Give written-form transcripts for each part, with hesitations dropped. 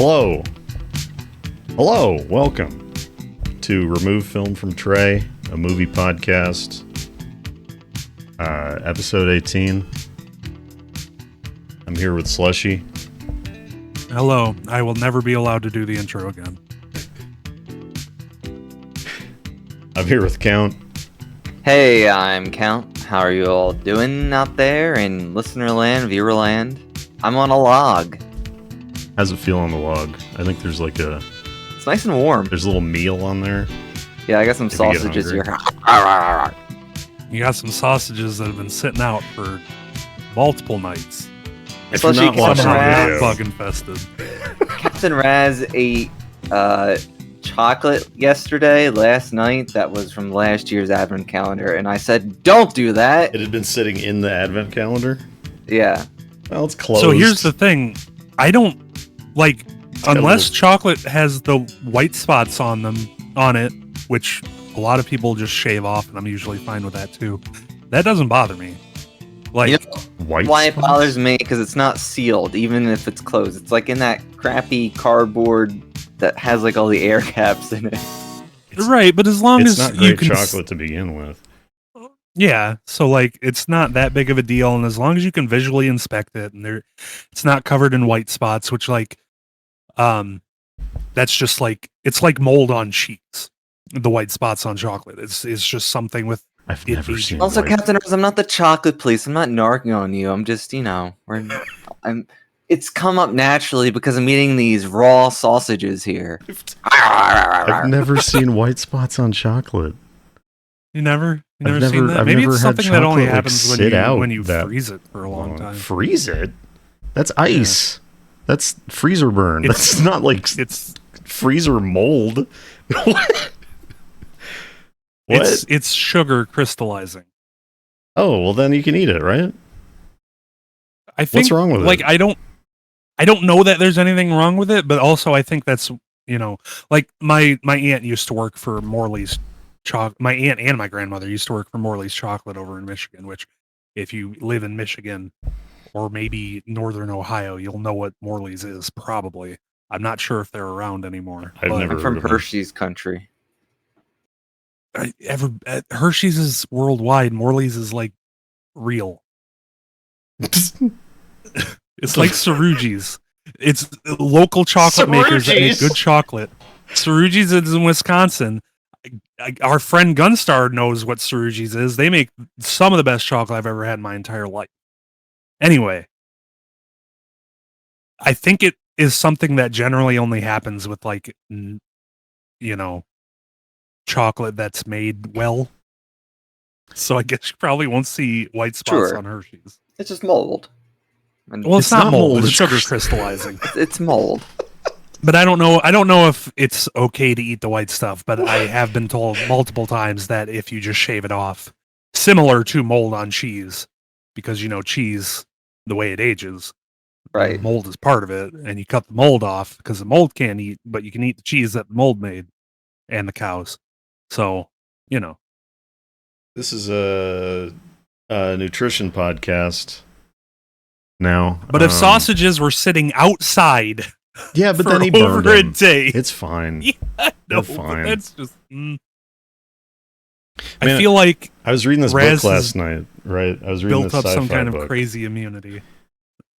Hello. Hello. Welcome to Remove Film from Tray, a movie podcast. Episode 18. I'm here with Slushie. Hello. I will never be allowed to do the intro again. I'm here with Count. Hey, I'm Count. How are you all doing out there in listener land, viewer land? I'm on a log. How's it feel on the log? I think there's like a... It's nice and warm. There's a little meal on there. Yeah, I got some If you get sausages here. You got some sausages that have been sitting out for multiple nights. If you're not Slushie, watching the Captain video, Bug infested. Captain Raz ate chocolate last night, that was from last year's advent calendar, and I said, don't do that! it had been sitting in the advent calendar. Yeah. Well, it's closed. So here's the thing. I don't, like, unless chocolate has the white spots on it, which a lot of people just shave off, and I'm usually fine with that too. That doesn't bother me. Like, You know white why it spots? bothers me? Because it's not sealed, even if it's closed. It's like in that crappy cardboard that has like all the air caps in it. right, but as long It's as not you great can chocolate to begin with. Yeah, so like it's not that big of a deal, and as long as you can visually inspect it, and it's not covered in white spots, which that's just like it's like mold on cheese. The white spots on chocolate. It's just something with. I've It never is- seen Also, white. Captain Rose, I'm not the chocolate police. I'm not narking on you. I'm just, it's come up naturally because I'm eating these raw sausages here. I've never seen white spots on chocolate. You never I've seen that? I've Maybe never it's had something that only chocolate, like, happens sit out when you that freeze it for a long time. Freeze it? That's ice. That's freezer burn. That's not like It's freezer mold. What? it's sugar crystallizing. Oh, well then you can eat it, right? I think What's wrong with like it? I don't know that there's anything wrong with it, but also I think that's like my aunt used to work for Morley's chocolate. My aunt and my grandmother used to work for Morley's Chocolate over in Michigan, which if you live in Michigan or maybe northern Ohio, you'll know what Morley's is probably. I'm not sure if they're around anymore. I've but never I'm from heard of them. Hershey's country. Hershey's is worldwide. Morley's is like real. It's like Saruji's. It's local chocolate makers that make good chocolate. Saruji's is in Wisconsin. Our friend Gunstar knows what Saruji's is. They make some of the best chocolate I've ever had in my entire life. Anyway, I think it is something that generally only happens with like, chocolate that's made well. So I guess you probably won't see white spots Sure. on Hershey's. It's just mold. And Well, it's not mold. It's it's sugar crystallizing. it's mold. But I don't know if it's okay to eat the white stuff, but I have been told multiple times that if you just shave it off, similar to mold on cheese, because cheese, the way it ages, Right. mold is part of it, and you cut the mold off because the mold can't eat, but you can eat the cheese that the mold made and the cows. So, This is a nutrition podcast now. But if sausages were sitting outside, yeah, but for then he over burned a them. day, It's fine. yeah, no, They're fine. that's just. Man, I feel like I was reading this Raz book has last night, right? I was reading built this up some sci-fi kind of book. crazy immunity.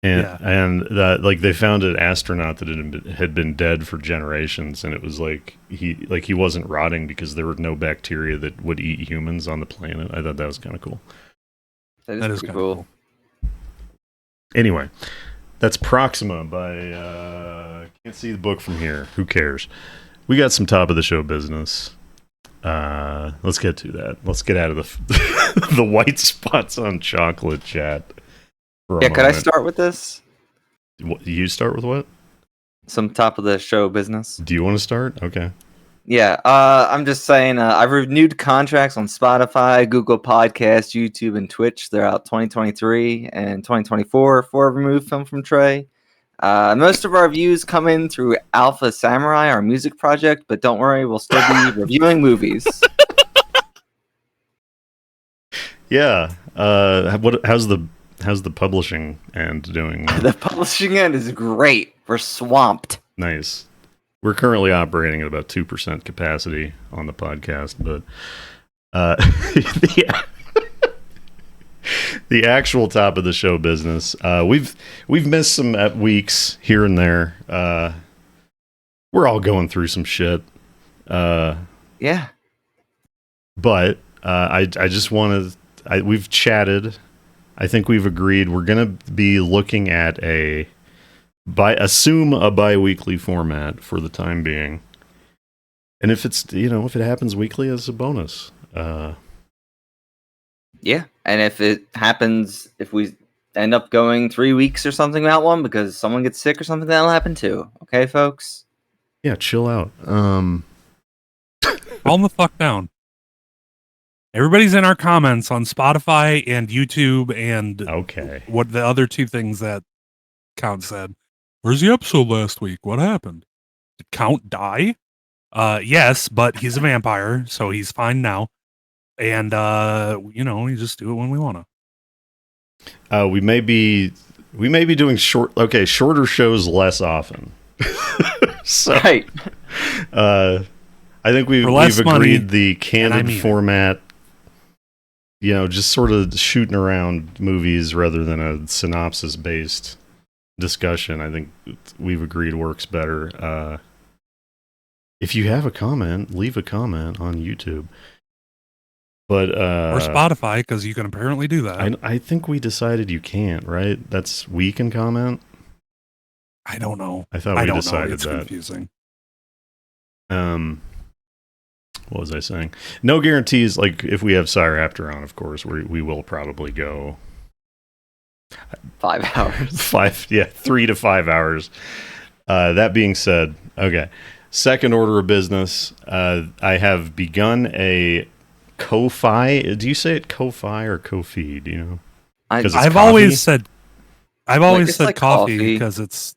And that like they found an astronaut that had been dead for generations, and it was like he wasn't rotting because there were no bacteria that would eat humans on the planet. I thought that was kind of cool. That That is is pretty kind of cool. cool. Anyway, that's Proxima by can't see the book from here. Who cares? We got some top of the show business. Let's get to that. Let's get out of the the white spots on chocolate chat. For a Yeah, could I moment. start with this? You start with what? Some top of the show business. Do you want to start? Okay. Yeah, I'm just saying, I've renewed contracts on Spotify, Google Podcasts, YouTube, and Twitch throughout 2023 and 2024 for Remove Film from Tray. Most of our views come in through Alpha Samurai, our music project, but don't worry, we'll still be reviewing movies. Yeah. How's the publishing end doing? The publishing end is great. We're swamped. Nice. We're currently operating at about 2% capacity on the podcast, but the actual top of the show business, we've missed some weeks here and there. We're all going through some shit. Yeah. But I just want to. We've chatted. I think we've agreed we're going to be looking at assume a bi-weekly format for the time being. And if it's if it happens weekly, as a bonus. Yeah, and if it happens, if we end up going 3 weeks or something without one because someone gets sick or something, that'll happen too. Okay, folks? Yeah, chill out. Calm the fuck down. Everybody's in our comments on Spotify and YouTube and okay. What the other two things that Count said. Where's the episode last week? What happened? Did Count die? Yes, but he's a vampire, so he's fine now. And we just do it when we want to. We may be doing shorter shows less often. So, right. I think we've agreed the candid format. Just sort of shooting around movies rather than a synopsis based discussion. I think we've agreed works better. If you have a comment, leave a comment on YouTube. But or Spotify, because you can apparently do that. I think we decided you can't, right? We can comment. I don't know. I thought we decided it's that. Confusing. What was I saying? No guarantees. Like if we have Sire Raptor on, of course, we will probably go 5 hours. 3 to 5 hours. That being said, okay. Second order of business. I have begun a Ko-Fi. Do you say it Ko-Fi or Ko-Fi? Do you know? I've always said coffee because it's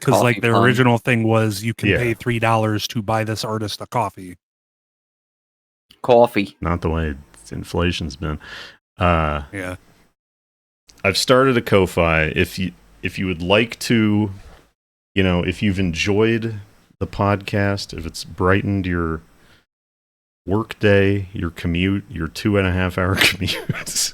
like the original thing was you can pay $3 to buy this artist a coffee. Coffee. Not the way inflation's been. Yeah. I've started a Ko-Fi. If you would like to, if you've enjoyed the podcast, if it's brightened your work day, your commute, your 2.5 hour commute.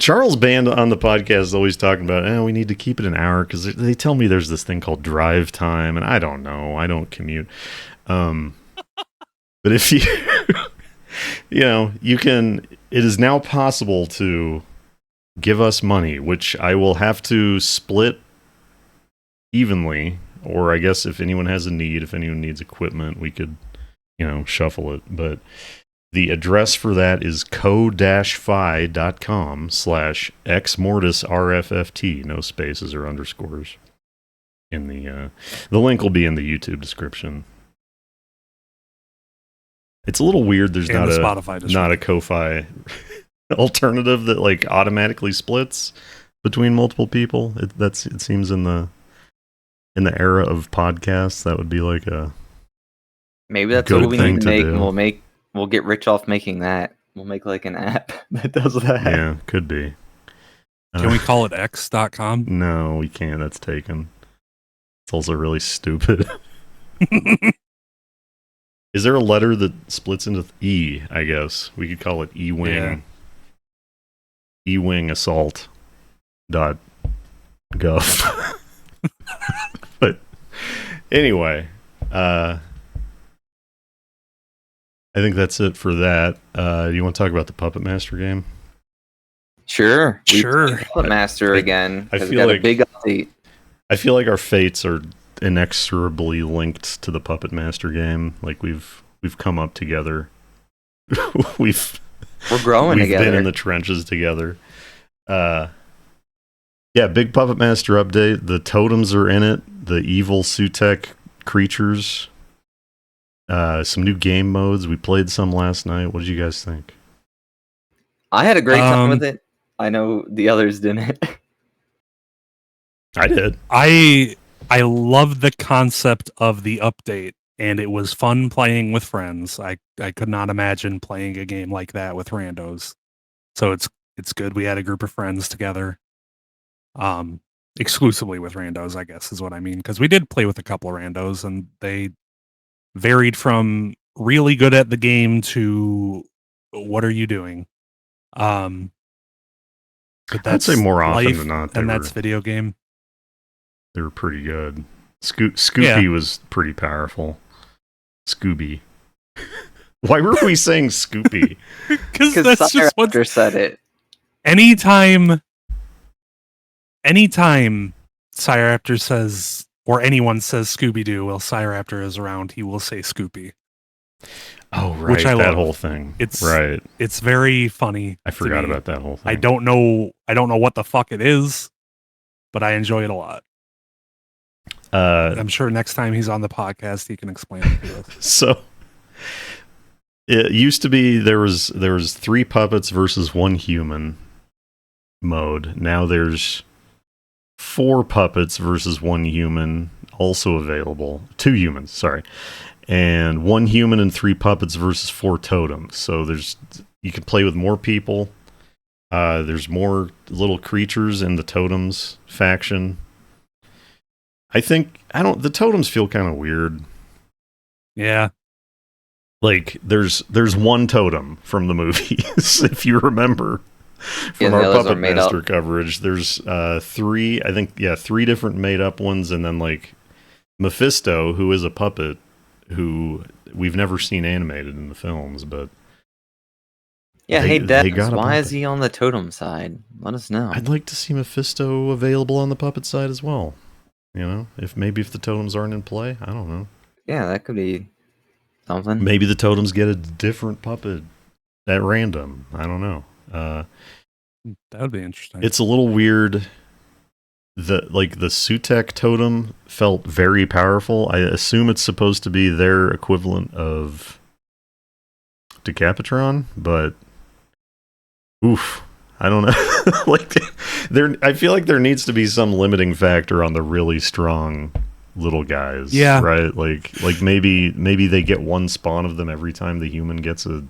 Charles Band on the podcast is always talking about, we need to keep it an hour because they tell me there's this thing called drive time, and I don't know. I don't commute. But if you, you can, it is now possible to give us money, which I will have to split evenly, or I guess if anyone has a need, if anyone needs equipment, we could, shuffle it. But the address for that is ko-fi.com/xmortisrfft. No spaces or underscores. In the link will be in the YouTube description. It's a little weird. There's not a Ko-Fi alternative that like automatically splits between multiple people. It seems in the era of podcasts that would be like a maybe that's what we need to make. And we'll get rich off making that. We'll make like an app that does that. Yeah, could be. Can we call it x.com? No, we can't. That's taken. It's also really stupid. Is there a letter that splits into E, I guess? We could call it E-Wing. Yeah. E-Wing Assault. .gov. But anyway, I think that's it for that. Do you want to talk about the Puppet Master game? Sure. Puppet Master again. I feel we got a big update. I feel like our fates are inexorably linked to the Puppet Master game. Like we've come up together. We're growing together. We've been in the trenches together. Big Puppet Master update. The totems are in it. The evil Sutek creatures. Some new game modes. We played some last night. What did you guys think? I had a great time with it. I know the others didn't. I did. I love the concept of the update, and it was fun playing with friends. I could not imagine playing a game like that with randos. So it's good we had a group of friends together. exclusively with randos, I guess is what I mean. Because we did play with a couple of randos, and they varied from really good at the game to what are you doing? But I'd that's say more often life, than not, and that's video game. they were pretty good. Scoopy was pretty powerful. Scooby. Why were we saying Scoopy? Because that's just what said it. Anytime Cyraptor says, or anyone says Scooby-Doo while Cyraptor is around, he will say Scoopy. Oh, right. Which I that love. whole thing. It's right. It's very funny. I forgot about that whole thing. I don't know what the fuck it is, but I enjoy it a lot. I'm sure next time he's on the podcast, he can explain it to us. So it used to be there was 3 puppets versus 1 human mode. Now there's 4 puppets versus 1 human also available. 2 humans, sorry. And 1 human and 3 puppets versus 4 totems. So you can play with more people. There's more little creatures in the totems faction. The totems feel kind of weird. Yeah. Like there's 1 totem from the movies, if you remember from our Puppet Master coverage. There's 3 different made up ones, and then like Mephisto, who is a puppet who we've never seen animated in the films, but hey Devs, why is he on the totem side? Let us know. I'd like to see Mephisto available on the puppet side as well. You know, if the totems aren't in play, I don't know. Yeah, that could be something. Maybe the totems get a different puppet at random. I don't know. That would be interesting. It's a little weird. The Sutek totem felt very powerful. I assume it's supposed to be their equivalent of Decapitron, but oof. I don't know. I feel like there needs to be some limiting factor on the really strong little guys. Yeah. Right? Like maybe they get 1 spawn of them every time the human gets a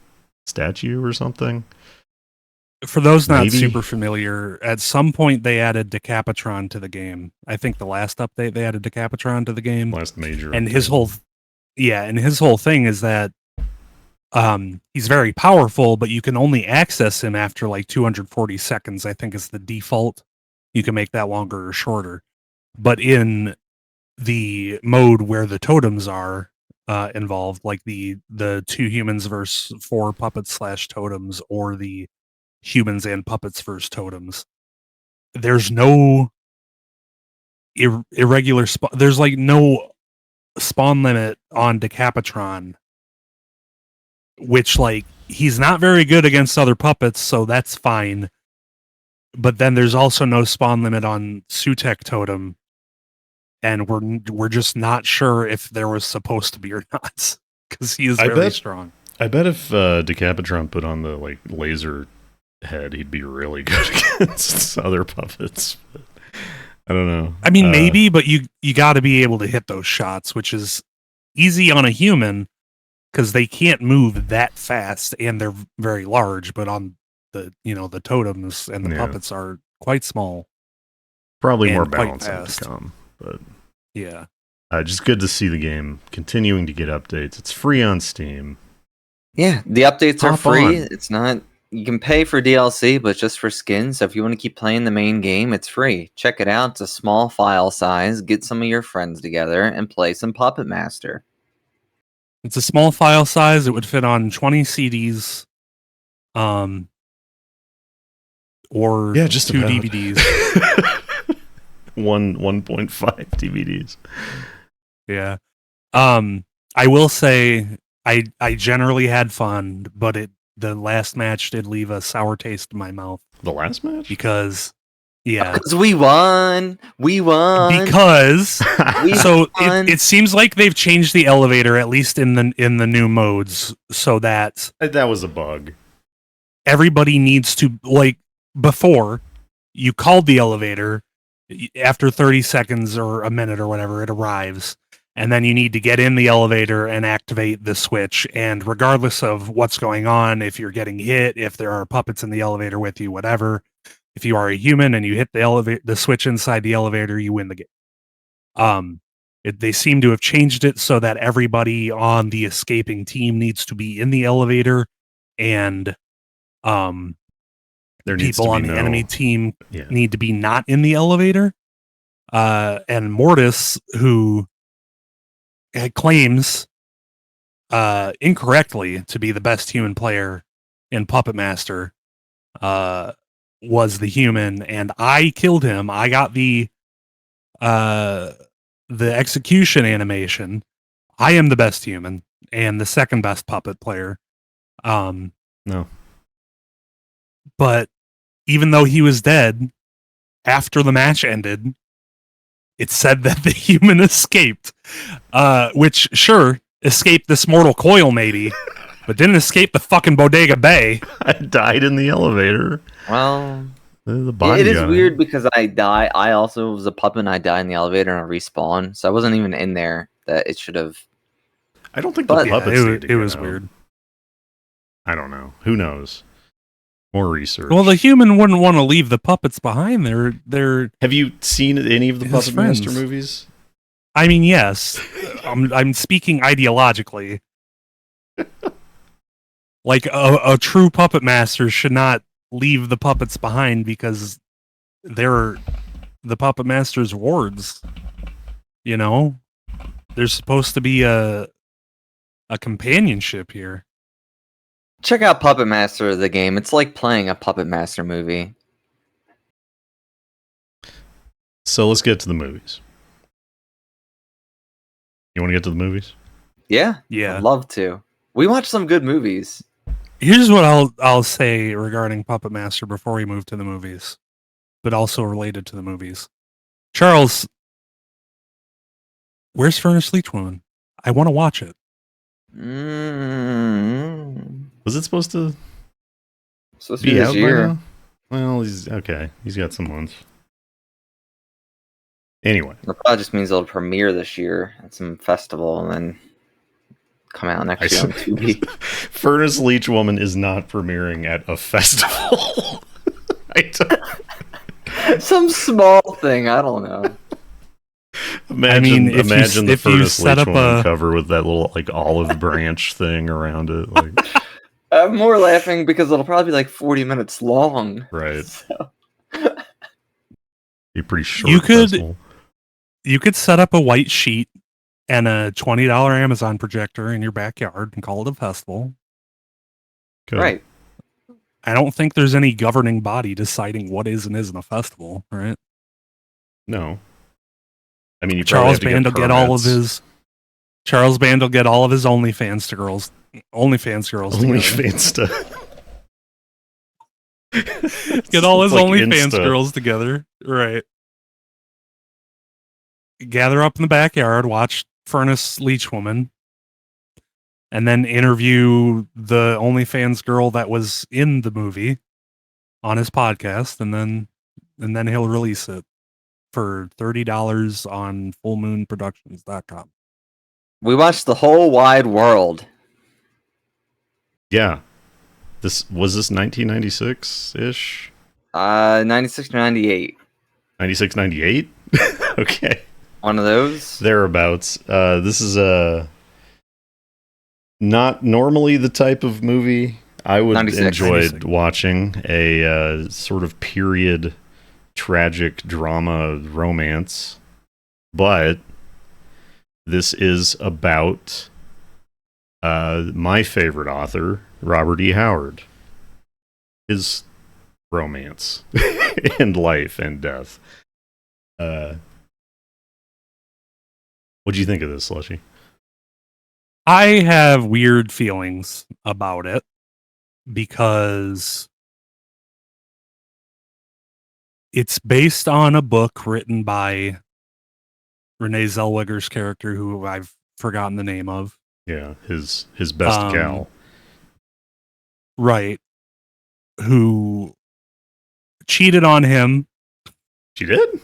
statue or something. For those not super familiar, at some point they added Decapitron to the game. I think the last update they added Decapitron to the game. Last major. And his whole thing is that he's very powerful, but you can only access him after like 240 seconds, I think is the default. You can make that longer or shorter. But in the mode where the totems are involved, like the 2 humans versus 4 puppets / totems, or the humans and puppets versus totems, there's no irregular there's like no spawn limit on Decapitron, which, like, he's not very good against other puppets, so that's fine. But then there's also no spawn limit on Sutek Totem, and we're just not sure if there was supposed to be or not, because he is very strong. I bet if Decapitron put on the like laser head, he'd be really good against other puppets. But I don't know. I mean, maybe, but you got to be able to hit those shots, which is easy on a human, because they can't move that fast and they're very large, but on the totems and the puppets are quite small. Probably more balancing to come, but yeah. Just good to see the game continuing to get updates. It's free on Steam. Yeah, the updates are free. On. It's not, you can pay for DLC, but just for skins. So if you want to keep playing the main game, it's free. Check it out. It's a small file size. Get some of your friends together and play some Puppet Master. It's a small file size. It would fit on 20 CDs, or just 2 about. DVDs. 1.5 DVDs. Yeah. I will say I generally had fun, but the last match did leave a sour taste in my mouth. The last match? Because we won. Because it seems like they've changed the elevator, at least in the new modes, so that was a bug. Everybody needs to, like, before you called the elevator, after 30 seconds or a minute or whatever, it arrives, and then you need to get in the elevator and activate the switch. And regardless of what's going on, if you're getting hit, if there are puppets in the elevator with you, whatever, If you are a human and you hit the switch inside the elevator, you win the game. They seem to have changed it so that everybody on the escaping team needs to be in the elevator, and people on the enemy team need to be not in the elevator. And Mortis, who claims incorrectly to be the best human player in Puppet Master, was the human, and I killed him. I got the execution animation. I am the best human and the second best puppet player. No. But even though he was dead, after the match ended, it said that the human escaped. Which, sure, escaped this mortal coil, maybe, but didn't escape the fucking Bodega Bay. I died in the elevator. Well, the body it is weird because I also was a puppet and I died in the elevator and I respawned, so I wasn't even in there. That it should have. I don't think the puppets. It was weird. I don't know. Who knows? More research. Well, the human wouldn't want to leave the puppets behind. They're. Have you seen any of the Puppet friends. Master movies? I mean, yes. I'm speaking ideologically. Like a true puppet master should not leave the puppets behind because they're the puppet master's wards. You know, there's supposed to be a companionship here. Check out Puppet Master, the game. It's like playing a Puppet Master movie. So let's get to the movies. You want to get to the movies? Yeah. Yeah. I'd love to. We watched some good movies. Here's what I'll say regarding Puppet Master before we move to the movies, but also related to the movies. Charles, where's Furnace Leech Woman? I want to watch it. Was it supposed to be this year? Well, he's okay. He's got some months. Anyway, that probably just means it'll premiere this year at some festival and then come out next year on TV. Furnace Leech Woman is not premiering at a festival. Some small thing, I don't know. Imagine the Furnace Leech Woman cover with that little like olive branch thing around it. Like, I'm more laughing because it'll probably be like 40 minutes long. Right. So. Be pretty short. You could set up a white sheet and a $20 Amazon projector in your backyard and call it a festival. Good. Right. I don't think there's any governing body deciding what is and isn't a festival, right? No. I mean, Charles Band will get all of his OnlyFans girls get all his OnlyFans girls together, right? Gather up in the backyard, watch Furnace Leech Woman, and then interview the OnlyFans girl that was in the movie on his podcast, and then he'll release it for $30 on fullmoonproductions.com. We watched The Whole Wide World. Yeah. Was this 1996-ish? 96 to 98. 96, 98? Okay. One of those? Thereabouts. This is not normally the type of movie I would enjoy watching. A sort of period tragic drama romance. But this is about my favorite author, Robert E. Howard. His romance and life and death. What do you think of this, Slushie? I have weird feelings about it because it's based on a book written by Renee Zellweger's character, who I've forgotten the name of. Yeah, his best gal. Right. Who cheated on him. She did?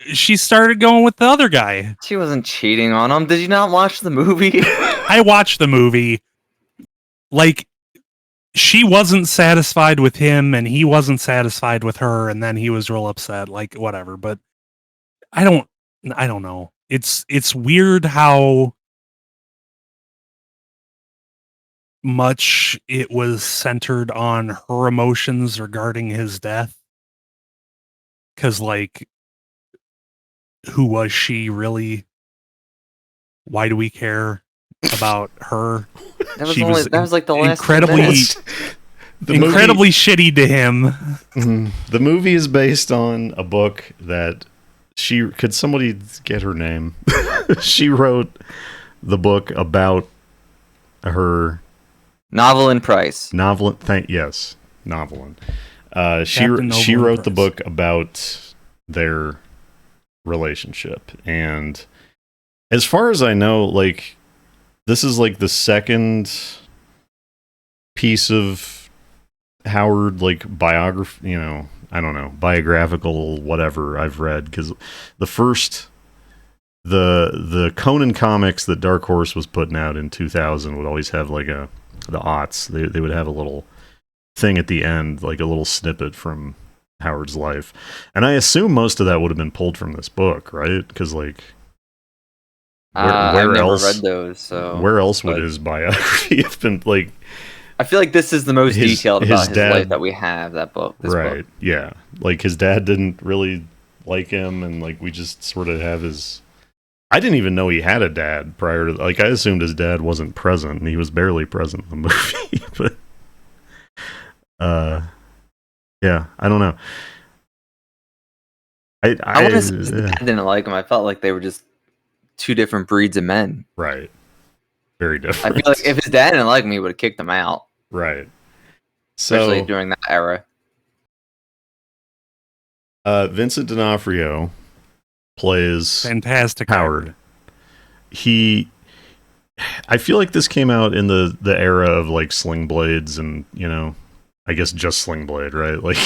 She started going with the other guy. She wasn't cheating on him. Did you not watch the movie? I watched the movie. Like, she wasn't satisfied with him and he wasn't satisfied with her, and then he was real upset, like whatever. But I don't know. It's weird how much it was centered on her emotions regarding his death. Cause like, who was she really? Why do we care about her? That was like the last incredibly shitty to him. Mm-hmm. The movie is based on a book that could somebody get her name? She wrote the book about her. Novelyn Price. Yes, Novelyn. She wrote the book about their relationship, and as far as I know, like, this is like the second piece of Howard, like, biography, I don't know, biographical whatever I've read, because the first the Conan comics that Dark Horse was putting out in 2000 would always have like the aughts. They would have a little thing at the end, like a little snippet from Howard's life, and I assume most of that would have been pulled from this book, right? Because like, where else? Never read those, so where else would his biography have been? Like, I feel like this is the most detailed about his life that we have. That book, right? Book. Yeah, like his dad didn't really like him, and like we just sort of have his. I didn't even know he had a dad prior to, like, I assumed his dad wasn't present, and he was barely present in the movie. But yeah, I don't know. I want to say his dad didn't like him. I felt like they were just two different breeds of men. Right. Very different. I feel like if his dad didn't like him, he would have kicked him out. Right. Especially during that era. Vincent D'Onofrio plays fantastic Howard. I feel like this came out in the era of like Sling Blades and, I guess just Sling Blade, right? Like,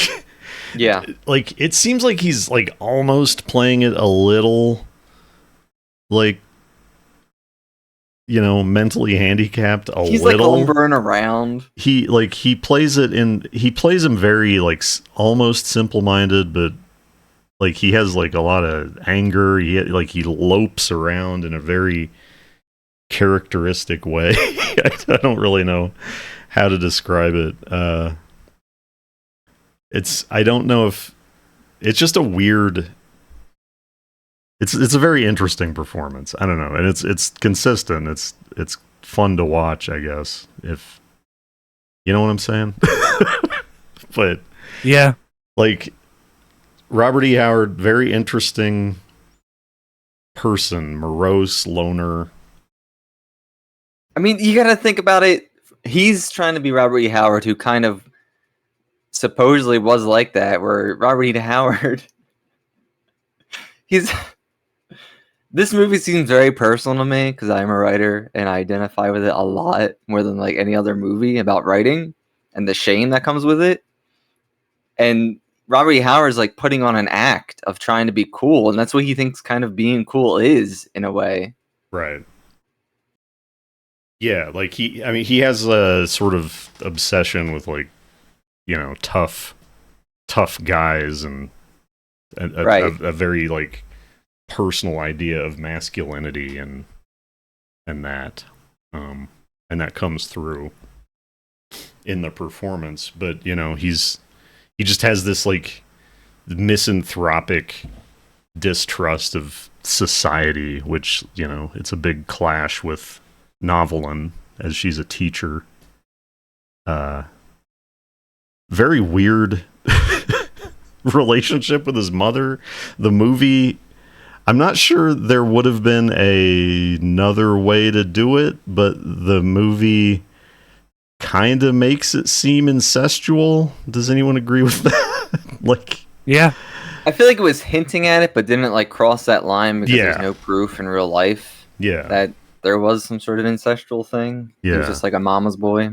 yeah. Like, it seems like he's like almost playing it a little like, mentally handicapped a he's little. He's like lumbering around. He plays him very like almost simple-minded, but like he has like a lot of anger. He lopes around in a very characteristic way. I don't really know how to describe it. I don't know if it's just a weird. It's a very interesting performance. I don't know, and it's consistent. It's fun to watch, I guess, if you know what I'm saying. But yeah, like. Robert E. Howard, very interesting person, morose, loner. I mean, you got to think about it. He's trying to be Robert E. Howard, who kind of supposedly was like that, where Robert E. Howard, this movie seems very personal to me because I'm a writer and I identify with it a lot more than like any other movie about writing and the shame that comes with it. And Robert E. Howard's like putting on an act of trying to be cool, and that's what he thinks kind of being cool is, in a way. Right. Yeah, like he has a sort of obsession with like, tough guys and a very like personal idea of masculinity and that that comes through in the performance, but he just has this like misanthropic distrust of society, which, it's a big clash with Novelyn as she's a teacher. Very weird relationship with his mother. The movie, I'm not sure there would have been another way to do it, but the movie kind of makes it seem incestual. Does anyone agree with that? Like, yeah, I feel like it was hinting at it, but didn't like cross that line because there's no proof in real life. Yeah, that there was some sort of incestual thing. Yeah, he was just like a mama's boy.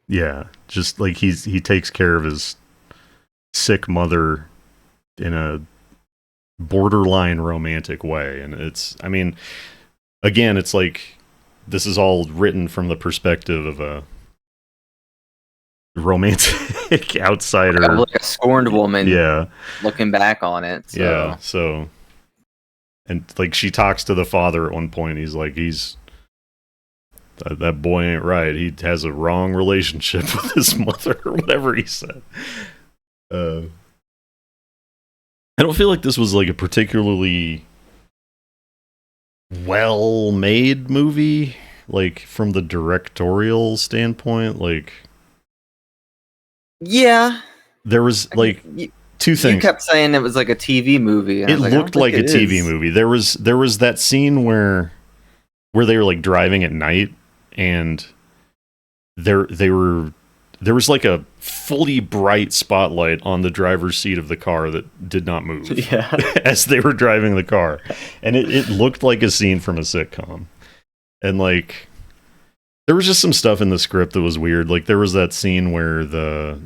Yeah, just like he takes care of his sick mother in a borderline romantic way, and it's again, it's like this is all written from the perspective of a romantic outsider, like a scorned woman. Yeah, looking back on it. So. Yeah, so, and like she talks to the father at one point. He's like, that boy ain't right. He has a wrong relationship with his mother, or whatever he said. I don't feel like this was like a particularly well-made movie, like from the directorial standpoint. Like, yeah, there was like two things. You kept saying it was like a TV movie. It looked like a TV movie. There was that scene where they were like driving at night, and there was like a fully bright spotlight on the driver's seat of the car that did not move as they were driving the car, and it looked like a scene from a sitcom. And like, there was just some stuff in the script that was weird. Like, there was that scene where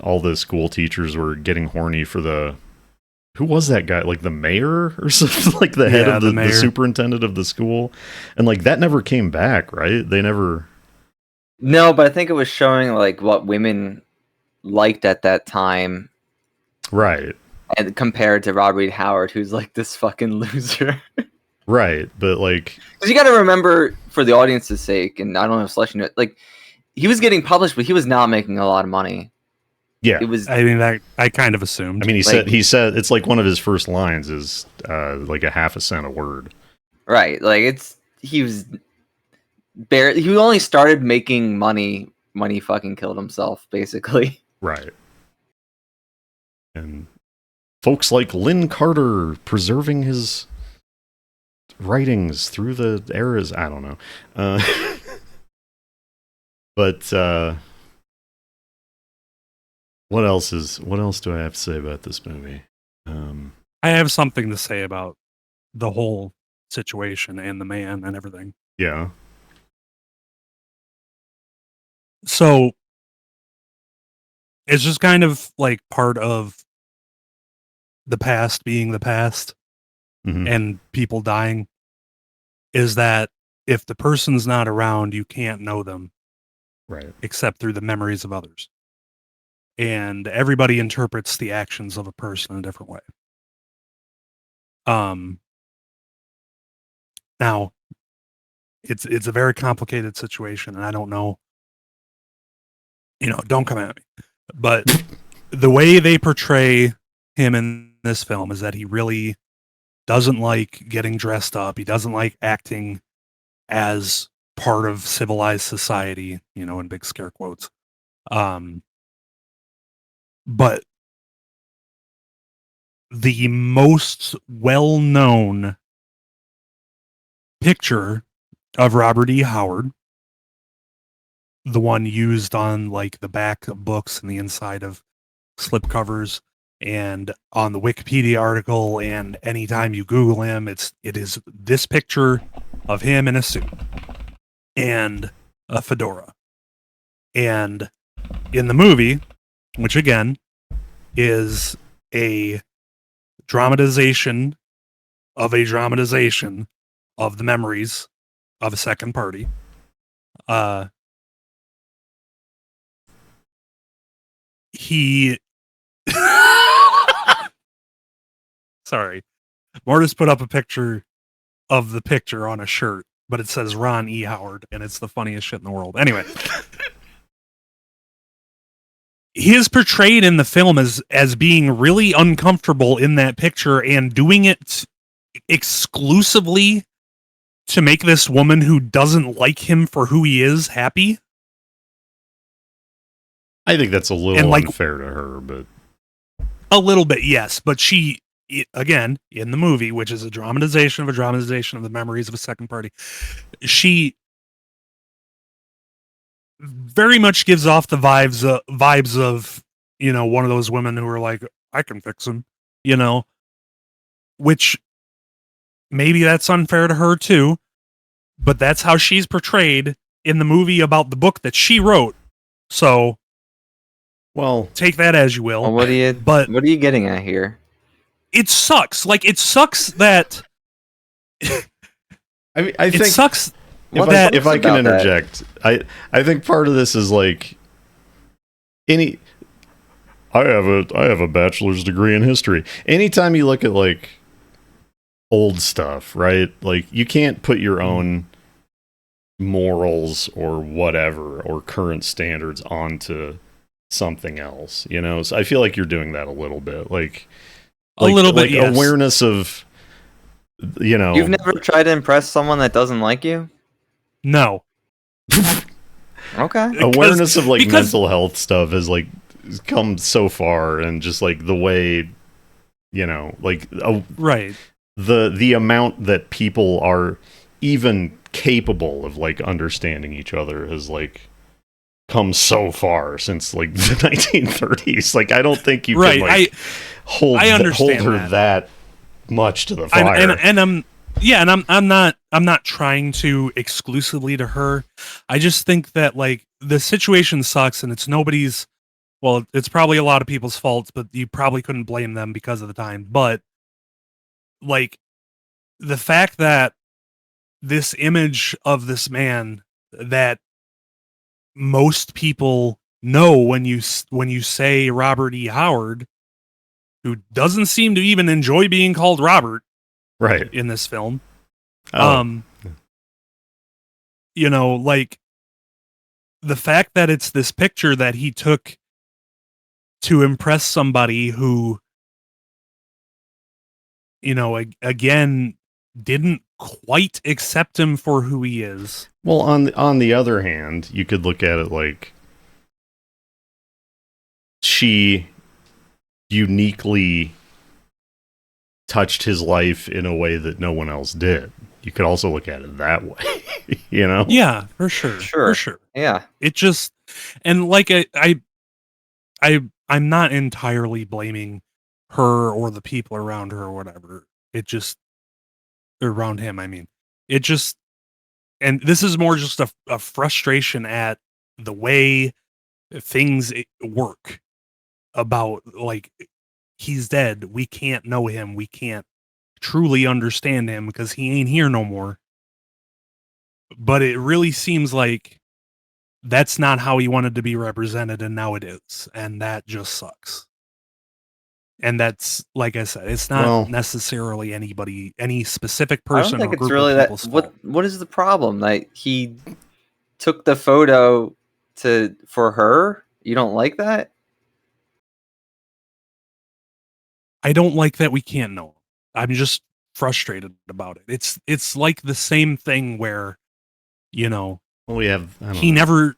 all the school teachers were getting horny for who was that guy? Like the mayor or something, like the head of the superintendent of the school. And like, that never came back, right? They never. No, but I think it was showing like what women liked at that time. Right. And compared to Robert E. Howard, who's like this fucking loser. Right. But like, because you got to remember, for the audience's sake, and I don't know if Slushie knew it, like, he was getting published, but he was not making a lot of money. Yeah. It was. I mean, that I kind of assumed. I mean, he said it's like one of his first lines is like a half a cent a word. Right. Like, he was barely. He only started making money when he fucking killed himself, basically. Right. And folks like Lynn Carter preserving his writings through the eras. I don't know. But what else do I have to say about this movie? I have something to say about the whole situation and the man and everything. Yeah. So it's just kind of like part of the past being the past, and people dying, is that if the person's not around, you can't know them. Right. Except through the memories of others. And everybody interprets the actions of a person in a different way. Now, it's a very complicated situation, and I don't know. Don't come at me. But the way they portray him in this film is that he really doesn't like getting dressed up. He doesn't like acting as part of civilized society, in big scare quotes. But the most well-known picture of Robert E. Howard, the one used on like the back of books and the inside of slipcovers and on the Wikipedia article, and anytime you Google him, it is this picture of him in a suit and a fedora. And in the movie, which again is a dramatization of the memories of a second party, he sorry, Mortis put up a picture of the picture on a shirt, but it says Ron E. Howard, and it's the funniest shit in the world. Anyway, he is portrayed in the film as being really uncomfortable in that picture and doing it exclusively to make this woman who doesn't like him for who he is happy. I think that's a little unfair to her, but a little bit, yes. But she, again, in the movie, which is a dramatization of the memories of a second party, she very much gives off the vibes of one of those women who are like, I can fix him, which maybe that's unfair to her too, but that's how she's portrayed in the movie about the book that she wrote. So, well, take that as you will. Well, what are you getting at here? It sucks. Like, it sucks that. I mean, I think it sucks. If I can interject, I think part of this is like any I have a bachelor's degree in history. Anytime you look at like old stuff, right? Like you can't put your own morals or whatever or current standards onto something else, you know? So I feel like you're doing that a little bit. Like a little bit, yes. Awareness of, you know. You've never tried to impress someone that doesn't like you? No. Okay. Awareness of like mental health stuff has like come so far, and just like the way, you know, like right, the amount that people are even capable of like understanding each other has like come so far since like the 1930s. Like I don't think you can like hold her that much to the fire. I'm not trying to exclusively to her. I just think that like the situation sucks, and it's nobody's. Well, it's probably a lot of people's faults, but you probably couldn't blame them because of the time. But like the fact that this image of this man that most people know when you say Robert E. Howard, who doesn't seem to even enjoy being called Robert, right, in this film. Oh. You know, like the fact that it's this picture that he took to impress somebody who, you know, again, didn't quite accept him for who he is. Well, on the other hand, you could look at it like she uniquely touched his life in a way that no one else did. You could also look at it that way, you know? Yeah, for sure. For sure. Yeah. It just, and like I'm not entirely blaming her or the people around her or whatever. It just, around him, I mean. It just, and this is more just a frustration at the way things work about, like, he's dead. We can't know him. We can't truly understand him because he ain't here no more. But it really seems like that's not how he wanted to be represented, and now it is. And that just sucks. And that's, like I said, it's not necessarily any specific person. I don't think or it's group really of that. people's fault. What is the problem? Like he took the photo for her. You don't like that? I don't like that we can't know. I'm just frustrated about it. It's like the same thing where, you know, well, we have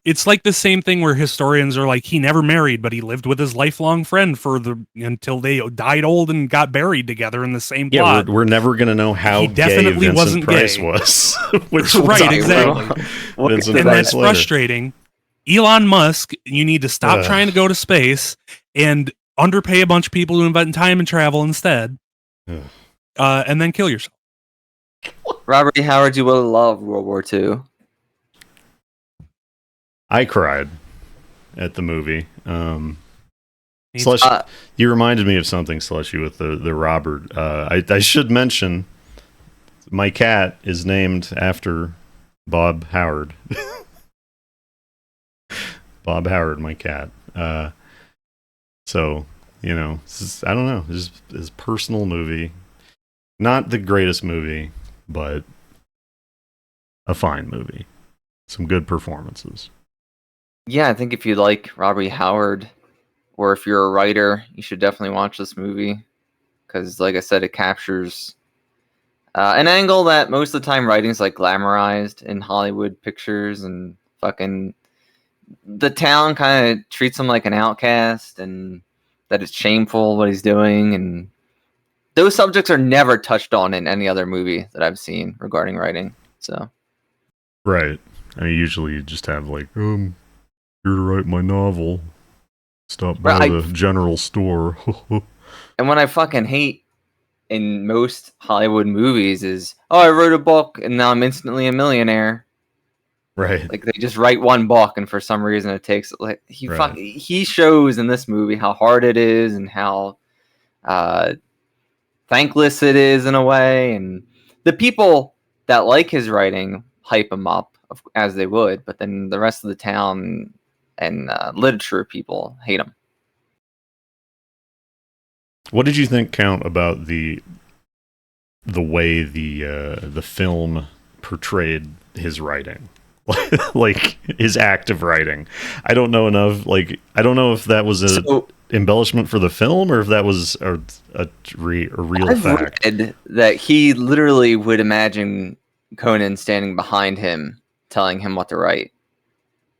it's like the same thing where historians are like, he never married, but he lived with his lifelong friend until they died old and got buried together in the same plot. We're never gonna know how he definitely wasn't Price gay. Was. Which right, exactly. And that's frustrating. Elon Musk, you need to stop trying to go to space and underpay a bunch of people to invent time and travel instead, and then kill yourself. Robert E. Howard, you will love World War II. I cried at the movie. Slushie, you reminded me of something, Slushie, with the Robert. I should mention my cat is named after Bob Howard. Bob Howard, my cat. So, you know, I don't know. It's his personal movie. Not the greatest movie, but a fine movie. Some good performances. Yeah, I think if you like Robert E. Howard, or if you're a writer, you should definitely watch this movie. Because, like I said, it captures an angle that most of the time writing's like glamorized in Hollywood pictures, and fucking the town kind of treats him like an outcast, and that it's shameful what he's doing, and those subjects are never touched on in any other movie that I've seen regarding writing. So, right. I mean, usually you just have like, here to write my novel. Stop by the general store. And what I fucking hate in most Hollywood movies is, I wrote a book and now I'm instantly a millionaire. Right. Like they just write one book and for some reason it takes like he shows in this movie how hard it is and how thankless it is in a way, and the people that like his writing hype him up as they would, but then the rest of the town and literature people hate him. What did you think, Count, about the way the film portrayed his writing? Like his act of writing. I don't know enough. Like, I don't know if that was a embellishment for the film or if that was a real fact. I've read that he literally would imagine Conan standing behind him, telling him what to write.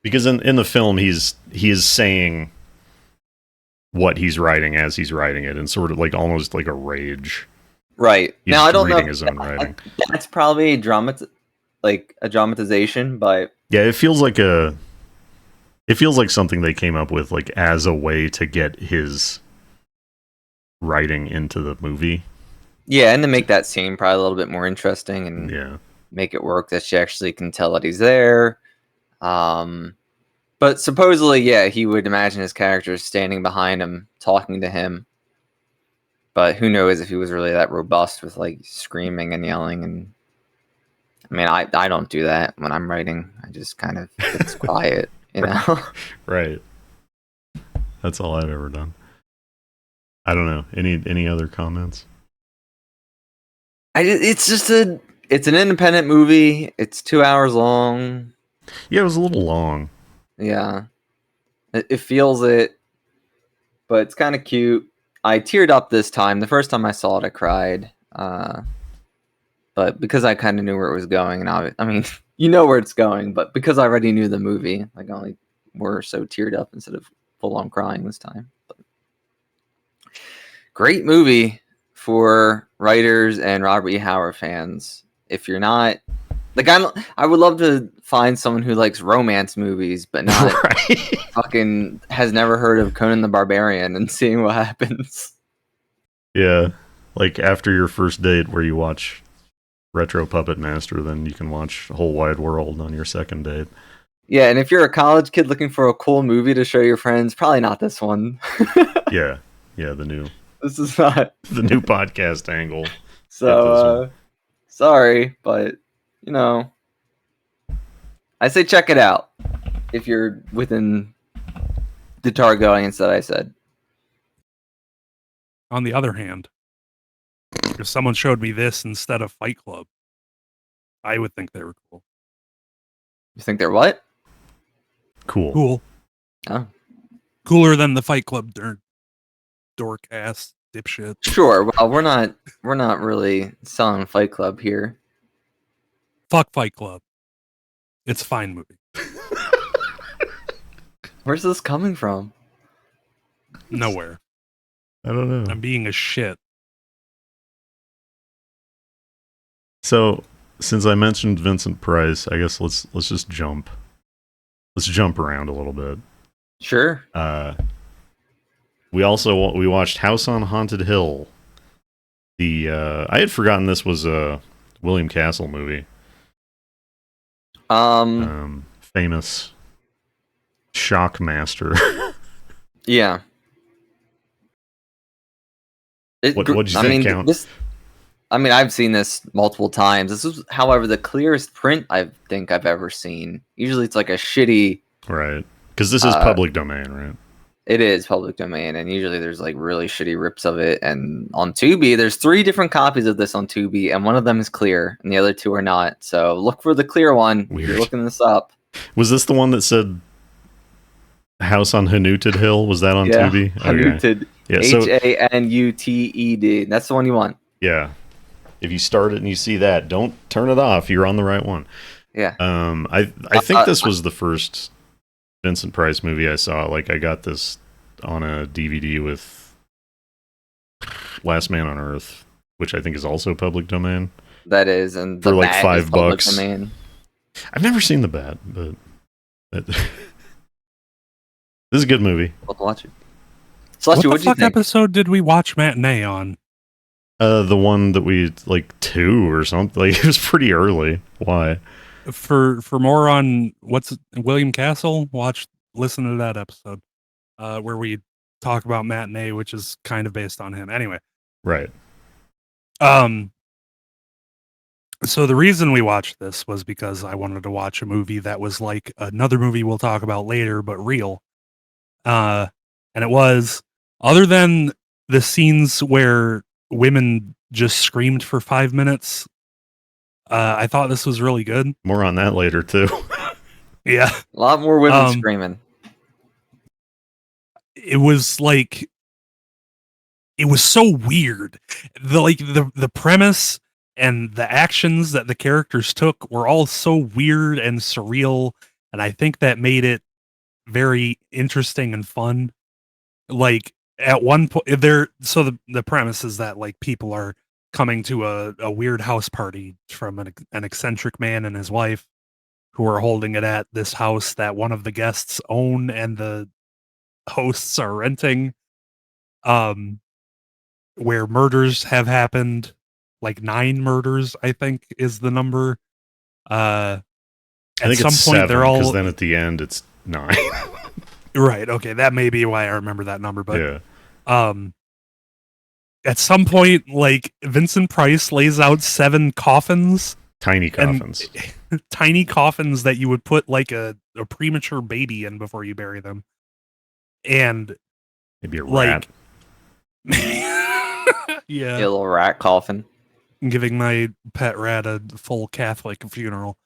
Because in the film, he is saying what he's writing as he's writing it, and sort of like almost like a rage. Right. He's now I don't know. his own writing. That's probably a dramatization, but yeah, it feels like something they came up with like as a way to get his writing into the movie. Yeah, and to make that scene probably a little bit more interesting and make it work that she actually can tell that he's there. But supposedly, yeah, he would imagine his character standing behind him, talking to him. But who knows if he was really that robust with like screaming and yelling. And I mean, I don't do that when I'm writing. I just kind of it's quiet, you know. Right. That's all I've ever done. I don't know. Any other comments? It's an independent movie. It's 2 hours long. Yeah, it was a little long. Yeah, it feels it, but it's kind of cute. I teared up this time. The first time I saw it, I cried. But because I kind of knew where it was going, and I mean, you know where it's going, but because I already knew the movie, like I only were so teared up instead of full on crying this time. But great movie for writers and Robert E. Howard fans. If you're not, like, I would love to find someone who likes romance movies, but not fucking has never heard of Conan the Barbarian and seeing what happens. Yeah, like after your first date where you watch Retro Puppet Master, then you can watch Whole Wide World on your second date. Yeah, and if you're a college kid looking for a cool movie to show your friends, probably not this one. yeah, the new. This is not the new podcast angle. So, sorry, but you know, I say check it out if you're within the target audience that I said. On the other hand, if someone showed me this instead of Fight Club, I would think they were cool. You think they're what? Cool. Oh. Cooler than the Fight Club dork ass dipshit. Sure. Well, we're not really selling Fight Club here. Fuck Fight Club. It's a fine movie. Where's this coming from? Nowhere. I don't know. I'm being a shit. So, since I mentioned Vincent Price, I guess let's just jump. Let's jump around a little bit. Sure. We watched House on Haunted Hill. I had forgotten this was a William Castle movie. Famous Shockmaster. Yeah. What'd you think, Count? I've seen this multiple times. This is, however, the clearest print I think I've ever seen. Usually it's like a shitty... Right. Because this is public domain, right? It is public domain, and usually there's like really shitty rips of it. And on Tubi, there's 3 different copies of this on Tubi, and one of them is clear, and the other 2 are not. So look for the clear one. Weird. If you're looking this up. Was this the one that said House on Hanuted Hill? Was that on Tubi? Hanuted. Yeah, Hanuted. That's the one you want. Yeah. If you start it and you see that, don't turn it off. You're on the right one. Yeah. I think this was the first Vincent Price movie I saw. Like, I got this on a DVD with Last Man on Earth, which I think is also public domain. That is, and for like $5. Domain. I've never seen The Bat, but this is a good movie. We'll watch it. What the fuck episode did we watch Matinee on? The one that we, like, 2 or something. Like, it was pretty early. Why? For more on William Castle, listen to that episode where we talk about Matinee, which is kind of based on him. Anyway. Right. So the reason we watched this was because I wanted to watch a movie that was like another movie we'll talk about later, but real. And it was, other than the scenes where women just screamed for 5 minutes, I thought this was really good. More on that later too. Yeah. A lot more women screaming. It was like, it was so weird. The premise and the actions that the characters took were all so weird and surreal, and I think that made it very interesting and fun. Like at one point the premise is that like people are coming to a weird house party from an eccentric man and his wife who are holding it at this house that one of the guests own and the hosts are renting, where murders have happened, like 9 murders, I think is the number. I think at some point they're all, because then at the end it's 9. Right. Okay, that may be why I remember that number. But yeah. At some point, like Vincent Price lays out 7 coffins, tiny coffins, tiny coffins that you would put like a premature baby in before you bury them, and maybe a rat. Yeah, a little rat coffin. I'm giving my pet rat a full Catholic funeral.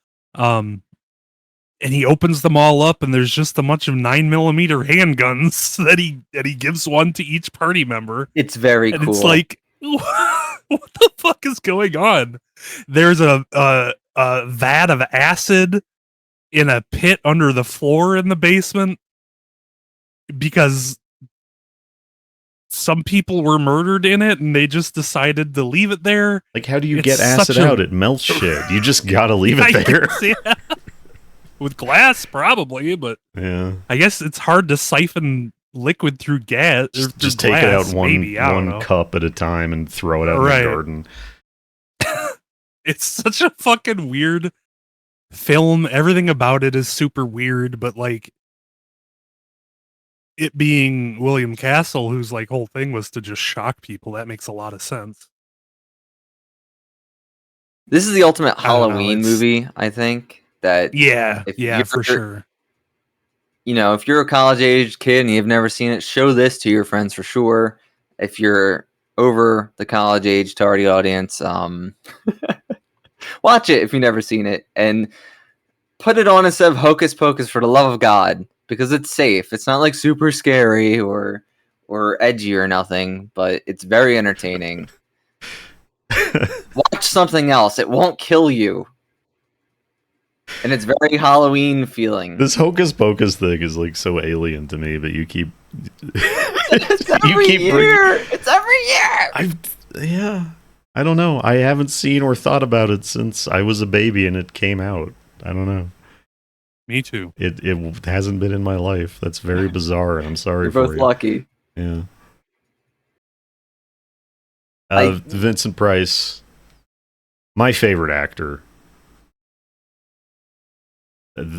And he opens them all up, and there's just a bunch of 9mm handguns that he gives one to each party member. It's very and cool. It's like, what the fuck is going on? There's a vat of acid in a pit under the floor in the basement because some people were murdered in it, and they just decided to leave it there. Like, how do you get acid out? It melts shit. You just gotta leave it there. With glass, probably, but yeah, I guess it's hard to siphon liquid through gas. Just take it out one cup at a time and throw it out in the garden. It's such a fucking weird film. Everything about it is super weird, but like it being William Castle, whose like whole thing was to just shock people, that makes a lot of sense. This is the ultimate Halloween movie, I think. That for sure. You know, if you're a college-age kid and you've never seen it, show this to your friends for sure. If you're over the college-age target audience, watch it if you've never seen it, and put it on instead of Hocus Pocus, for the love of God, because it's safe. It's not like super scary or edgy or nothing, but it's very entertaining. Watch something else. It won't kill you. And it's very Halloween feeling. This Hocus Pocus thing is like so alien to me, but you keep it's every year. It's every year. Yeah. I don't know. I haven't seen or thought about it since I was a baby and it came out. I don't know. Me too. It hasn't been in my life. That's very bizarre. I'm sorry for you. You're both lucky. Yeah. Vincent Price, my favorite actor.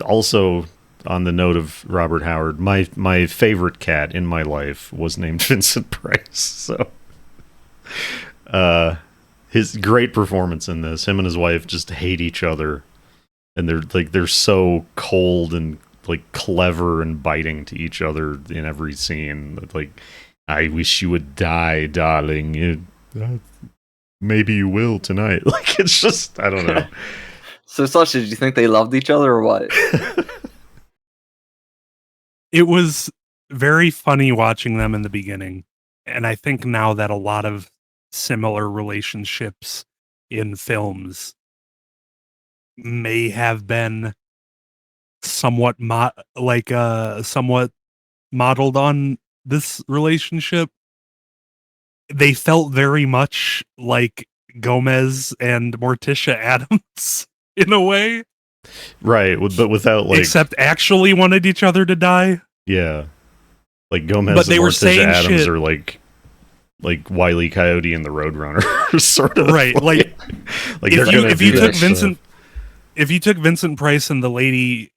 Also, on the note of Robert Howard, my favorite cat in my life was named Vincent Price. So, his great performance in this. Him and his wife just hate each other, and they're so cold and like clever and biting to each other in every scene. Like, I wish you would die, darling. Maybe you will tonight. Like, it's just, I don't know. So, Slushie, did you think they loved each other or what? It was very funny watching them in the beginning. And I think now that a lot of similar relationships in films may have been somewhat somewhat modeled on this relationship. They felt very much like Gomez and Morticia Addams. In a way, right? But without like, except actually wanted each other to die. Yeah, like Gomez and Morticia Addams are like Wile E. Coyote and the Roadrunner, sort of. Right, like if you took Vincent Price and the lady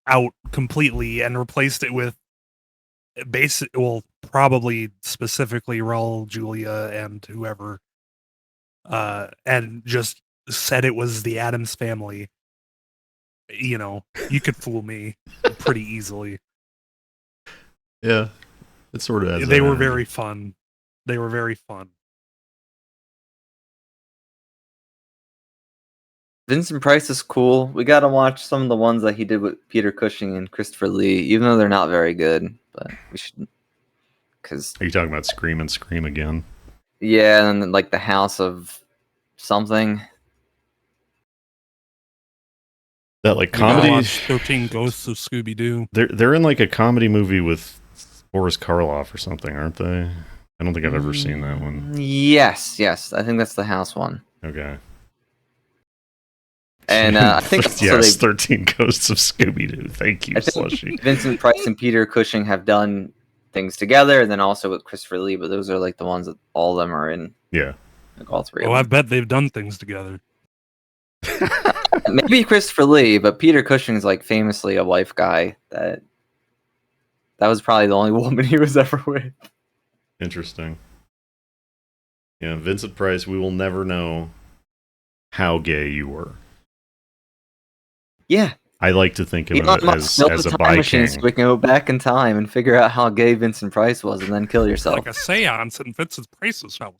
out completely and replaced it with probably specifically Raul Julia and whoever, and just said it was the Addams Family, you know, you could fool me pretty easily. Yeah, it sort of has They that were energy. very fun. They were very fun. Vincent Price is cool. We got to watch some of the ones that he did with Peter Cushing and Christopher Lee, even though they're not very good. But we should, because Are you talking about Scream and Scream again? yeah, and like the House of something. That like We gotta comedy. watch 13 Ghosts of Scooby Doo. They're in like a comedy movie with Boris Karloff or something, aren't they? I don't think I've ever seen that one. Yes. I think that's the house one. Okay. And I think also yes, they 13 Ghosts of Scooby Doo. Thank you, I think Slushie. Vincent Price and Peter Cushing have done things together, and then also with Christopher Lee. But those are like the ones that all of them are in. Yeah. Like all three. Oh, of I them. bet they've done things together. Maybe Christopher Lee, but Peter Cushing's like famously a wife guy. That was probably the only woman he was ever with. Interesting. Yeah, Vincent Price, we will never know how gay you were. Yeah. I like to think of Elon it Musk as built a a time machine Viking. so we can go back in time and figure out how gay Vincent Price was and then kill yourself. Like a seance in Vincent Price's house.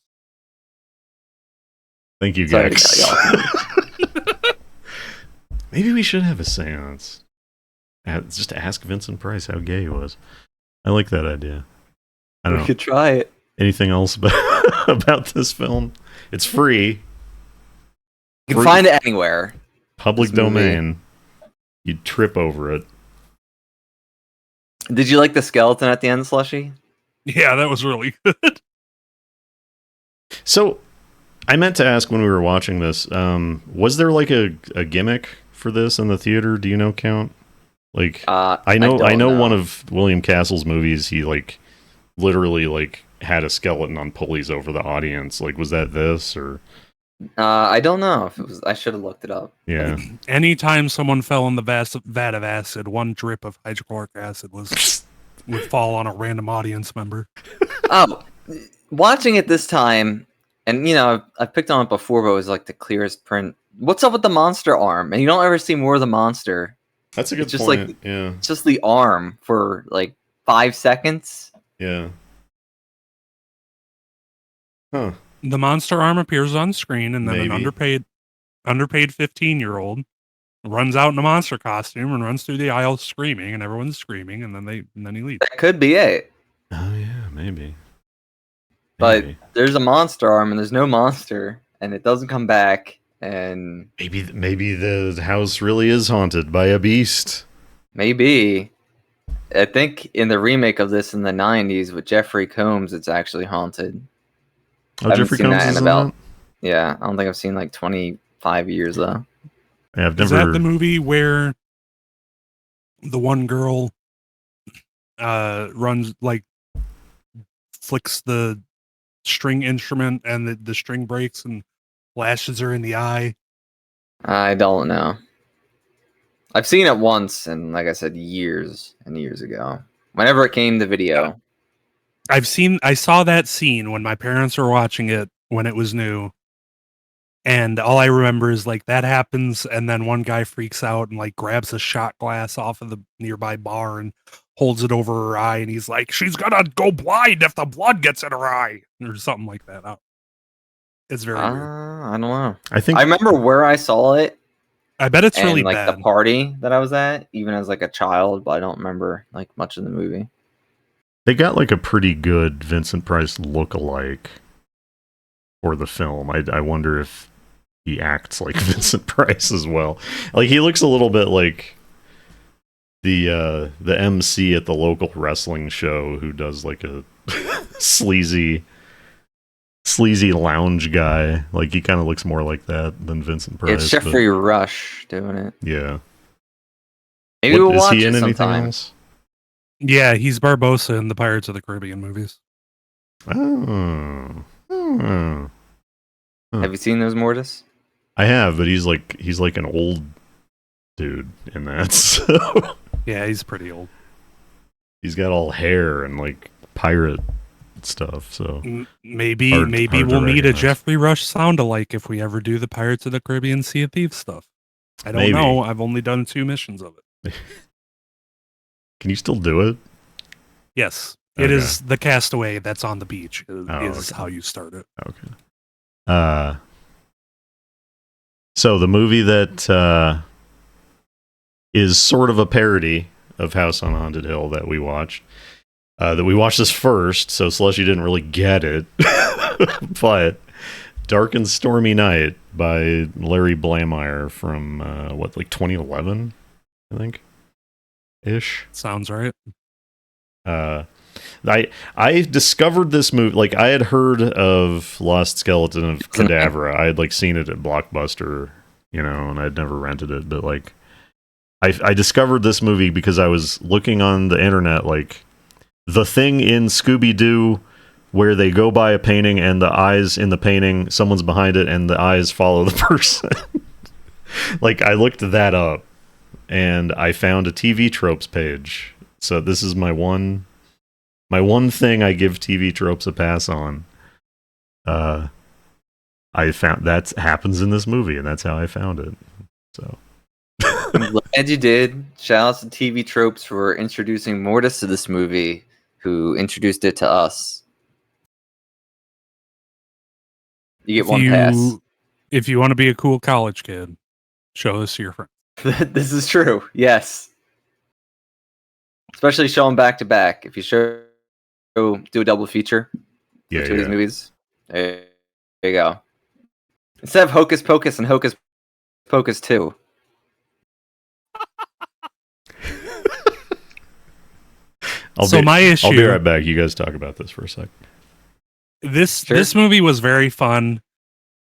Thank you, Sorry to Gex. cut Maybe we should have a seance. Just ask Vincent Price how gay he was. I like that idea. I don't We know. could try it. Anything else about this film? It's free. You can find it anywhere. Public This movie. domain. You'd trip over it. Did you like the skeleton at the end, Slushie? Yeah, that was really good. So, I meant to ask when we were watching this, was there like a gimmick for this in the theater? Do you know, Count? Like, I know one of William Castle's movies, he like literally like had a skeleton on pulleys over the audience. Like, was that this or? I don't know if it was. I should have looked it up. Yeah. Anytime someone fell in the vat of acid, one drip of hydrochloric acid would fall on a random audience member. Oh, watching it this time, and you know, I've picked on it before, but it was like the clearest print. What's up with the monster arm? And you don't ever see more of the monster. That's a good It's just point. like- Yeah. It's just the arm for like 5 seconds. Yeah. Huh. The monster arm appears on screen, and then Maybe. an underpaid 15-year-old runs out in a monster costume and runs through the aisle screaming, and everyone's screaming, and then he leaves. That could be it. Oh yeah, maybe. But Maybe. there's a monster arm, and there's no monster, and it doesn't come back. And Maybe the house really is haunted by a beast. maybe, I think in the remake of this in the 90s with Jeffrey Combs, it's actually haunted. Oh, I haven't Jeffrey seen Combs that is in in about- that? Yeah, I don't think I've seen like 25 years though. Yeah, I've Is never. that the movie where the one girl runs, like, flicks the string instrument and the string breaks and lashes her in the eye? I don't know. I've seen it once, and like I said, years and years ago. Whenever it came to video. I saw that scene when my parents were watching it when it was new. And all I remember is like that happens, and then one guy freaks out and like grabs a shot glass off of the nearby bar and holds it over her eye, and he's like, "She's gonna go blind if the blood gets in her eye," or something like that. It's very weird. I don't know. I think I remember where I saw it I bet it's and really like bad. the party that I was at, even as like a child, but I don't remember like much of the movie. they got like a pretty good Vincent Price look-alike for the film. I wonder if he acts like Vincent Price as well. Like he looks a little bit like the MC at the local wrestling show who does like a sleazy lounge guy. Like he kind of looks more like that than Vincent Price. It's Jeffrey Rush doing it. But, yeah. Maybe we'll Is watch he it in anything sometime. else? Yeah, he's Barbossa in the Pirates of the Caribbean movies. Oh. Oh. Have you seen those, Mortis? I have, but he's like an old dude in that. So Yeah, he's pretty old. he's got all hair and like pirate stuff. So maybe hard we'll to meet a recognize. Jeffrey Rush sound-alike if we ever do the Pirates of the Caribbean Sea of Thieves stuff. I don't Maybe. know. I've only done 2 missions of it. Can you still do it? Yes. Okay. It is the castaway that's on the beach is okay. how you start it. Okay. So the movie that is sort of a parody of House on Haunted Hill that we watched this first, so Slushie didn't really get it. But Dark and Stormy Night by Larry Blamire from 2011, I think, ish. Sounds right. I discovered this movie, like I had heard of Lost Skeleton of Cadavra. I had seen it at Blockbuster, and I'd never rented it, but I discovered this movie because I was looking on the internet, the thing in Scooby-Doo where they go by a painting and the eyes in the painting, someone's behind it and the eyes follow the person. I looked that up and I found a TV tropes page. So this is my one thing I give TV tropes a pass on. I found that happens in this movie, and that's how I found it. So I'm glad you did. Shout out to TV Tropes for introducing Mortis to this movie, who introduced it to us. You get one pass. If you want to be a cool college kid, show this to your friends. This is true. Yes. Especially show them back to back. If you do a double feature for two of these movies, there you go. Instead of Hocus Pocus and Hocus Pocus 2. My issue. I'll be right back. You guys talk about this for a sec. This movie was very fun.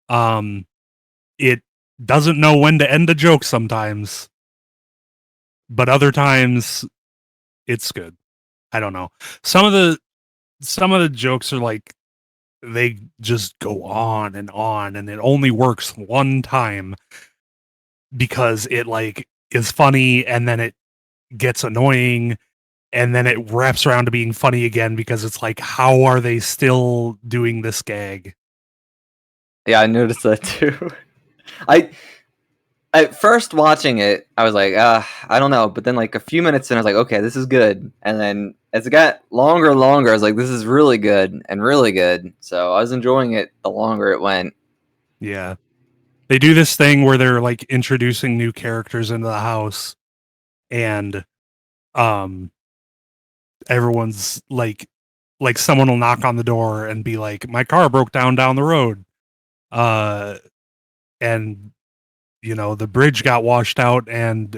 It doesn't know when to end a joke sometimes, but other times it's good. I don't know. Some of the jokes are they just go on, and it only works one time because it is funny, and then it gets annoying, and then it wraps around to being funny again because it's how are they still doing this gag? Yeah, I noticed that too. At first watching it, I was I don't know. But then a few minutes in, I was okay, this is good. And then as it got longer and longer, I was this is really good and really good. So I was enjoying it the longer it went. Yeah. They do this thing where they're introducing new characters into the house, and everyone's someone will knock on the door and be my car broke down the road. And the bridge got washed out, and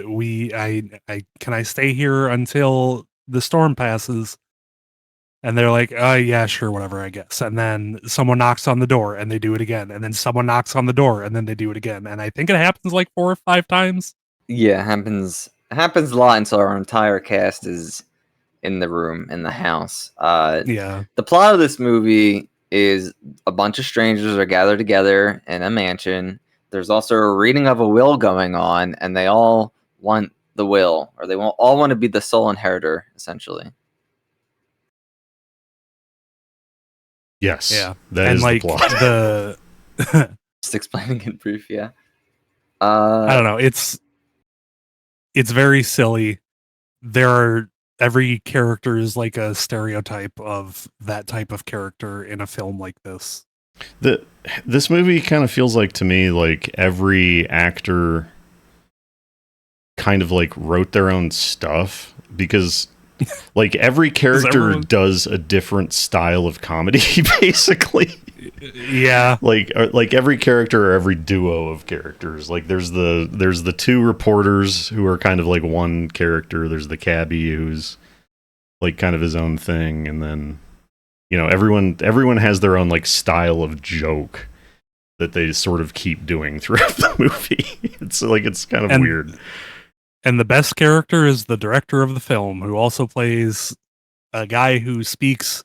I can I stay here until the storm passes? And they're yeah, sure, whatever, I guess. And then someone knocks on the door, and they do it again. And then someone knocks on the door, and then they do it again. And I think it happens 4 or 5 times. Yeah, it happens a lot until our entire cast is in the room, in the house. Yeah. The plot of this movie is a bunch of strangers are gathered together in a mansion. There's also a reading of a will going on, and they all want the will, or they all want to be the sole inheritor, essentially. Yes. Yeah. That is the plot. Just explaining in brief, yeah. I don't know. It's very silly. Every character is a stereotype of that type of character in a film like this. This movie kind of feels to me every actor kind of wrote their own stuff, because every character does a different style of comedy, basically. Yeah. Every character or every duo of characters. There's the 2 reporters who are kind of one character. There's the cabbie who's kind of his own thing, and then everyone has their own style of joke that they sort of keep doing throughout the movie. It's kind of weird. And the best character is the director of the film, who also plays a guy who speaks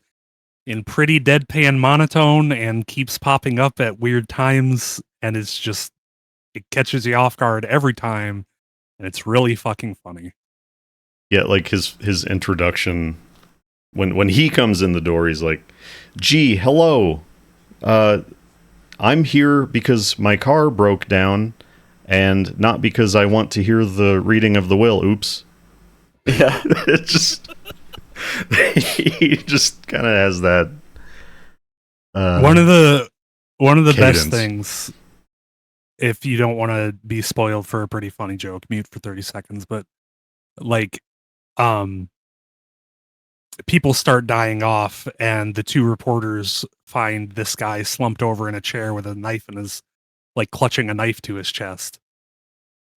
in pretty deadpan monotone and keeps popping up at weird times, and it catches you off guard every time, and it's really fucking funny. Yeah, his introduction when he comes in the door, he's like, "Gee, hello. I'm here because my car broke down, and not because I want to hear the reading of the will." Oops. Yeah. It just he just kind of has that. One of the cadence. best things, if you don't want to be spoiled for a pretty funny joke, mute for 30 seconds. But like, people start dying off, and the two reporters find this guy slumped over in a chair with a knife in his, like, clutching a knife to his chest,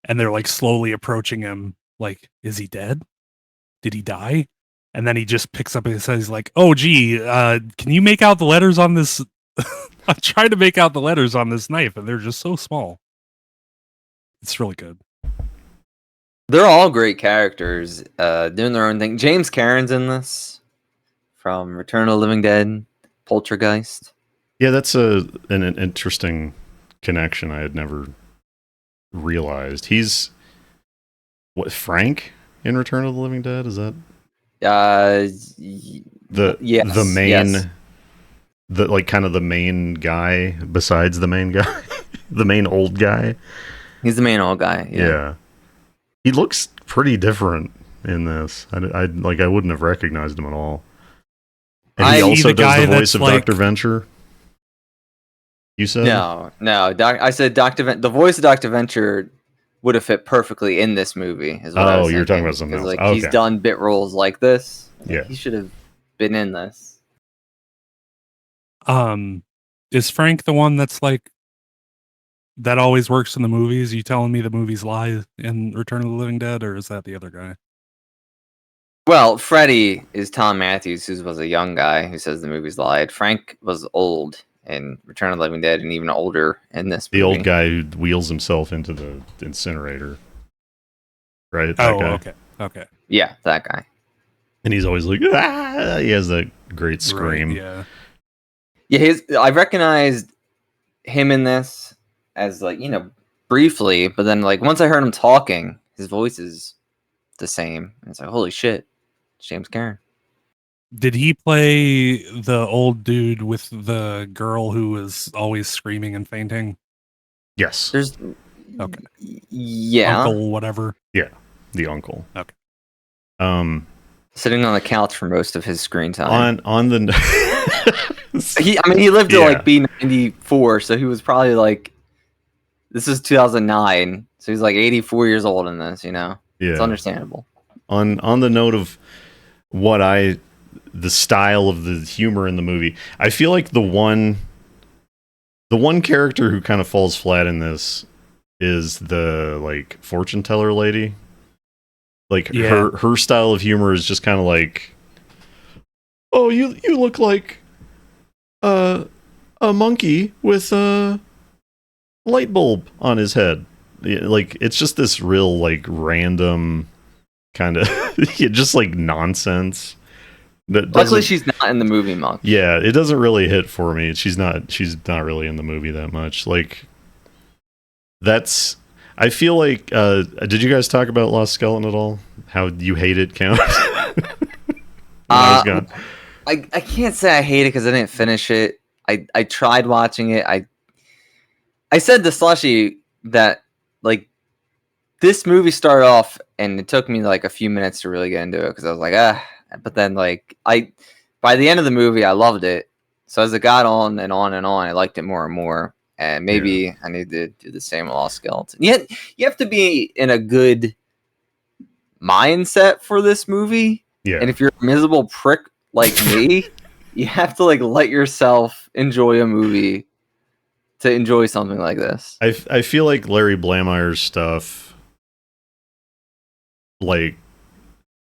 and they're like slowly approaching him. Like, is he dead? Did he die? And then he just picks up and says, like, "Oh, gee, can you make out the letters on this?" I'm trying to make out the letters on this knife, and they're just so small. It's really good. They're all great characters, doing their own thing. James Cameron's in this, from Return of the Living Dead, Poltergeist. Yeah, that's an interesting connection I had never realized. He's Frank in Return of the Living Dead? Is that Yes, the main yes. the like kind of the main guy besides the main guy? The main old guy? He's the main old guy. Yeah. He looks pretty different in this. I wouldn't have recognized him at all. And he also does the voice of Dr. Venture. You said? No. I said the voice of Dr. Venture would have fit perfectly in this movie. Is what I was you're talking about something else. Like, okay. He's done bit roles like this. Yeah. He should have been in this. Is Frank the one that's like, that always works in the movies? You telling me the movies lie in Return of the Living Dead, or is that the other guy? Well, Freddy is Tom Matthews, who was a young guy who says the movies lied. Frank was old in Return of the Living Dead and even older in this movie. The old guy who wheels himself into the incinerator. Right? That guy. Okay. Yeah, that guy. And he's always like, ah! He has that great scream. Right, yeah. I recognized him in this as, like, briefly, but then, like, once I heard him talking, his voice is the same. And it's like, holy shit, it's James Cameron. Did he play the old dude with the girl who was always screaming and fainting? Yes. Okay. Yeah. Uncle whatever. Yeah, the uncle. Okay. Sitting on the couch for most of his screen time. On the he lived to like be 94, so he was probably like, this is 2009, so he's like 84 years old in this, Yeah. It's understandable. On the note of the style of the humor in the movie, I feel like the one character who kind of falls flat in this is the, like, fortune teller lady. Like, her style of humor is just kind of like, oh, you look like a monkey with a light bulb on his head. Like, it's just this real, like, random kind of just like nonsense. Luckily, she's not in the movie much. Yeah, it doesn't really hit for me. She's not really in the movie that much. Like, that's. I feel like. Did you guys talk about Lost Skeleton at all? How you hate it, Count? I can't say I hate it because I didn't finish it. I tried watching it. I said to Slushie that, like, this movie started off and it took me like a few minutes to really get into it because I was like, but then, like, by the end of the movie I loved it. So as it got on and on and on, I liked it more and more. And maybe I need to do the same with Lost Skeleton. Yet you have to be in a good mindset for this movie. Yeah. And if you're a miserable prick like me, you have to, like, let yourself enjoy a movie to enjoy something like this. I feel like Larry Blameyer's stuff, like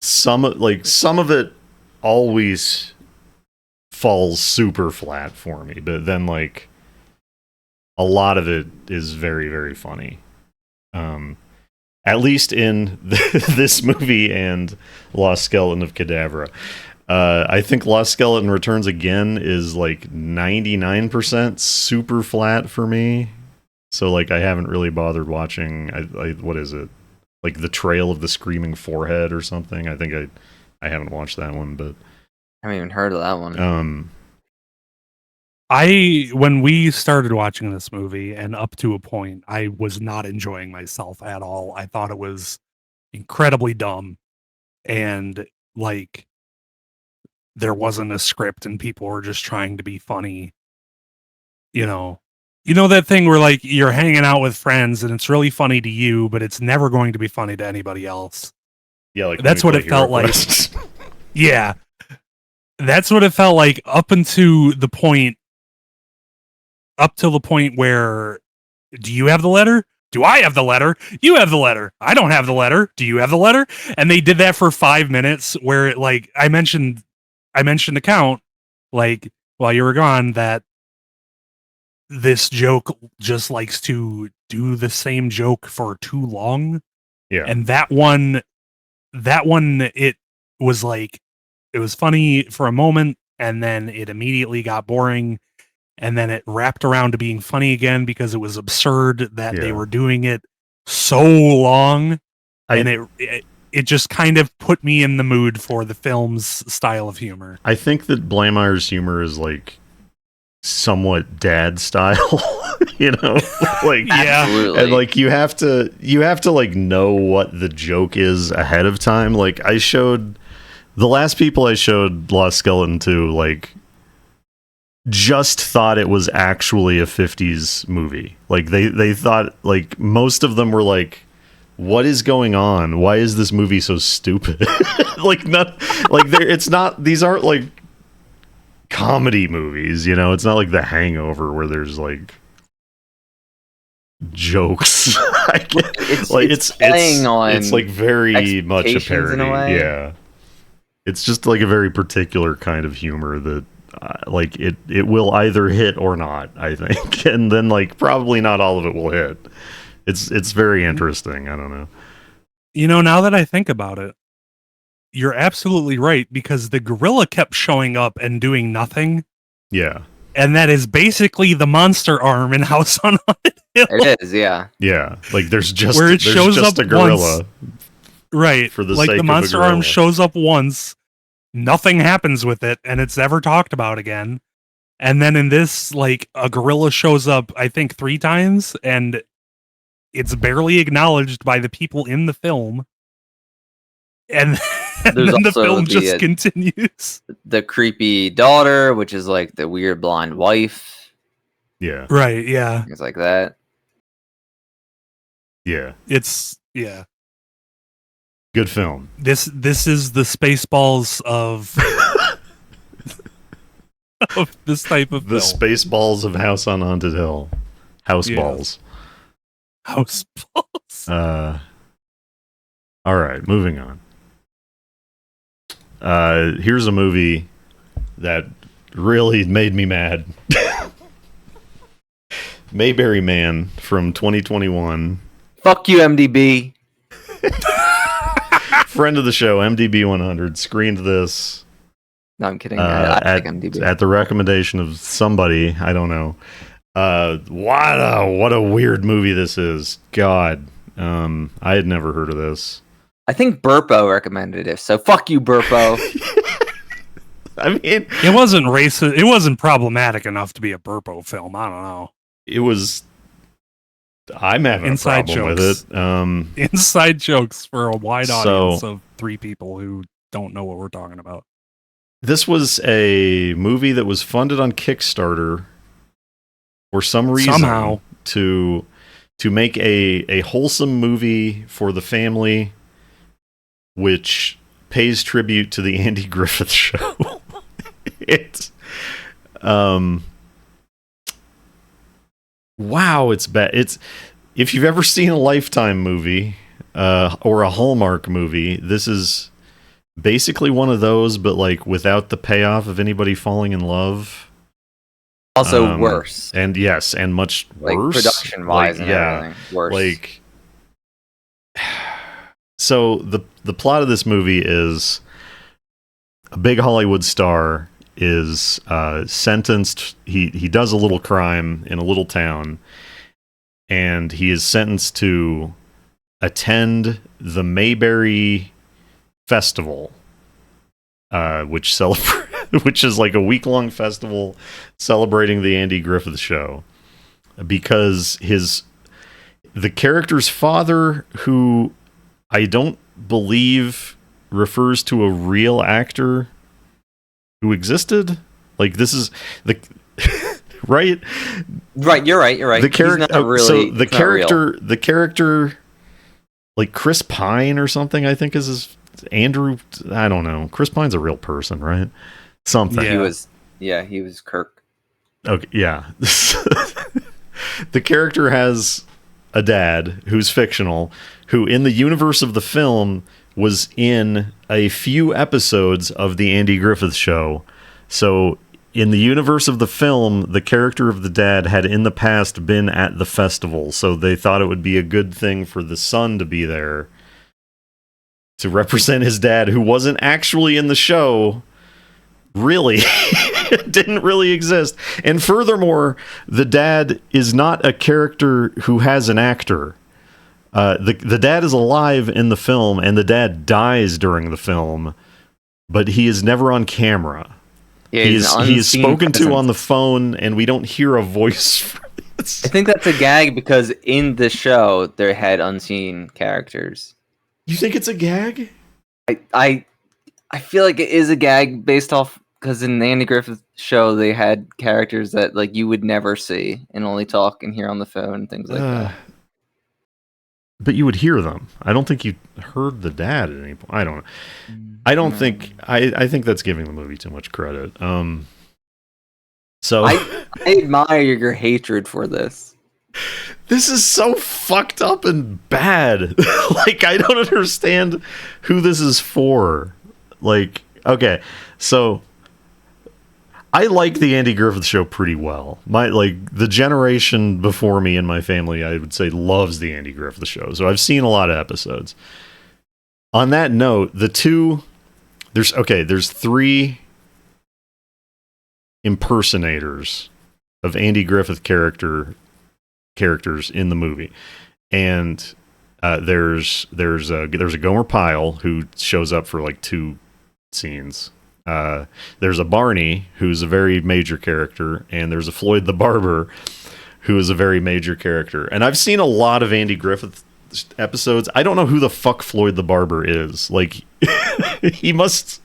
some of it always falls super flat for me, but then, like, a lot of it is very, very funny. At least in this movie and Lost Skeleton of Cadavra. I think Lost Skeleton Returns Again is like 99% super flat for me. So, like, I haven't really bothered watching. What is it? Like The Trail of the Screaming Forehead or something. I think I haven't watched that one, but haven't even heard of that one. When we started watching this movie, and up to a point, I was not enjoying myself at all. I thought it was incredibly dumb, and like there wasn't a script, and people were just trying to be funny. You know that thing where like you're hanging out with friends, and it's really funny to you, but it's never going to be funny to anybody else. Yeah, like that's what it felt like. Yeah, that's what it felt like up till the point where, do you have the letter? Do I have the letter? You have the letter. I don't have the letter. Do you have the letter? And they did that for 5 minutes where it, like, I mentioned to Count, like, while you were gone, that this joke just likes to do the same joke for too long. Yeah. And that one, it was like, it was funny for a moment, and then it immediately got boring. And then it wrapped around to being funny again because it was absurd that they were doing it so long. And it just kind of put me in the mood for the film's style of humor. I think that Blameyer's humor is like somewhat dad style, like Absolutely. And like you have to like know what the joke is ahead of time. Like the last people I showed Lost Skeleton to, like, just thought it was actually a 50s movie. Like they thought, like, most of them were like, what is going on? Why is this movie so stupid? Like, not like it's not, these aren't like comedy movies, it's not like The Hangover where there's like jokes. It's playing on it's like very much a parody. in a way. Yeah, it's just like a very particular kind of humor that like it will either hit or not, I think. And then like probably not all of it will hit. It's very interesting. I don't know. Now that I think about it, you're absolutely right, because the gorilla kept showing up and doing nothing. Yeah. And that is basically the monster arm in House on Haunted Hill. It is, yeah. Yeah. Like there's just where it shows up a gorilla. Once. Right. For the like sake the monster of a gorilla. arm shows up once, nothing happens with it, and it's never talked about again. And then in this, like, a gorilla shows up, I think 3 times, and it's barely acknowledged by the people in the film. And then the film just continues. The creepy daughter, which is like the weird blind wife. Yeah. Right, yeah. Things like that. Yeah. Yeah. Good film. This is the Spaceballs of of this type of the film. Spaceballs of House on Haunted Hill. House balls. House balls. All right, moving on. Here's a movie that really made me mad. Mayberry Man from 2021. Fuck you, MDB. Friend of the show, MDB 100, screened this. No, I'm kidding. I like MDB. At the recommendation of somebody, I don't know. What a weird movie this is. God, I had never heard of this. I think Burpo recommended it, so fuck you, Burpo. I mean, it wasn't racist. It wasn't problematic enough to be a Burpo film. I don't know. It was. I'm having inside a problem jokes. with it. Inside jokes for a wide audience of 3 people who don't know what we're talking about. This was a movie that was funded on Kickstarter for some reason somehow to make a wholesome movie for the family, which pays tribute to the Andy Griffith Show. It's wow, it's bad. It's, if you've ever seen a Lifetime movie or a Hallmark movie, this is basically one of those, but like without the payoff of anybody falling in love. Also worse. And yes, and much like worse. Production wise, like, and everything. Worse. Like, so the plot of this movie is a big Hollywood star is sentenced. He does a little crime in a little town, and he is sentenced to attend the Mayberry Festival, which which is like a week-long festival celebrating the Andy Griffith Show, because the character's father, who I don't believe refers to a real actor who existed. Like, this is the right. You're right. The character. Really, the character, like Chris Pine or something, I think is his Andrew. I don't know. Chris Pine's a real person, right? Something. Yeah. He was Kirk. Okay. Yeah. The character has a dad who's fictional, who in the universe of the film was in a few episodes of the Andy Griffith Show. So in the universe of the film, the character of the dad had in the past been at the festival. So they thought it would be a good thing for the son to be there to represent his dad, who wasn't actually in the show. Really. It didn't really exist. And furthermore, the dad is not a character who has an actor. The dad is alive in the film, and the dad dies during the film, but he is never on camera. Yeah, he is spoken to on the phone, and we don't hear a voice. I think that's a gag because in the show they had unseen characters. You think it's a gag? I feel like it is a gag based off, because in the Andy Griffith Show they had characters that like you would never see and only talk and hear on the phone and things like that. But you would hear them. I don't think you heard the dad at any point. I don't know. I think that's giving the movie too much credit. So I admire your hatred for this. This is so fucked up and bad. Like, I don't understand who this is for. Like, okay, so I like the Andy Griffith Show pretty well. The generation before me in my family, I would say, loves the Andy Griffith Show. So I've seen a lot of episodes. On that note, there's 3 impersonators of Andy Griffith characters in the movie, and there's a Gomer Pyle who shows up for like 2 scenes. There's a Barney who's a very major character, and there's a Floyd the Barber who is a very major character. And I've seen a lot of Andy Griffith episodes. I don't know who the fuck Floyd the Barber is. Like, he must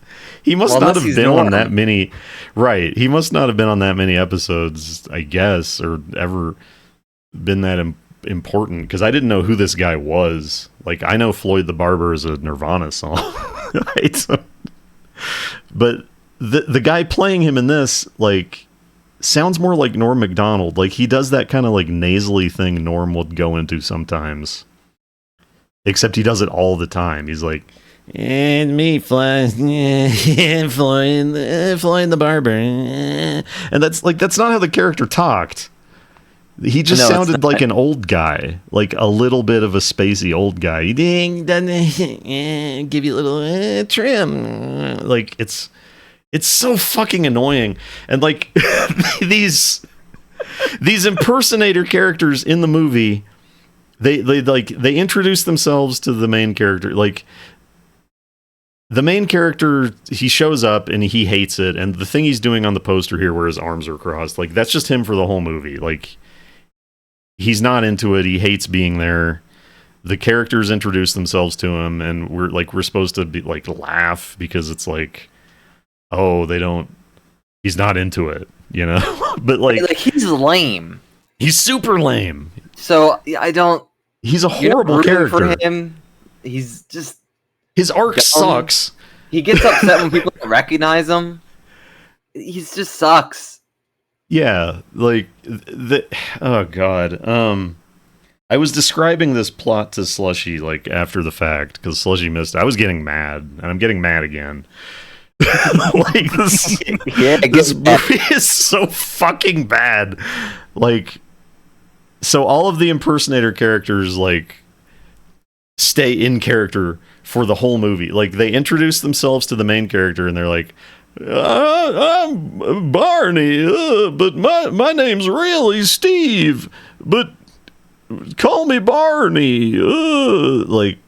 not have been on that many. Right. He must not have been on that many episodes, I guess, or ever been that important, because I didn't know who this guy was. Like, I know Floyd the Barber is a Nirvana song. Right? So, but the guy playing him in this, like, sounds more like Norm Macdonald. Like, he does that kind of like nasally thing Norm would go into sometimes. Except he does it all the time. He's like, and me, Floyd the Barber. And that's not how the character talked. He just sounded like an old guy, like a little bit of a spacey old guy. He give you a little trim. Like, it's so fucking annoying. And like these impersonator characters in the movie, they introduce themselves to the main character. Like, the main character, he shows up and he hates it, and the thing he's doing on the poster here where his arms are crossed, like, that's just him for the whole movie. Like, he's not into it. He hates being there. The characters introduce themselves to him, and we're supposed to be like laugh because it's like, oh, he's not into it, you know? But like he's lame. He's super lame. So he's a horrible character. For him, he's just, his arc sucks. He gets upset when people don't recognize him. He just sucks. Yeah, like oh god. I was describing this plot to Slushie like after the fact because Slushie missed it. I was getting mad, and I'm getting mad again. Like this, this movie is so fucking bad. Like, so all of the impersonator characters like stay in character for the whole movie. Like, they introduce themselves to the main character, and they're like, I'm Barney, but my name's really Steve, but call me Barney. Like,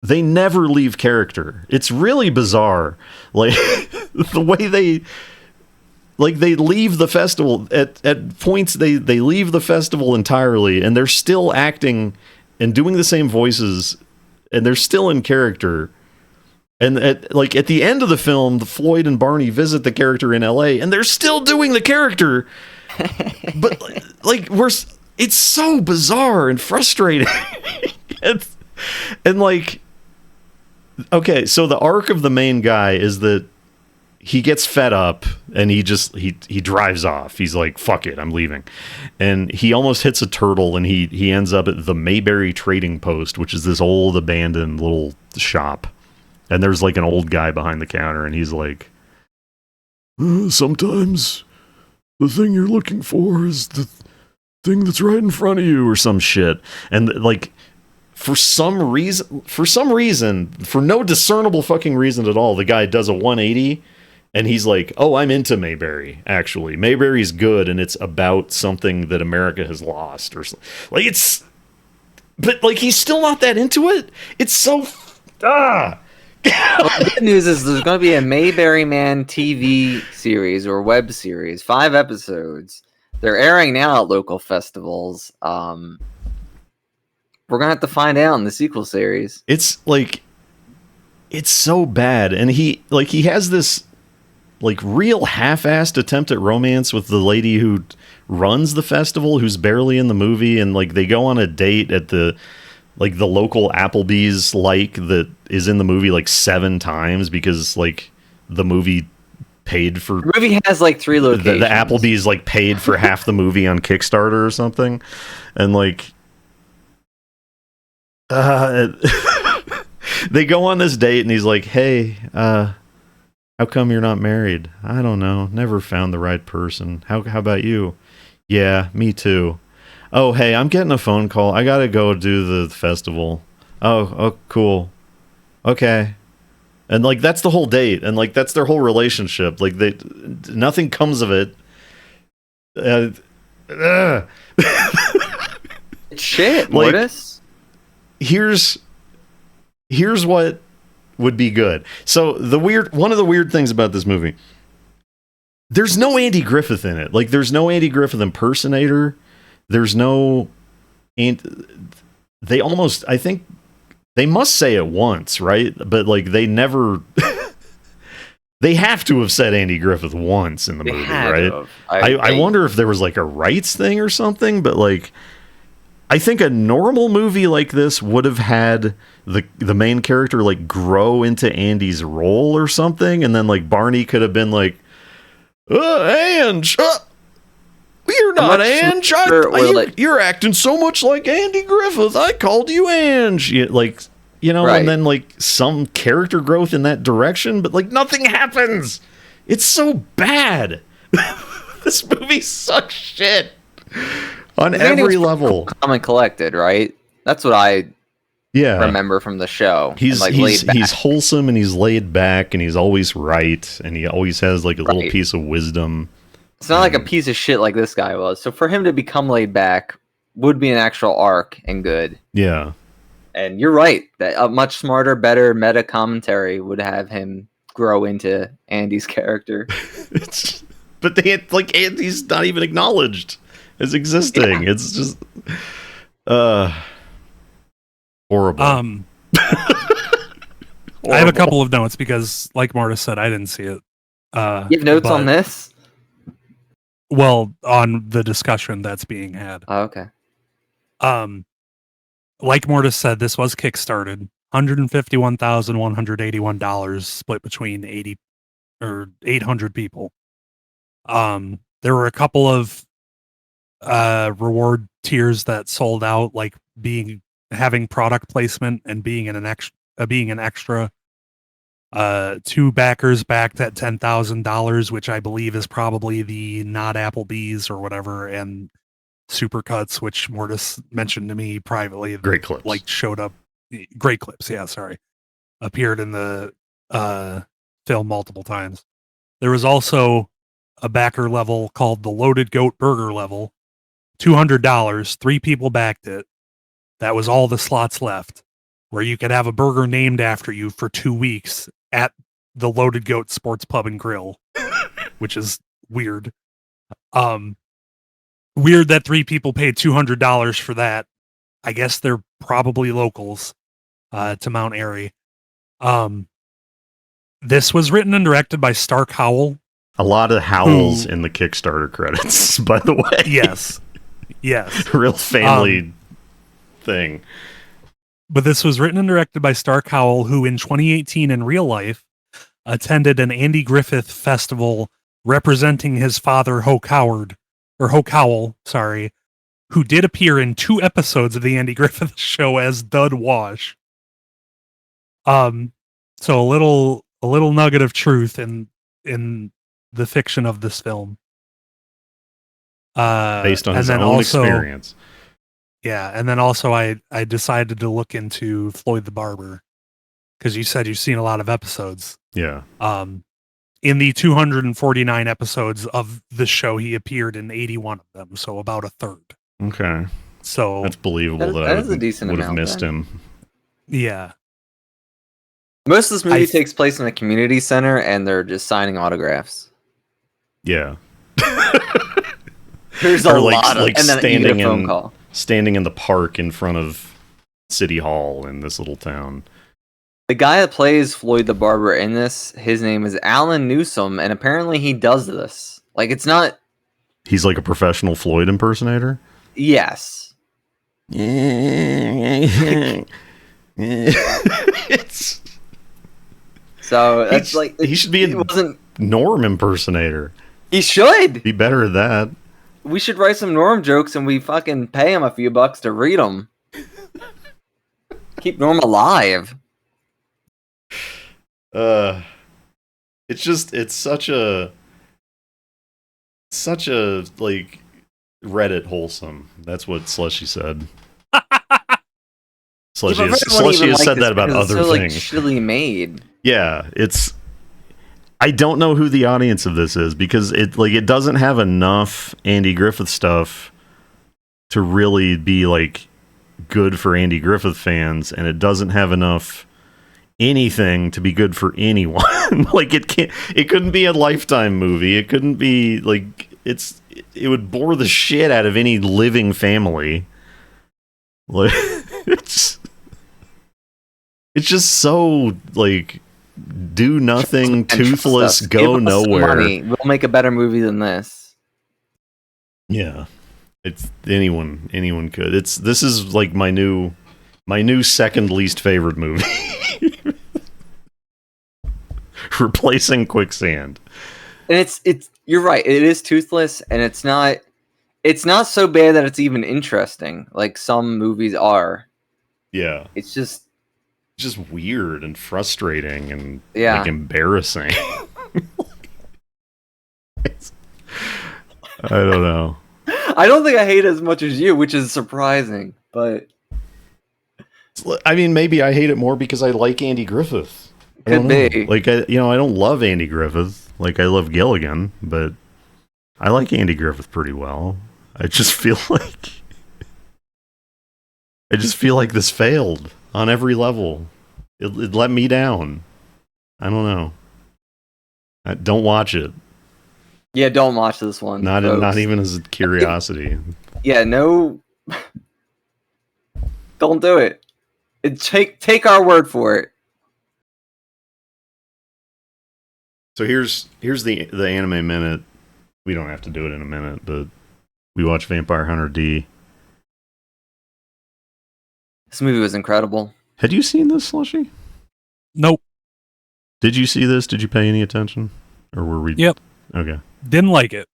they never leave character. It's really bizarre. Like the way they leave the festival at points they leave the festival entirely and they're still acting and doing the same voices and they're still in character. And at the end of the film, Floyd and Barney visit the character in LA and they're still doing the character. But it's so bizarre and frustrating. and like, okay, so the arc of the main guy is that he gets fed up and he drives off. He's like, fuck it, I'm leaving. And he almost hits a turtle and he ends up at the Mayberry Trading Post, which is this old abandoned little shop. And there's like an old guy behind the counter and he's like, sometimes the thing you're looking for is the thing that's right in front of you or some shit. And like, for some reason, for no discernible fucking reason at all, the guy does a 180 and he's like, oh, I'm into Mayberry, actually. Mayberry's good and it's about something that America has lost or something. Like, but like, he's still not that into it. It's so, Well, the good news is there's going to be a Mayberry Man TV series or web series, 5 episodes. They're airing now at local festivals. We're going to have to find out in the sequel series. It's like, it's so bad. And he has this like real half-assed attempt at romance with the lady who runs the festival, who's barely in the movie. And like, they go on a date at the local Applebee's, that is in the movie like 7 times because like the movie paid for. The movie has like 3 locations. The Applebee's like paid for half the movie on Kickstarter or something. And like, they go on this date and he's like, hey, how come you're not married? I don't know. Never found the right person. How about you? Yeah, me too. Oh, hey, I'm getting a phone call. I gotta go do the festival. Oh, cool. Okay. And like, that's the whole date. And like, that's their whole relationship. Like, nothing comes of it. Shit, Mortis. Here's what would be good. So one of the weird things about this movie, there's no Andy Griffith in it. Like, there's no Andy Griffith impersonator. There's no, they almost, I think they must say it once, right? But like, they never, they have to have said Andy Griffith once in the movie, right? I wonder if there was like a rights thing or something, but like, I think a normal movie like this would have had the main character like grow into Andy's role or something, and then like Barney could have been like, Ange, you're not Ange. You're acting so much like Andy Griffith. I called you Ange. Right. And then like some character growth in that direction, but like nothing happens. It's so bad. This movie sucks shit. On every level. Calm and collected, right? That's what I remember from the show. He's wholesome and he's laid back and he's always right and he always has like a little piece of wisdom. It's not like a piece of shit like this guy was. So for him to become laid back would be an actual arc and good. Yeah. And you're right. That a much smarter, better meta commentary would have him grow into Andy's character. But Andy's not even acknowledged as existing. Yeah. It's just horrible. I have a couple of notes because, like Mortis said, I didn't see it. You have notes on this? Well, on the discussion that's being had. Oh, okay. Like Mortis said, this was kickstarted. $151,181 split between 800 people. There were a couple of reward tiers that sold out, like having product placement and being an extra. 2 backers backed at $10,000, which I believe is probably the not Applebee's or whatever, and Supercuts, which Mortis mentioned to me privately. Great clips. Like showed up. Great clips. Yeah, sorry. Appeared in the film multiple times. There was also a backer level called the Loaded Goat Burger level. $200. 3 people backed it. That was all the slots left. where you could have a burger named after you for 2 weeks at the Loaded Goat Sports Pub and Grill, which is weird. Weird that 3 people paid $200 for that. I guess they're probably locals to Mount Airy. This was written and directed by Stark Howell. A lot of howls in the Kickstarter credits, by the way. Yes. Real family thing. But this was written and directed by Stark Howell, who in 2018 in real life attended an Andy Griffith festival representing his father, Hoke Howell, who did appear in 2 episodes of the Andy Griffith show as Dud Wash. So a little nugget of truth in the fiction of this film. Based on his own experience. Yeah, and then also I decided to look into Floyd the Barber, because you said you've seen a lot of episodes. Yeah. In the 249 episodes of the show, he appeared in 81 of them, so about a third. Okay. So that's believable that I would have missed him. Yeah. Most of this movie takes place in a community center, and they're just signing autographs. Yeah. There's a lot of, and then you get a phone call. Standing in the park in front of City Hall in this little town. The guy that plays Floyd the Barber in this, his name is Alan Newsom, and apparently he does this. Like, it's not... He's like a professional Floyd impersonator? Yes. It's... So, that's he should be a Norm impersonator. He should! Be better at that. We should write some Norm jokes and we fucking pay him a few bucks to read them. Keep Norm alive. It's such a like Reddit wholesome. That's what Slushie said. Slushie has said that about other things. Like chilly made. Yeah, I don't know who the audience of this is, because it doesn't have enough Andy Griffith stuff to really be like good for Andy Griffith fans, and it doesn't have enough anything to be good for anyone. Like it couldn't be a Lifetime movie. It couldn't be like it would bore the shit out of any living family. Like it's just so like do nothing, toothless, go nowhere. We'll make a better movie than this. Yeah, it's anyone could. This is like my new second least favorite movie, replacing Quicksand. And it's you're right. It is toothless, and it's not so bad that it's even interesting, like some movies are. Yeah, it's just weird and frustrating and like embarrassing. I don't know. I don't think I hate it as much as you, which is surprising. But I mean, maybe I hate it more because I like Andy Griffith. Could be. Like I don't love Andy Griffith. Like I love Gilligan, but I like Andy Griffith pretty well. I just feel like this failed on every level. It let me down. I don't know. Don't watch it. Yeah, don't watch this one. Not even as a curiosity. Yeah, no. Don't do it. Take our word for it. So here's the anime minute. We don't have to do it in a minute, but we watched Vampire Hunter D. This movie was incredible. Had you seen this, Slushie? Nope. Did you see this? Did you pay any attention? Or were we... Yep. Okay. Didn't like it.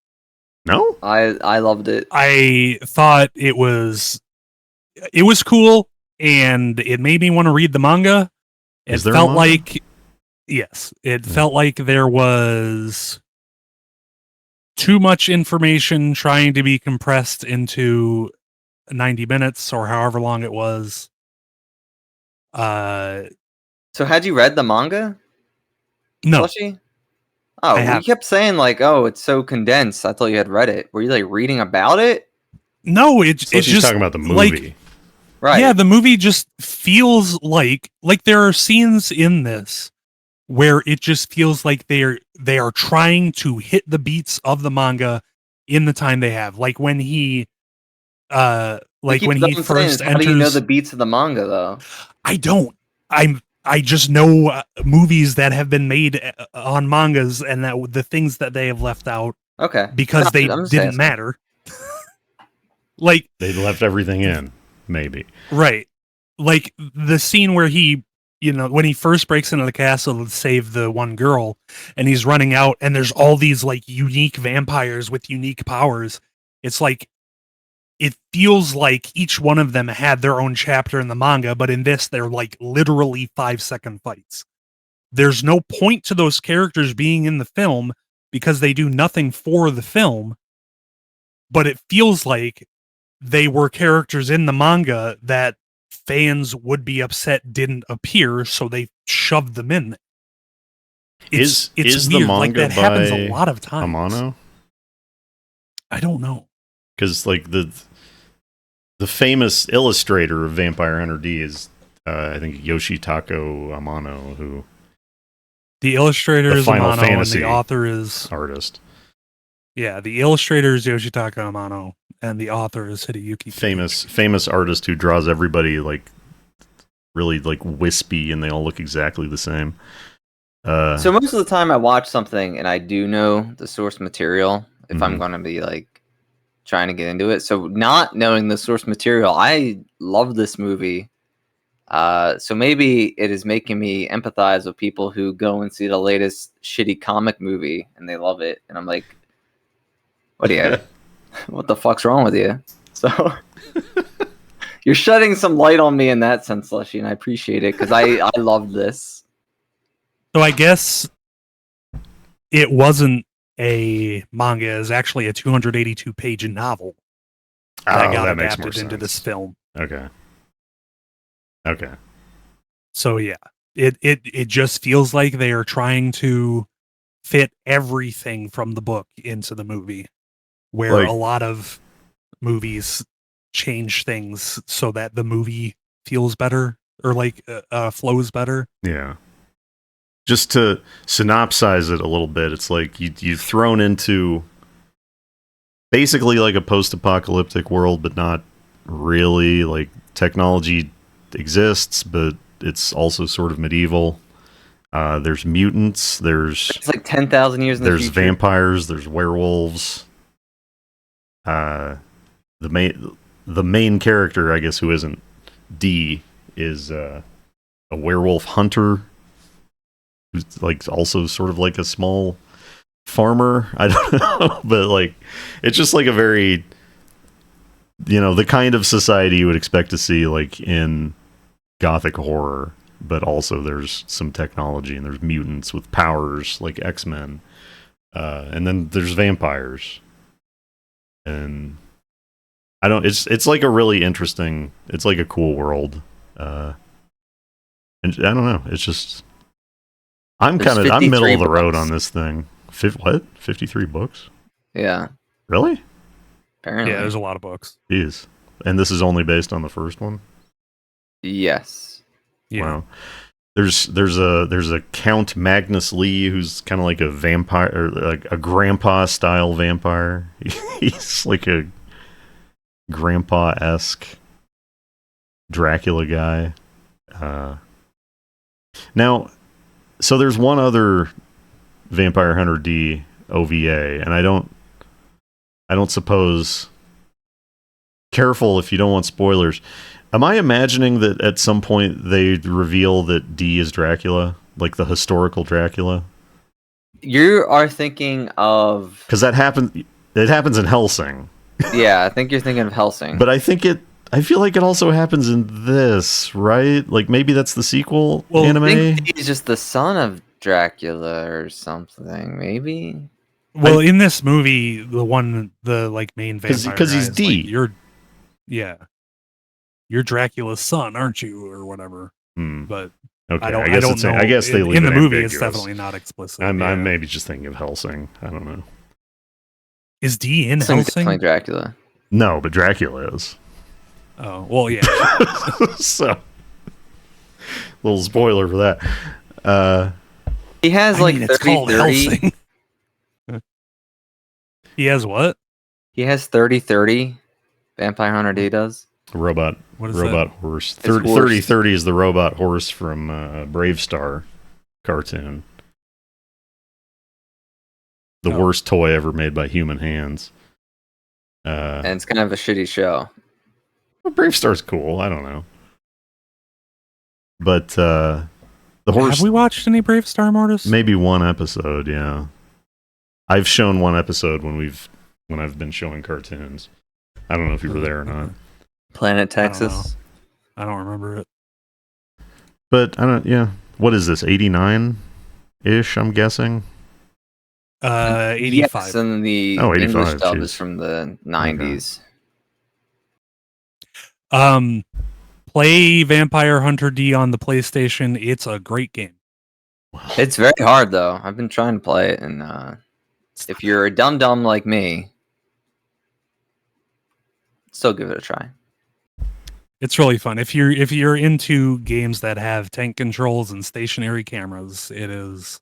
No? I loved it. I thought it was cool, and it made me want to read the manga. It felt like... Yes. It felt like there was too much information trying to be compressed into 90 minutes or however long it was. So had you read the manga? No. Slushie? Oh, you kept saying like, "Oh, it's so condensed." I thought you had read it. Were you like reading about it? No, it's just talking about the movie. Right. Yeah, the movie just feels like there are scenes in this where it just feels like they are trying to hit the beats of the manga in the time they have. Like when he like when he first how do you know the enters. beats of the manga though? I don't. I just know movies that have been made on mangas and that the things that they have left out Okay. because No, they I'm just didn't asking. matter. Like They left everything in, maybe. right. Like the scene where he, when he first breaks into the castle to save the one girl and he's running out and there's all these like unique vampires with unique powers. It's like it feels like each one of them had their own chapter in the manga, but in this they're like literally 5-second fights. There's no point to those characters being in the film because they do nothing for the film, but it feels like they were characters in the manga that fans would be upset didn't appear, so they shoved them in. It's is weird. the manga like that by happens a lot of times. Amano? I don't know. Because like the famous illustrator of Vampire Hunter D is I think Yoshitaka Amano, who The illustrator The is Final Amano Fantasy and the author is artist, the illustrator is Yoshitaka Amano and the author is Hideyuki. famous artist who draws everybody like really like wispy and they all look exactly the same. So most of the time I watch something and I do know the source material if I'm Mhm. going to be like trying to get into it. So not knowing the source material, I love this movie. So maybe it is making me empathize with people who go and see the latest shitty comic movie and they love it. And I'm like, what do you, what the fuck's wrong with you? So you're shedding some light on me in that sense, Slushie, and I appreciate it because I love this. So I guess it wasn't a manga, it's actually a 282-page novel that got makes more adapted into sense. this film. Okay. So yeah, it just feels like they are trying to fit everything from the book into the movie, where Like- a lot of movies change things so that the movie feels better or like flows better. Yeah. Just to synopsize it a little bit, it's like you've thrown into basically like a post-apocalyptic world, but not really. Like technology exists, but it's also sort of medieval. There's mutants. It's like 10,000 years in the There's future. vampires. There's werewolves. The main character, I guess, who isn't D, is a werewolf hunter. Who's like also sort of like a small farmer. I don't know, but like it's just like a very, the kind of society you would expect to see like in gothic horror, but also there's some technology and there's mutants with powers like X-Men, and then there's vampires, and it's like a really interesting, it's like a cool world, and I don't know, it's just I'm There's middle 53 of the road books. on this thing. 53 books? Yeah, Really? apparently. Yeah, there's a lot of books. Jeez. And this is only based on the first one? Yes. Yeah. Wow. There's a Count Magnus Lee who's kind of like a vampire, or like a grandpa style vampire. He's like a grandpa-esque Dracula guy. Now, so there's one other Vampire Hunter D OVA, and I don't suppose. Careful if you don't want spoilers. Am I imagining that at some point they reveal that D is Dracula, like the historical Dracula? You are thinking of... Because that happens. It happens in Hellsing. Yeah, I think you're thinking of Hellsing. But I feel like it also happens in this, right? Like maybe that's the sequel anime. I think he's just the son of Dracula or something, maybe? Well, in this movie, the like main vampire because he's guy is D. like, you're Dracula's son, aren't you, or whatever. But Okay, I don't know. I guess they leave in the it movie, ambiguous. it's definitely not explicit. I'm yeah. maybe just thinking of Hellsing. I don't know. Is D in Hellsing's definitely Hellsing? Dracula. No, but Dracula is. Oh, well, yeah. So, little spoiler for that. He has it's called 30-30. Helsing. He has what? He has 30-30. Vampire Hunter D does. Robot What is horse. It's horse. 30-30 is the robot horse from Brave Star cartoon. The worst toy ever made by human hands. And it's kind of a shitty show. Well, Brave Star's cool. I don't know. But the horse... Have we watched any Brave Star, Mortis? Maybe one episode, yeah. I've shown one episode when I've been showing cartoons. I don't know if you were there or not. Planet Texas. I don't remember it. But I don't. Yeah. What is this? 89-ish. I'm guessing. 85. Yes, and the 85, English dub geez. is from the 90s. Play Vampire Hunter D on the PlayStation. It's a great game. It's very hard though. I've been trying to play it, and if you're a dum-dum like me, still give it a try. It's really fun. If you're into games that have tank controls and stationary cameras, it is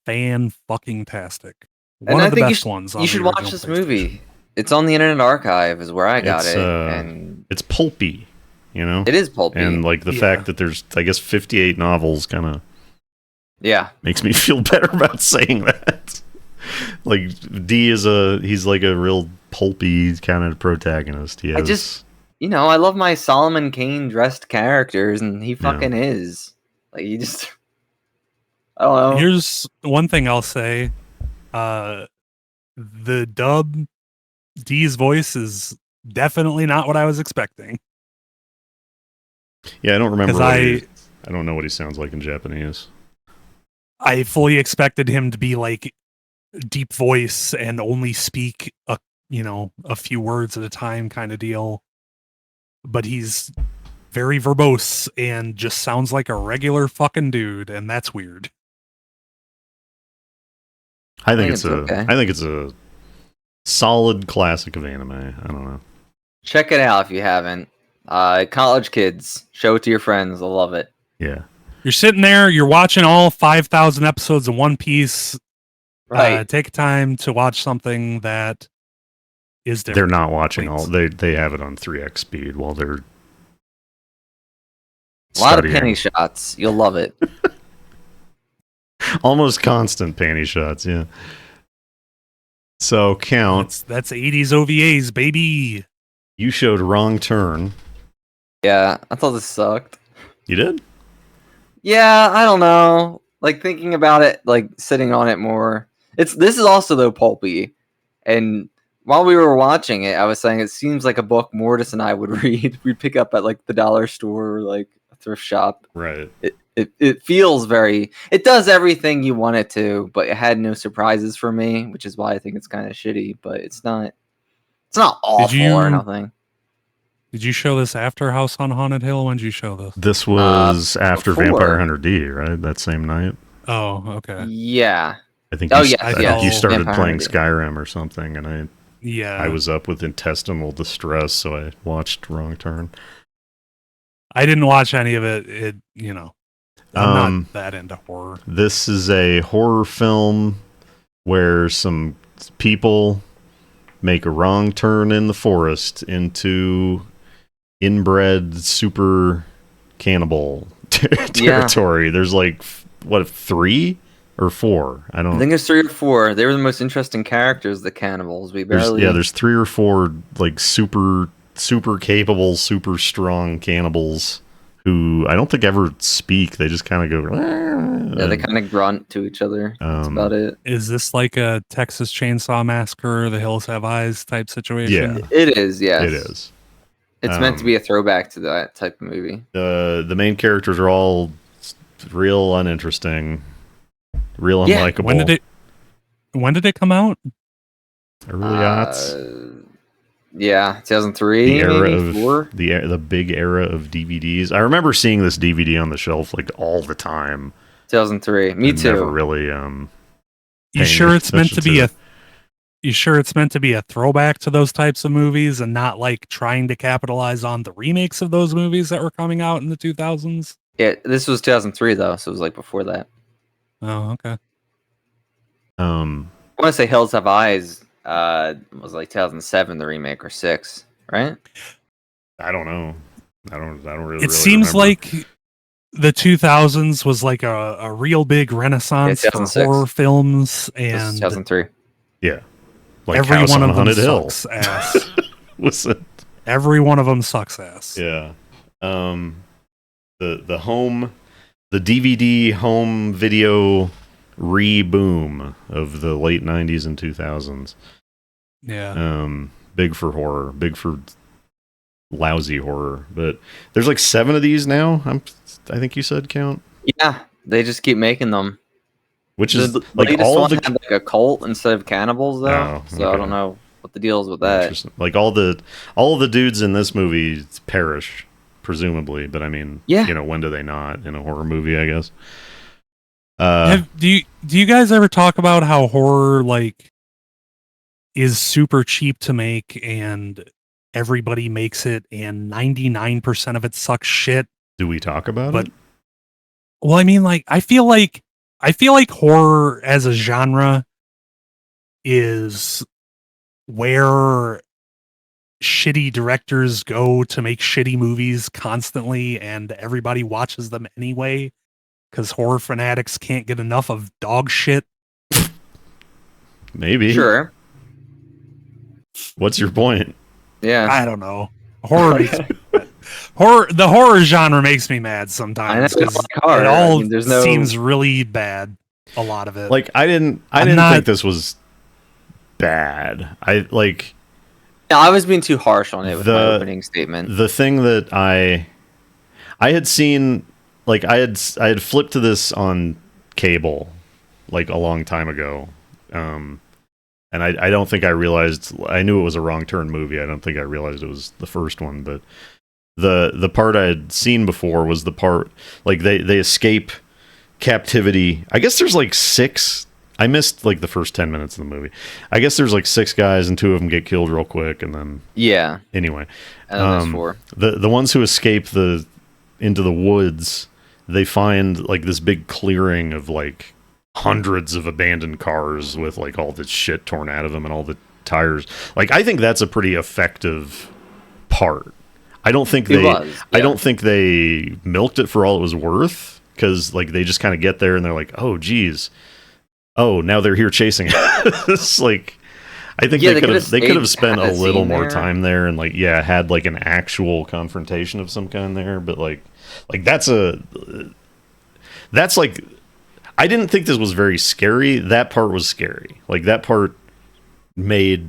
fan-fucking-tastic. One of the best ones. You should watch this movie. It's on the Internet Archive, is where I got it, and it's pulpy. You know, it is pulpy, and like the fact that there's, I guess, 58 novels, kind of makes me feel better about saying that. Like D he's like a real pulpy kind of protagonist. He has, I love my Solomon Kane dressed characters, and he fucking is. Like, he just, I don't know. Here's one thing I'll say. The dub, D's voice is definitely not what I was expecting. Yeah, I don't remember. I don't know what he sounds like in Japanese. I fully expected him to be like deep voice and only speak a few words at a time kind of deal. But he's very verbose and just sounds like a regular fucking dude, and that's weird. I think it's a solid classic of anime. I don't know. Check it out if you haven't. College kids, show it to your friends. They'll love it. Yeah. You're sitting there, you're watching all 5,000 episodes of One Piece. Right. Take time to watch something that is different. They're not watching all. They have it on 3x speed while they're a lot of penny shots. You'll love it. Almost constant panty shots, yeah. So Count. That's 80s OVAs, baby. You showed Wrong Turn. Yeah, I thought this sucked. You did? Yeah, I don't know. Like, thinking about it, like sitting on it more. This is also though pulpy. And while we were watching it, I was saying it seems like a book Mortis and I would read. We'd pick up at like the dollar store or like a thrift shop. Right. It feels very. It does everything you want it to, but it had no surprises for me, which is why I think it's kind of shitty. But it's not. It's not awful or nothing. Did you show this after House on Haunted Hill? When did you show this? This was after Vampire Hunter D, right? That same night. Oh, okay. Yeah. I think. I think you started Vampire playing Hunter D. Skyrim or something, and I was up with intestinal distress, so I watched Wrong Turn. I didn't watch any of it. I'm not that into horror. This is a horror film where some people make a wrong turn in the forest into inbred super cannibal territory. There's like, what, 3 or 4? I think there's 3 or 4. They were the most interesting characters, the cannibals. There's 3 or 4 like super capable, super strong cannibals who I don't think ever speak. They just kind of go. Yeah, they kind of grunt to each other. That's about it. Is this like a Texas Chainsaw Massacre, The Hills Have Eyes type situation? Yeah, it is. Yes, it is. It's meant to be a throwback to that type of movie. The main characters are all real uninteresting, real unlikable. When did it come out? Early aughts. Yeah, 2003. The big era of DVDs. I remember seeing this DVD on the shelf like all the time. 2003. Me too. Never really. You sure it's meant to be You sure it's meant to be a throwback to those types of movies and not like trying to capitalize on the remakes of those movies that were coming out in the 2000s? Yeah, this was 2003 though, so it was like before that. Oh, okay. I want to say Hills Have Eyes was like 2007, the remake, or 6, right? I don't know. I don't really. It seems remember. like the 2000s was like a real big renaissance for 2006. horror films, This is and 2003. Yeah, like every House one on of them Haunted Hill. sucks ass. Was it? Every one of them sucks ass. Yeah. The home, the DVD home video reboom of the late 90s and 2000s. Yeah. Big for horror, big for lousy horror. But there's like 7 of these now. I think you said, Count. Yeah, they just keep making them. Which is the like latest all one the had like a cult instead of cannibals though. Oh, So I okay. don't know what the deal is with that. Interesting. Like all the dudes in this movie perish, presumably. But I mean, Yeah. when do they not in a horror movie? I guess. Do you guys ever talk about how horror like is super cheap to make and everybody makes it and 99% of it sucks shit? Do we talk about But it? well, I mean, like I feel like horror as a genre is where shitty directors go to make shitty movies constantly, and everybody watches them anyway because horror fanatics can't get enough of dog shit. Maybe. Sure. What's your point? Yeah. I don't know. Horror makes me mad. The horror genre makes me mad sometimes I know, because like horror. it all I mean, there's no- seems really bad. A lot of it. Like I didn't think this was bad. I like No, I was being too harsh on it with my The- opening statement. the thing that I had seen, like I had flipped to this on cable like a long time ago. And I don't think I realized, I knew it was a Wrong Turn movie. I don't think I realized it was the first one, but the part I had seen before was the part like they escape captivity. I guess there's like 6. I missed like the first 10 minutes of the movie. I guess there's like 6 guys and 2 of them get killed real quick, and then Yeah. anyway, And then there's 4. the ones who escape into the woods, they find like this big clearing of like hundreds of abandoned cars with like all this shit torn out of them and all the tires. Like I think that's a pretty effective part. I don't think It was, I yeah. don't think they milked it for all it was worth, because like they just kind of get there and they're like, oh geez, oh now they're here chasing us. Like I think Yeah, they could have stayed spent a kinda little scene more there. time there and like had like an actual confrontation of some kind there. But like that's like, I didn't think this was very scary. That part was scary. Like that part it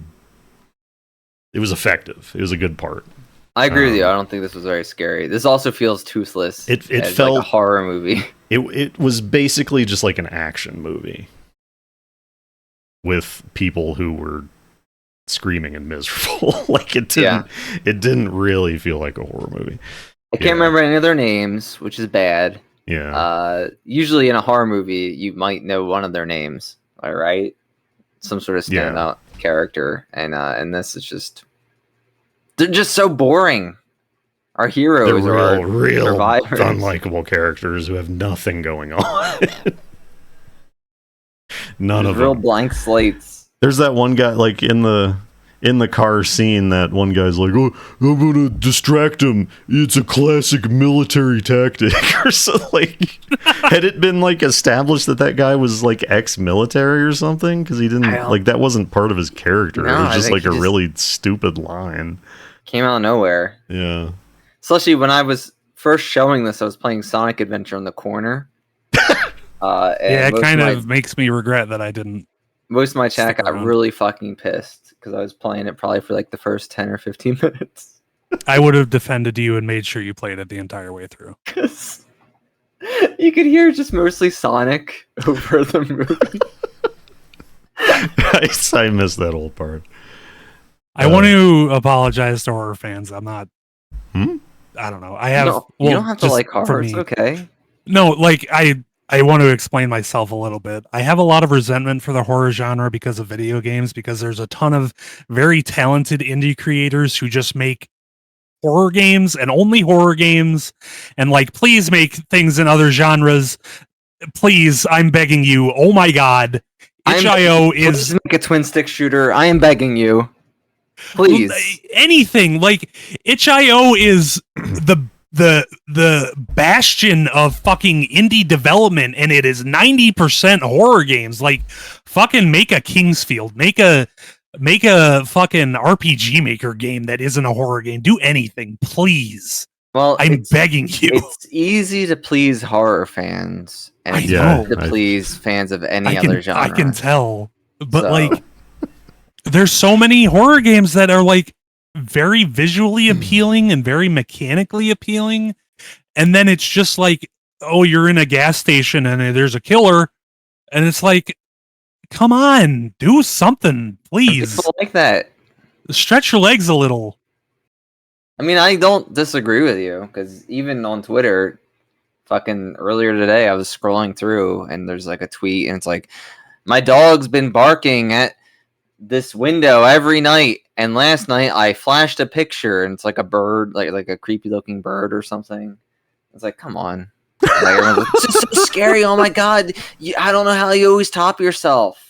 was effective. It was a good part. I agree with you. I don't think this was very scary. This also feels toothless. It as felt like a horror movie. It was basically just like an action movie with people who were screaming and miserable. Like it didn't really feel like a horror movie. I can't remember any of their names, which is bad. Yeah. Usually in a horror movie, you might know one of their names, all right? Some sort of standout character, and this is just, they're just so boring. Our heroes They're are real survivors. unlikable characters who have nothing going on. None of real them. blank slates. There's that one guy like in the car scene, that one guy's like, oh, I'm gonna distract him, it's a classic military tactic. Or so, like, had it been like established that guy was like ex-military or something, because he didn't like, that wasn't part of his character. No, it I was just think like he a just really stupid line. Came out of nowhere. Yeah. Especially when I was first showing this, I was playing Sonic Adventure in the corner. Yeah, it kind of makes me regret that I didn't. Most of my chat stick got around. really fucking pissed because I was playing it probably for like the first 10 or 15 minutes. I would have defended you and made sure you played it the entire way through. Because you could hear just mostly Sonic over the movie. I missed that whole part. I want to apologize to horror fans. I'm not. Hmm? I don't know. I have. No, you don't have to like horror. It's okay. No, like I I want to explain myself a little bit. I have a lot of resentment for the horror genre because of video games, because there's a ton of very talented indie creators who just make horror games and only horror games, and like, please make things in other genres. Please, I'm begging you. Oh my god. itch.io is make a twin stick shooter. I am begging you. Please. Anything. Like, itch.io is the bastion of fucking indie development, and it is 90% horror games. Like, fucking make a Kingsfield, make a fucking RPG Maker game that isn't a horror game. Do anything, please. Well, I'm begging you. It's easy to please horror fans, and it's hard to please fans of any other genre. I can tell, but like, there's so many horror games that are like very visually appealing and very mechanically appealing, and then it's just like, oh, you're in a gas station and there's a killer, and it's like, come on, do something, please. People like that. Stretch your legs a little. I mean, I don't disagree with you, because even on Twitter, fucking earlier today, I was scrolling through and there's like a tweet and it's like, my dog's been barking at this window every night, and last night I flashed a picture and it's like a bird, like a creepy looking bird or something. It's like, come on. Like, it's just so scary. Oh my god. I don't know how you always top yourself.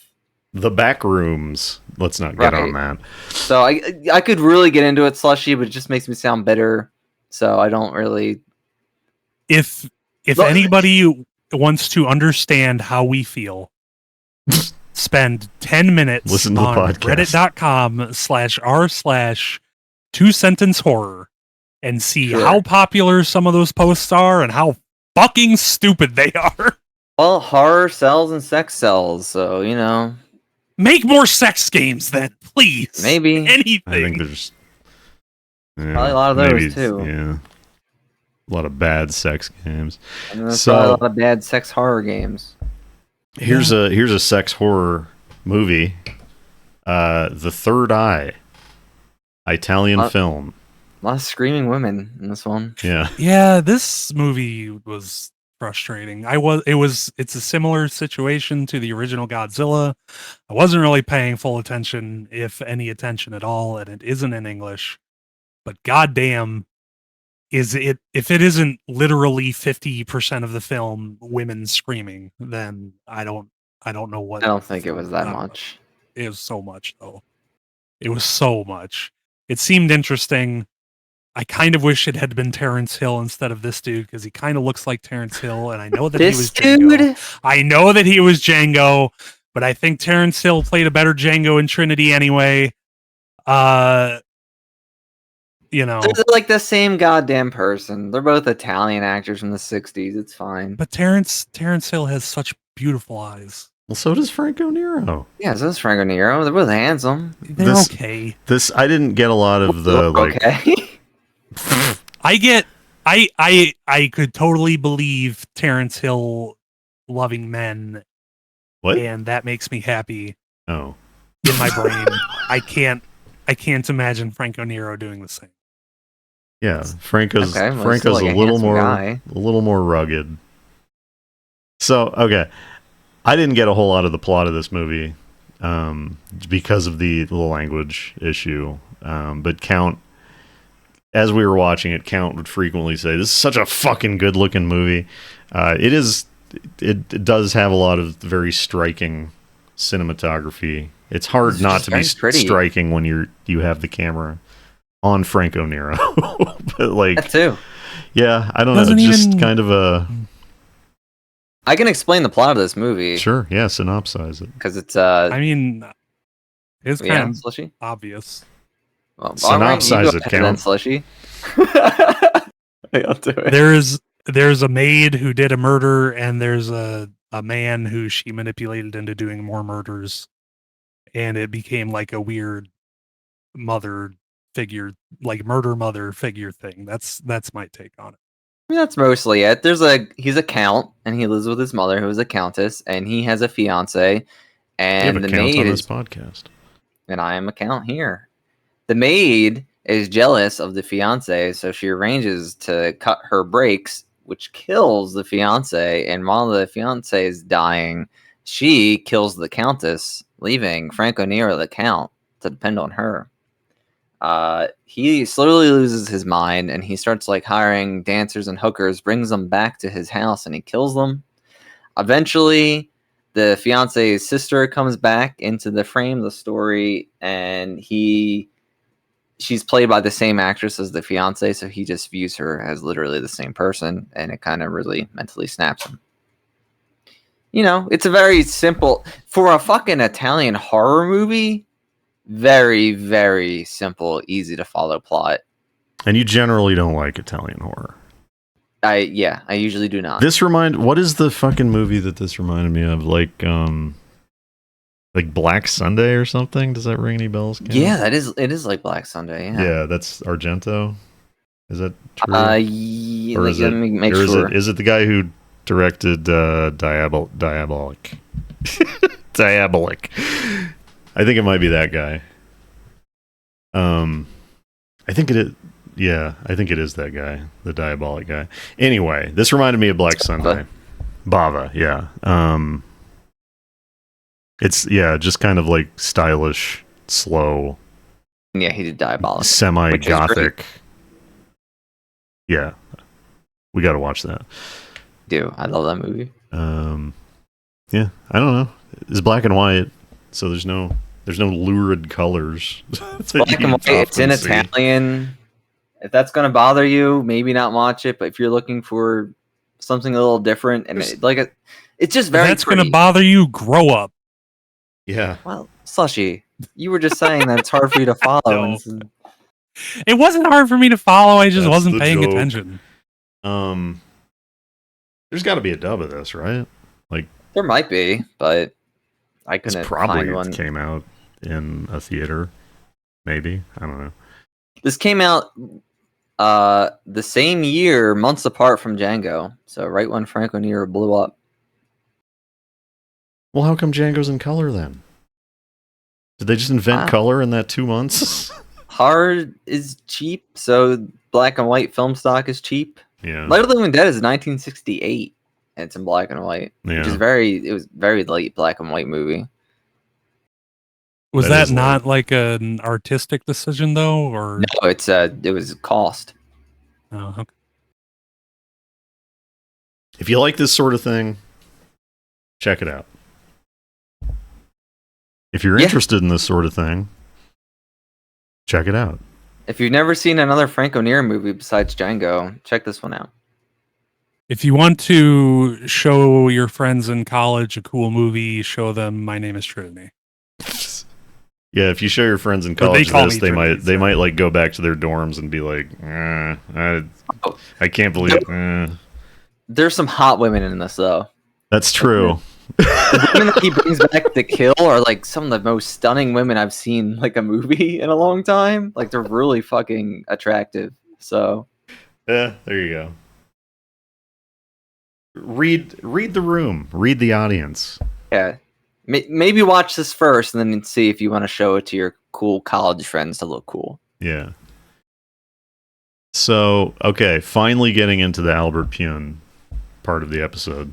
The back rooms. Let's not get on that. So I could really get into it, Slushy, but it just makes me sound bitter. So I don't really. If anybody wants to understand how we feel, spend 10 minutes Listen to the on podcast. reddit.com/r/2sentence-horror and see how popular some of those posts are and how fucking stupid they are. Well, horror sells and sex sells, so, you know. Make more sex games then, please. Maybe. Anything. I think there's probably a lot of those too. Yeah. A lot of bad sex games. And there's probably a lot of bad sex horror games. Here's a sex horror movie. The Third Eye. Italian film. A lot of screaming women in this one. Yeah. Yeah, this movie was frustrating. It's a similar situation to the original Godzilla. I wasn't really paying full attention, if any attention at all, and it isn't in English. But goddamn, if it isn't literally 50% of the film women screaming, then I don't know what. I don't think it was that much. It was so much, though. It was so much. It seemed interesting. I kind of wish it had been Terrence Hill instead of this dude, because he kind of looks like Terrence Hill, and I know that he was Django. I know that he was Django, but I think Terrence Hill played a better Django in Trinity anyway. You know, they're like the same goddamn person. They're both Italian actors from the 60s. It's fine. But Terrence Hill has such beautiful eyes. Well, so does Franco Nero. Yeah, so does Franco Nero. They're both handsome. They're okay. I didn't get a lot of the like. Okay. I could totally believe Terrence Hill loving men. What? And that makes me happy. Oh. In my brain. I can't imagine Franco Nero doing the same. Yeah, Franco's like a little more rugged. So, okay. I didn't get a whole lot of the plot of this movie because of the language issue. But Count, as we were watching it, Count would frequently say, "This is such a fucking good-looking movie." It does have a lot of very striking cinematography. It's hard not to be striking when you have the camera on Franco Nero. But like that too. Yeah, I don't know. Just kind of a. I can explain the plot of this movie. Sure, yeah, synopsize it. Because it's I mean, it's kind of Slushy? Obvious. Well, synopsize it, Count. Slushy. I'll do it. There's a maid who did a murder, and there's a man who she manipulated into doing more murders, and it became like a weird mother figure, like murder mother figure thing. That's my take on it. I mean, that's mostly it. He's a count, and he lives with his mother, who is a countess, and he has a fiance, and the maid on is this podcast. And I am a count here. The maid is jealous of the fiance, so she arranges to cut her breaks which kills the fiance. And while the fiance is dying, she kills the countess, leaving Franco Nero, the count, to depend on her. He slowly loses his mind, and he starts like hiring dancers and hookers, brings them back to his house, and he kills them. Eventually, the fiance's sister comes back into the frame of the story, and she's played by the same actress as the fiance, so he just views her as literally the same person, and it kind of really mentally snaps him. You know, it's a very simple, for a fucking Italian horror movie, very, very simple, easy to follow plot. And you generally don't like Italian horror. I usually do not. What is the fucking movie that this reminded me of? Like Black Sunday or something? Does that ring any bells? Cam? Yeah, it is like Black Sunday. Yeah, that's Argento. Is that true? Yeah, let me make sure. Is it the guy who directed Diabolic? Diabolic. I think it might be that guy. I think it is. Yeah, I think it is that guy, the Diabolic guy. Anyway, this reminded me of Black Sunday. Bava, yeah. It's just kind of like stylish, slow. Yeah, he did Diabolic. Semi-gothic. Yeah, we got to watch that. I love that movie. Yeah, I don't know. It's black and white, so there's no lurid colors. It's black and white. It's in Italian. If that's gonna bother you, maybe not watch it. But if you're looking for something a little different, and it's just very. If that's gonna bother you, grow up. Yeah. Well, Slushie, you were just saying that it's hard for you to follow. No. It wasn't hard for me to follow. I just wasn't paying attention. There's got to be a dub of this, right? Like there might be, but I couldn't. Probably find one. Came out in a theater. Maybe, I don't know. This came out the same year, months apart from Django. So right when Franco Nero blew up. Well, how come Django's in color then? Did they just invent color in that 2 months? Hard is cheap, so black and white film stock is cheap. Yeah. Light of the Living Dead is 1968, and it's in black and white. Yeah. Which is it was very late black and white movie. Was that not like an artistic decision though, or no? It was cost. Oh, okay. If you like this sort of thing, check it out. If you're interested in this sort of thing, check it out. If you've never seen another Franco Nero movie besides Django, check this one out. If you want to show your friends in college a cool movie, show them My Name is Trinity. Yeah, if you show your friends in college this, they might like go back to their dorms and be like, I can't believe it. There's some hot women in this though. That's true. The women that he brings back to kill are like some of the most stunning women I've seen like a movie in a long time. Like they're really fucking attractive. So yeah, there you go. Read the room. Read the audience. Yeah. Maybe watch this first and then see if you want to show it to your cool college friends to look cool. Yeah. So, okay, finally getting into the Albert Pyun part of the episode.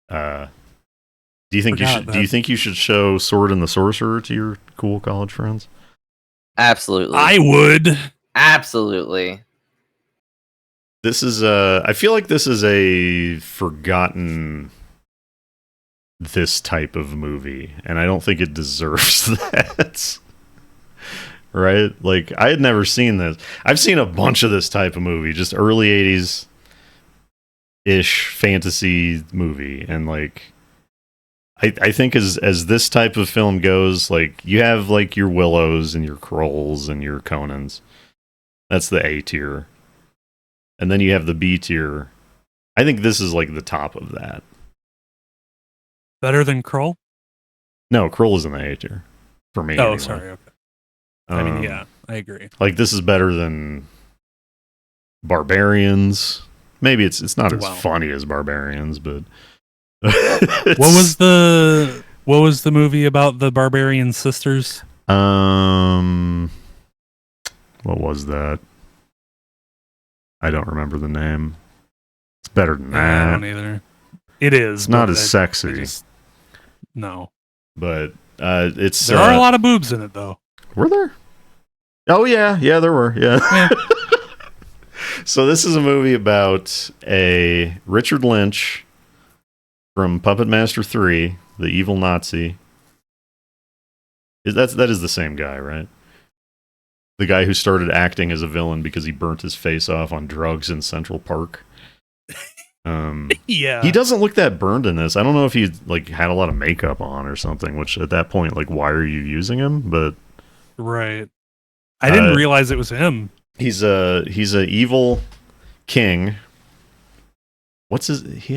Do you think you should show Sword and the Sorcerer to your cool college friends? Absolutely. I would. Absolutely. This is I feel like this is a forgotten this type of movie, and I don't think it deserves that. Right? Like, I had never seen this. I've seen a bunch of this type of movie, just early 80s ish fantasy movie, and like I think as this type of film goes, like you have like your Willows and your Krolls and your Conans. That's the A tier. And then you have the B tier. I think this is like the top of that. Better than Kroll? No, Kroll is in the A tier. For me. Oh, anyway. sorry, okay. I mean, yeah, I agree. Like this is better than Barbarians. Maybe it's not as funny as Barbarians, but what was the movie about the Barbarian sisters? What was that? I don't remember the name. It's better than I that. don't either. It is. It's not as sexy. No. But it's... There are a lot of boobs in it, though. Were there? Oh, yeah. Yeah, there were. Yeah. So this is a movie about a Richard Lynch from Puppet Master 3, the evil Nazi. That is the same guy, right? The guy who started acting as a villain because he burnt his face off on drugs in Central Park. Yeah. He doesn't look that burned in this. I don't know if he like had a lot of makeup on or something, which at that point, like, why are you using him? But right. I didn't realize it was him. He's a evil king. What's his? He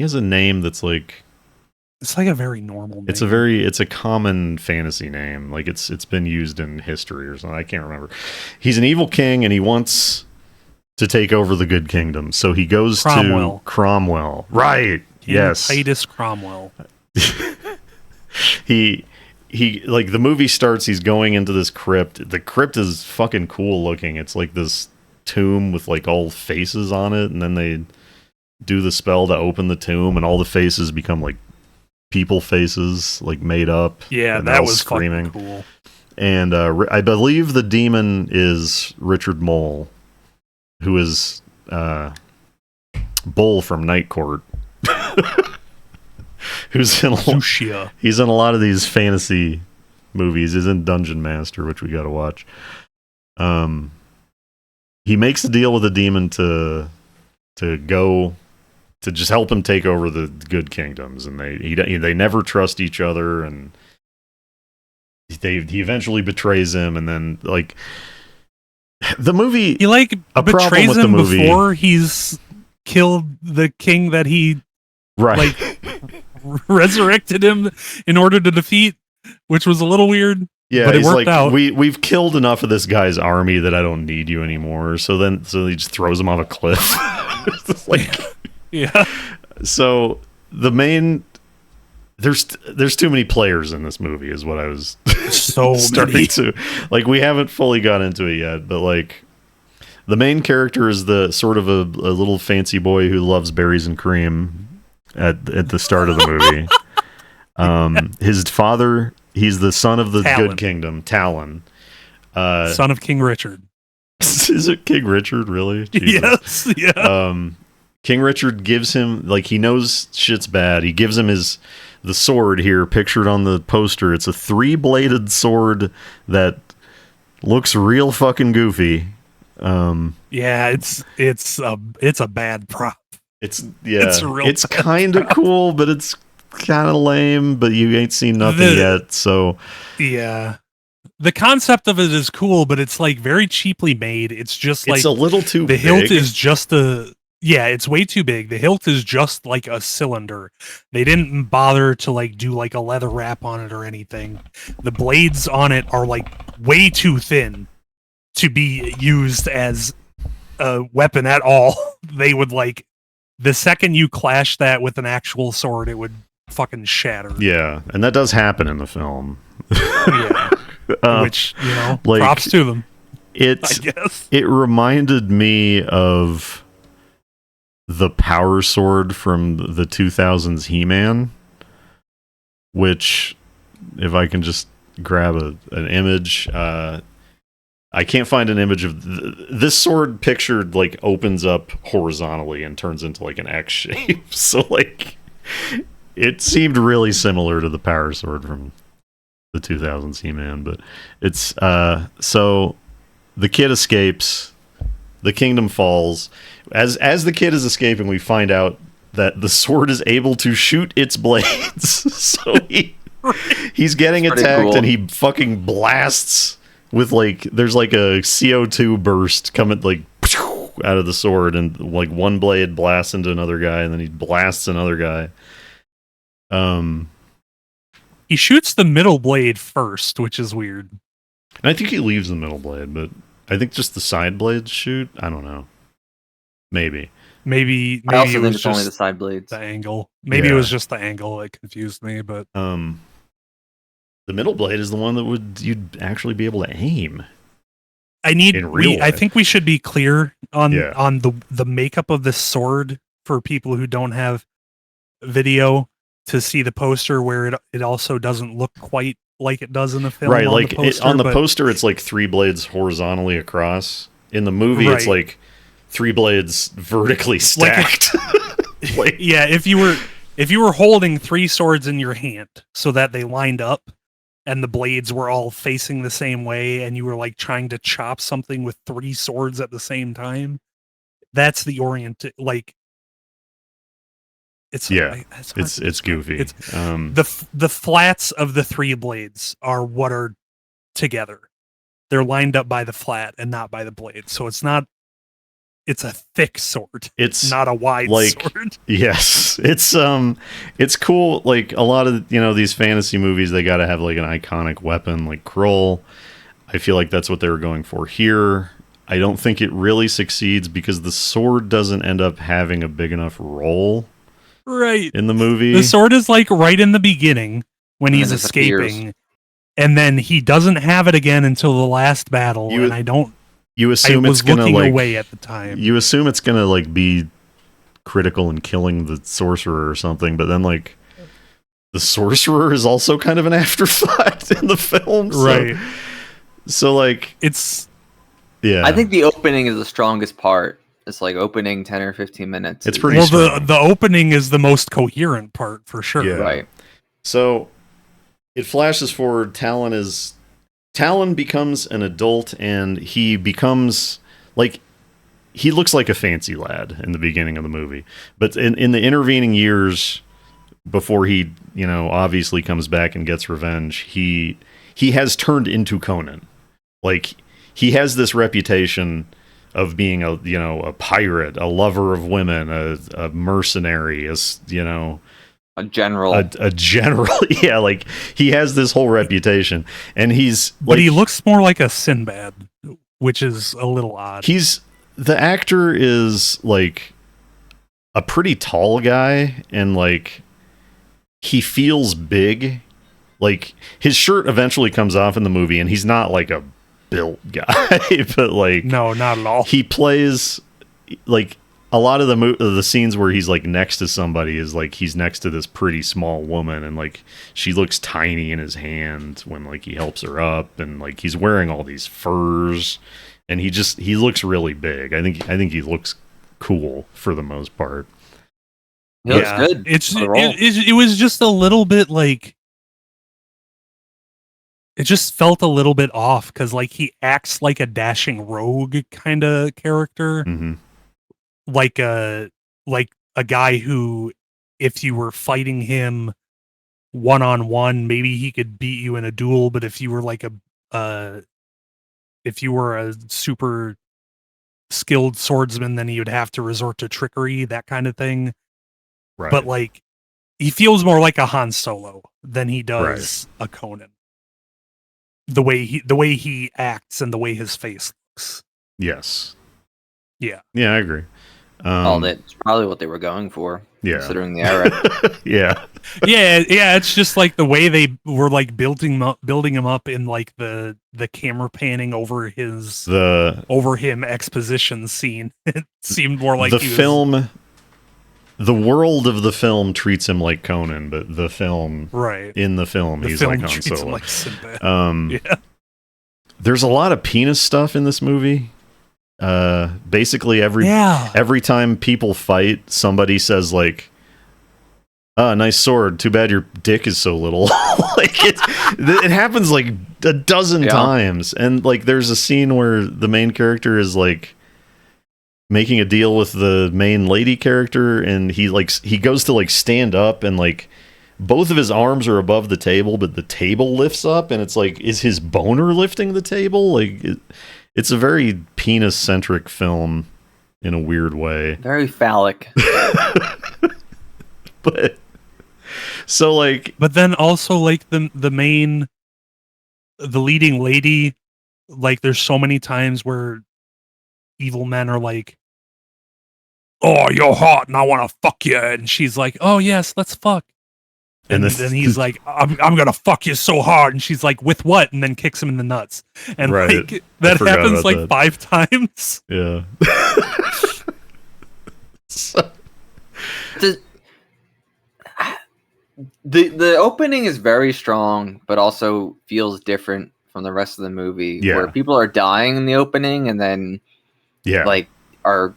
has a name that's like... It's like a very normal name. It's a common fantasy name. Like it's been used in history or something. I can't remember. He's an evil king and he wants to take over the good kingdom. So he goes to Cromwell. Right. Yes. Titus Cromwell. He like the movie starts, he's going into this crypt. The crypt is fucking cool looking. It's like this tomb with like all faces on it, and then they do the spell to open the tomb and all the faces become like people faces, like made up. Yeah, that was screaming. Fucking cool. And I believe the demon is Richard Mole, who is Bull from Night Court. He's in a lot of these fantasy movies. He's in Dungeon Master, which we got to watch. He makes a deal with the demon to go to just help him take over the good kingdoms, and they never trust each other, and he eventually betrays him, and then like the movie, he like betrays him before he's killed the king that he like resurrected him in order to defeat, which was a little weird. Yeah, but it worked out. We've killed enough of this guy's army that I don't need you anymore. So he just throws him off a cliff. Yeah. So the main there's too many players in this movie, is what I was starting to like. We haven't fully got into it yet, but like the main character is the sort of a little fancy boy who loves berries and cream at the start of the movie. His father, he's the son of the good kingdom, Talon. Son of King Richard. Is it King Richard, really? Jesus. Yes, yeah. King Richard gives him, like, he knows shit's bad. He gives him the sword here, pictured on the poster. It's a 3-bladed sword that looks real fucking goofy. Yeah, it's a bad prop. It's kind of cool, but it's kind of lame. But you ain't seen nothing yet, so yeah. The concept of it is cool, but it's like very cheaply made. It's just like it's a little too big. The hilt is just it's way too big. The hilt is just like a cylinder. They didn't bother to like do like a leather wrap on it or anything. The blades on it are like way too thin to be used as a weapon at all. They would like, the second you clash that with an actual sword, it would fucking shatter. Yeah, and that does happen in the film. Yeah. Which, like, props to them. I guess. It reminded me of the power sword from the 2000s He-Man, which, if I can just grab an image, I can't find an image of this sword pictured, like, opens up horizontally and turns into like an X shape. So like it seemed really similar to the power sword from the 2000s He-Man, but it's so the kid escapes, the kingdom falls. As the kid is escaping, we find out that the sword is able to shoot its blades. So he's getting attacked, and he fucking blasts with like, there's like a CO2 burst coming like out of the sword, and like one blade blasts into another guy, and then he blasts another guy. He shoots the middle blade first, which is weird. And I think he leaves the middle blade, but I think just the side blades shoot. I don't know. Maybe I also it think was it's only just the side blades. the angle. Maybe it was just the angle that confused me, but the middle blade is the one that you'd actually be able to aim. I think we should be clear on Yeah. on the makeup of the sword for people who don't have video to see the poster, where it also doesn't look quite like it does in the film. Right, on like the poster, on the poster, it's like 3 blades horizontally across. In the movie, it's Right. like 3 blades vertically stacked. Like, yeah, if you were holding 3 swords in your hand so that they lined up and the blades were all facing the same way, and you were like trying to chop something with 3 swords at the same time, that's the like. It's it's goofy. It's the flats of the 3 blades are what are together. They're lined up by the flat and not by the blade. So it's a thick sword. It's not a wide sword. Yes. It's cool. Like a lot of, these fantasy movies, they got to have like an iconic weapon like Kroll. I feel like that's what they were going for here. I don't think it really succeeds because the sword doesn't end up having a big enough role. Right. In the movie. The sword is like right in the beginning when he's escaping. And then he doesn't have it again until the last battle. You assume it's gonna away at the time. You assume it's gonna like be critical in killing the sorcerer or something, but then like the sorcerer is also kind of an afterthought in the film, right? So like it's I think the opening is the strongest part. It's like opening 10 or 15 minutes. It's pretty strong. The opening is the most coherent part for sure. Yeah. Right. So it flashes forward. Talon becomes an adult, and he becomes like he looks like a fancy lad in the beginning of the movie. But in the intervening years before he, obviously comes back and gets revenge, he has turned into Conan. Like he has this reputation of being a pirate, a lover of women, a mercenary, a general. A general. Yeah, like he has this whole reputation, and but he looks more like a Sinbad, which is a little odd. The actor is like a pretty tall guy, and like he feels big. Like his shirt eventually comes off in the movie, and he's not like a built guy, but like no, not at all. He plays like a lot of the scenes where he's like next to somebody is like he's next to this pretty small woman, and like she looks tiny in his hand when like he helps her up, and like he's wearing all these furs, and he looks really big. I think he looks cool for the most part. He looks good. It was just a little bit like it just felt a little bit off because like he acts like a dashing rogue kind of character. Mm-hmm. Like a guy who, if you were fighting him 1-on-1, maybe he could beat you in a duel. But if you were like if you were a super skilled swordsman, then you'd have to resort to trickery, that kind of thing. Right. But like, he feels more like a Han Solo than he does a Conan. The way he acts and the way his face looks. Yes. Yeah. Yeah, I agree. That's probably what they were going for. Yeah. Considering the era. Yeah. Yeah. It's just like the way they were like building him up in like the camera panning over him exposition scene. It seemed more like the world of the film treats him like Conan, but the film in the film he's like Han Solo. Like Sinbad. Yeah. There's a lot of penis stuff in this movie. Basically every time people fight, somebody says like, nice sword, too bad your dick is so little. Like it happens like a dozen times, and like there's a scene where the main character is like making a deal with the main lady character, and he goes to like stand up, and like both of his arms are above the table, but the table lifts up, and it's like, is his boner lifting the table? Like it's a very penis-centric film in a weird way. Very phallic. But so like, but then also like the leading lady, like there's so many times where evil men are like, "Oh, you're hot and I want to fuck you," and she's like, "Oh yes, let's fuck." And then he's like, I'm gonna fuck you so hard. And she's like, with what? And then kicks him in the nuts. And like that happens like 5 times. Yeah. The opening is very strong, but also feels different from the rest of the movie. Yeah. Where people are dying in the opening, and then like our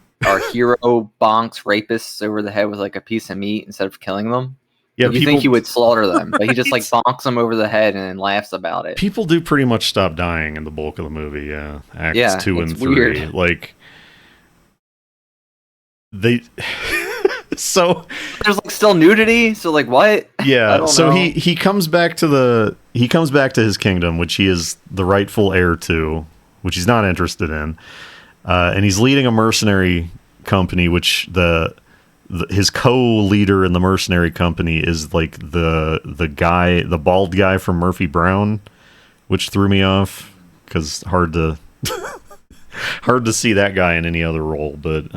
hero bonks rapists over the head with like a piece of meat instead of killing them. Yeah, you think he would slaughter them, but he just like bonks them over the head and then laughs about it. People do pretty much stop dying in the bulk of the movie. Yeah, Acts 2 and 3. Weird. Like they. So there's like still nudity. So like what? Yeah. So he comes back to his kingdom, which he is the rightful heir to, which he's not interested in, and he's leading a mercenary company, which his co-leader in the mercenary company is like the bald guy from Murphy Brown, which threw me off because hard to see that guy in any other role. But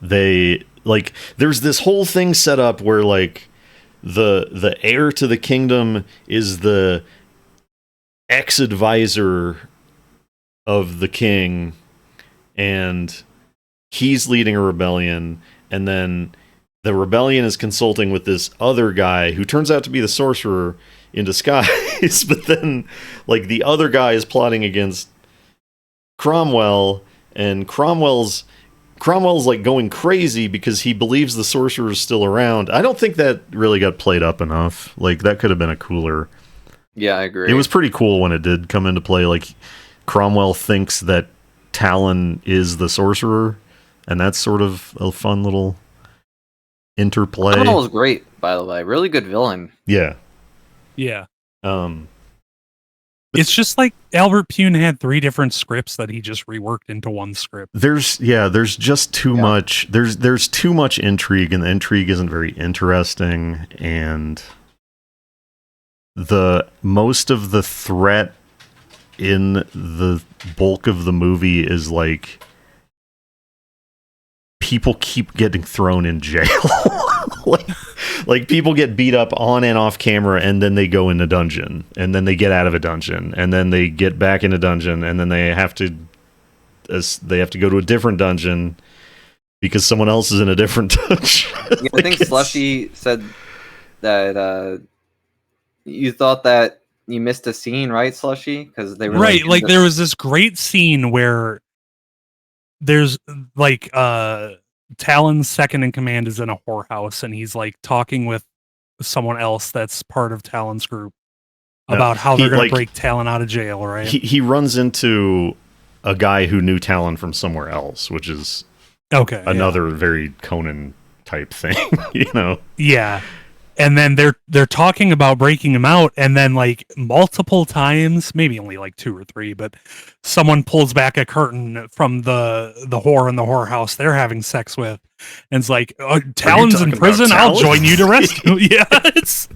they like there's this whole thing set up where like the heir to the kingdom is the ex-advisor of the king, and he's leading a rebellion, and then the rebellion is consulting with this other guy who turns out to be the sorcerer in disguise. But then like the other guy is plotting against Cromwell, and Cromwell's like going crazy because he believes the sorcerer is still around. I don't think that really got played up enough. Like that could have been a cooler. Yeah, I agree. It was pretty cool when it did come into play. Like Cromwell thinks that Talon is the sorcerer, and that's sort of a fun little interplay. Cromwell was great, by the way. Really good villain. Yeah. Yeah. It's just like Albert Pyun had 3 different scripts that he just reworked into one script. There's just too much. There's too much intrigue, and the intrigue isn't very interesting. And most of the threat in the bulk of the movie is like people keep getting thrown in jail. like people get beat up on and off camera, and then they go in a dungeon, and then they get out of a dungeon, and then they get back in a dungeon, and then they have to go to a different dungeon because someone else is in a different dungeon. Yeah, I think Slushie said that you thought that you missed a scene, right, Slushie? Because they were right. Like there was this great scene where there's like Talon's second in command is in a whorehouse, and he's like talking with someone else that's part of Talon's group about how they're going to break Talon out of jail, right? He runs into a guy who knew Talon from somewhere else, which is another very Conan type thing, you know? Yeah. And then they're talking about breaking him out, and then like multiple times, maybe only like 2 or 3, but someone pulls back a curtain from the whore in the whorehouse they're having sex with, and it's like, Talon's in prison. I'll join you to rescue. Yeah, it's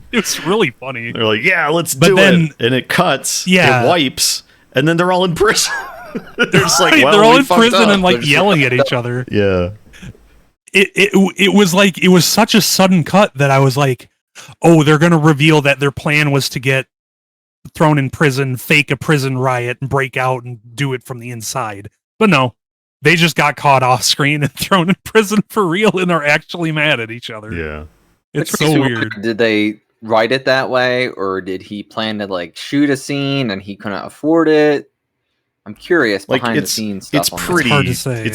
really funny. They're like, yeah, let's do it, and it cuts. Yeah, it wipes, and then they're all in prison. They're just like, well, they're all in prison and like yelling at each other. Yeah. It was like, it was such a sudden cut that I was like, oh, they're going to reveal that their plan was to get thrown in prison, fake a prison riot, and break out and do it from the inside. But no, they just got caught off screen and thrown in prison for real and are actually mad at each other. Yeah. It's so weird. Did they write it that way, or did he plan to like shoot a scene and he couldn't afford it? I'm curious behind the scenes stuff. It's pretty hard to say.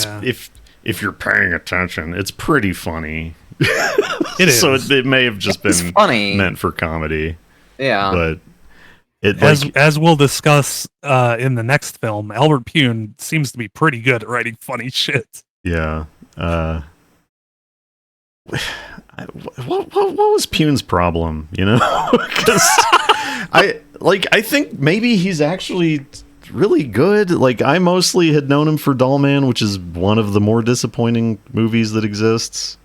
If you're paying attention, it's pretty funny. It is. So it may have just been funny, meant for comedy. Yeah. But as we'll discuss in the next film, Albert Pyun seems to be pretty good at writing funny shit. Yeah. What was Pyun's problem? You know, because I think maybe he's actually really good. Like I mostly had known him for Dollman, which is one of the more disappointing movies that exists.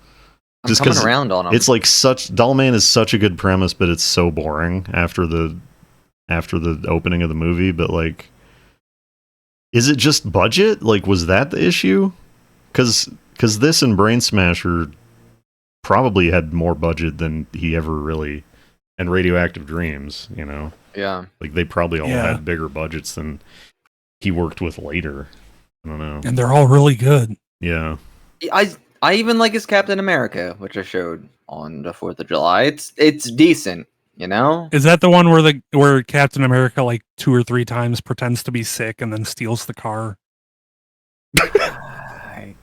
Just coming around on him. It's like Dollman is such a good premise, but it's so boring after the opening of the movie. But like, is it just budget? Like, was that the issue? Because this and Brain Smash are probably had more budget than he ever really. And Radioactive Dreams, Yeah. like they probably all had bigger budgets than he worked with later. I don't know. And they're all really good. Yeah. I even like his Captain America, which I showed on the 4th of July. It's decent, Is that the one where Captain America like 2 or 3 times pretends to be sick and then steals the car? I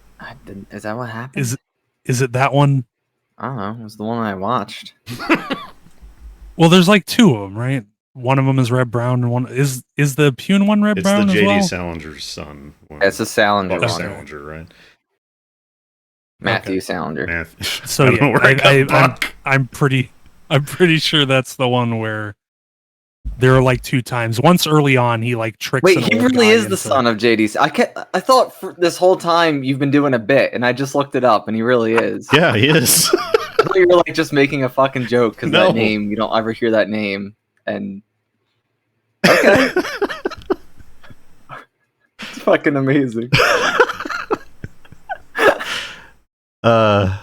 didn't, is that what happened? Is it that one? I don't know. It was the one I watched. Well, there's like 2 of them, right? One of them is Red Brown, and one is the Pyun one Red Brown It's as the well? J.D. Salinger's son. It's a Salinger one. Salinger, right? Matthew Salinger. So I'm pretty sure that's the one where there are like 2 times. Once early on, he like tricks. Wait, he really is the son of JD. I thought for this whole time you've been doing a bit, and I just looked it up, and he really is. Yeah, he is. I thought you were like just making a fucking joke because that name, you don't ever hear that name, and okay, it's fucking amazing. I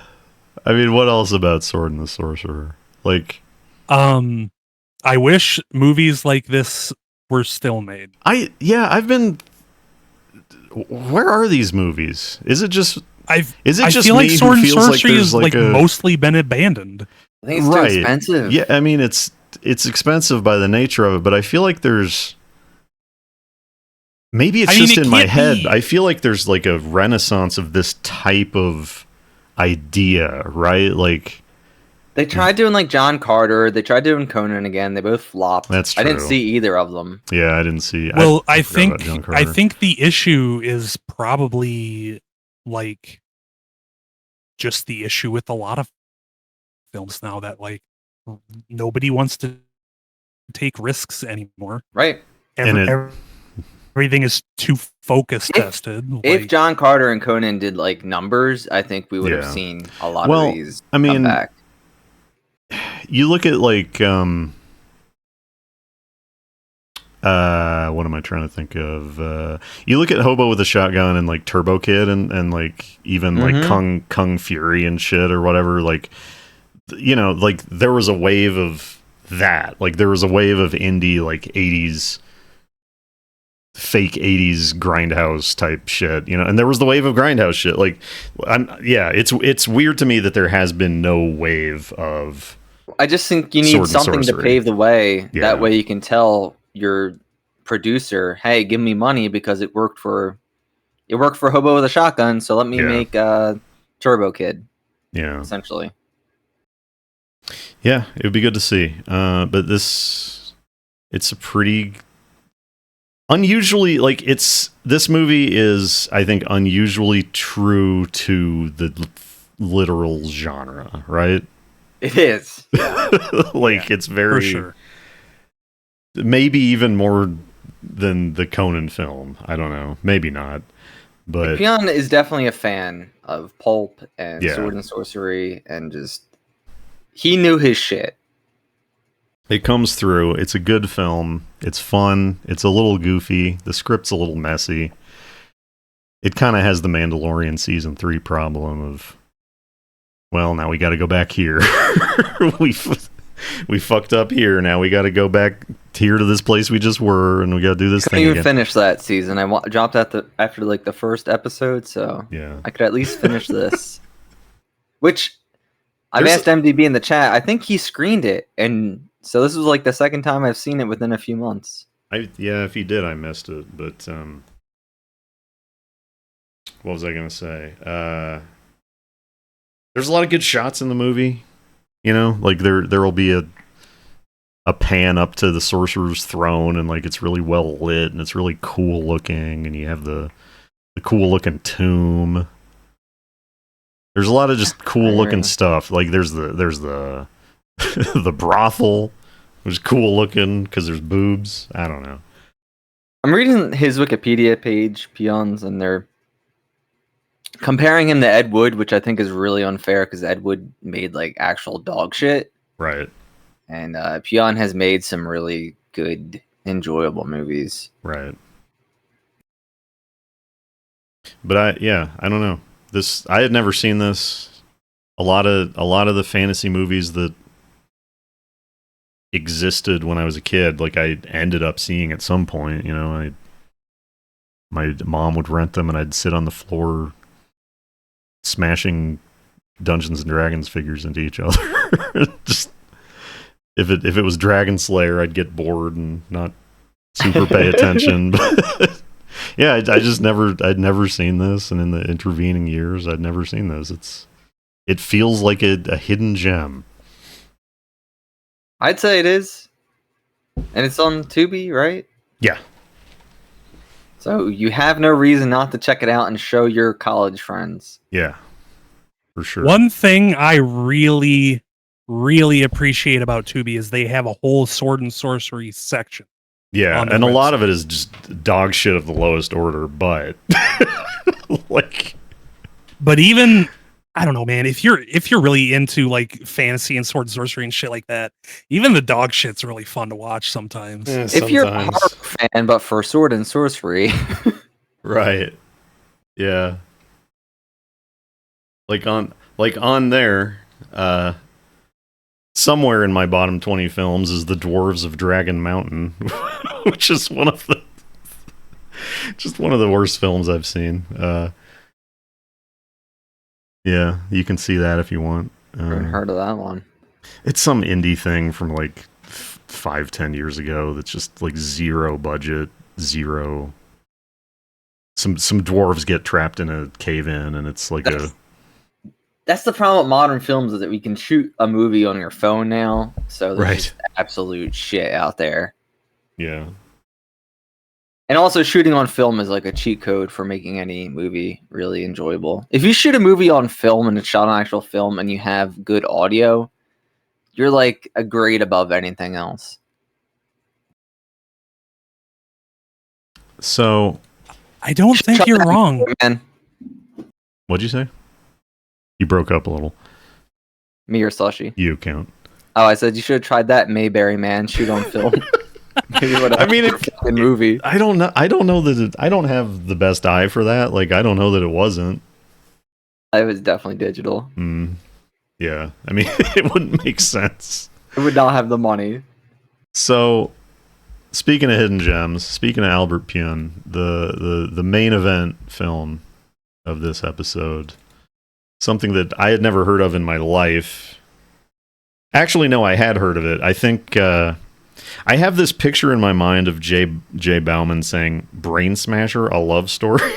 mean, what else about Sword and the Sorcerer? Like, I wish movies like this were still made. I've been. Where are these movies? Is it just? I feel like Sword and Sorcery has like mostly been abandoned. I think it's too expensive. Yeah, I mean it's expensive by the nature of it, but I feel like there's. Maybe it's just in my head. I feel like there's like a renaissance of this type of idea, right? Like they tried doing like John Carter. They tried doing Conan again. They both flopped. That's true. I didn't see either of them. Yeah, I didn't see. Well, I think the issue is probably like just the issue with a lot of films now that like nobody wants to take risks anymore. Right. Everything is too focus tested. If John Carter and Conan did like numbers, I think we would have seen a lot of these come back. You look at like what am I trying to think of? You look at Hobo with a Shotgun and like Turbo Kid and like even like Kung Fury and shit or whatever. Like, like there was a wave of that. Like there was a wave of indie like 80s, fake 80s grindhouse type shit, and there was the wave of grindhouse shit. Like, it's weird to me that there has been no wave of. I just think you need something to pave the way. Yeah. That way you can tell your producer, "Hey, give me money because it worked for Hobo with a Shotgun, so let me make Turbo Kid." Yeah, essentially. Yeah, it would be good to see. But it's a pretty unusually this movie is, I think, unusually true to the literal genre, right? It is. Yeah. It's very, for sure. Maybe even more than the Conan film. I don't know. Maybe not. But Pyun is definitely a fan of pulp and sword and sorcery, and just he knew his shit. It comes through. It's a good film. It's fun. It's a little goofy. The script's a little messy. It kind of has the Mandalorian season 3 problem of, well, now we got to go back here. we fucked up here. Now we got to go back here to this place we just were, and we got to do this thing again. I even finish that season. I dropped after like the first episode, so I could at least finish this. Which I've asked MDB in the chat. I think he screened it, and so this was like the second time I've seen it within a few months. If he did, I missed it. But what was I going to say? There's a lot of good shots in the movie. Like there will be a pan up to the sorcerer's throne, and like it's really well lit and it's really cool looking, and you have the cool looking tomb. There's a lot of just cool looking stuff. Like there's the the brothel, which is cool looking because there's boobs. I don't know. I'm reading his Wikipedia page, Pyun's, and they're comparing him to Ed Wood, which I think is really unfair because Ed Wood made like actual dog shit. Right. And Pyun has made some really good, enjoyable movies. Right. But I don't know. I had never seen this. a lot of the fantasy movies that existed when I was a kid, like I ended up seeing at some point. You know, my mom would rent them, and I'd sit on the floor smashing Dungeons and Dragons figures into each other. Just if it was Dragon Slayer, I'd get bored and not super pay attention. But yeah, I'd never seen this, and in the intervening years, I'd never seen this. It feels like a hidden gem. I'd say it is, and it's on Tubi, right? Yeah. So you have no reason not to check it out and show your college friends. Yeah, for sure. One thing I really, really appreciate about Tubi is they have a whole sword and sorcery section. Yeah, and a lot of it is just dog shit of the lowest order, but like, but even I don't know, man. If you're really into like fantasy and sword and sorcery and shit like that, even the dog shit's really fun to watch sometimes. Yeah, if you're a horror fan, but for sword and sorcery, right? Yeah, like on there, somewhere in my bottom 20 films is The Dwarves of Dragon Mountain, which is one of the worst films I've seen. Yeah, you can see that if you want. Never heard of that one. It's some indie thing from like 5-10 years ago that's just like zero budget, zero. Some dwarves get trapped in a cave-in, and it's like That's the problem with modern films, is that we can shoot a movie on your phone now, so there's just absolute shit out there. Yeah. And also, shooting on film is like a cheat code for making any movie really enjoyable. If you shoot a movie on film and it's shot on actual film and you have good audio, you're like a grade above anything else. So, I don't think you're wrong. Man. What'd you say? You broke up a little. Me or Slushie? You count. Oh, I said you should have tried that Mayberry, man. Shoot on film. I mean, movie. I don't know that I don't have the best eye for that. Like, I don't know that it wasn't. It was definitely digital. Yeah, I mean, it wouldn't make sense. It would not have the money. So, speaking of hidden gems, speaking of Albert Pyun, the main event film of this episode, something that I had never heard of in my life. Actually, no, I had heard of it. I think I have this picture in my mind of Jay Bauman saying "Brain Smasher: A Love Story,"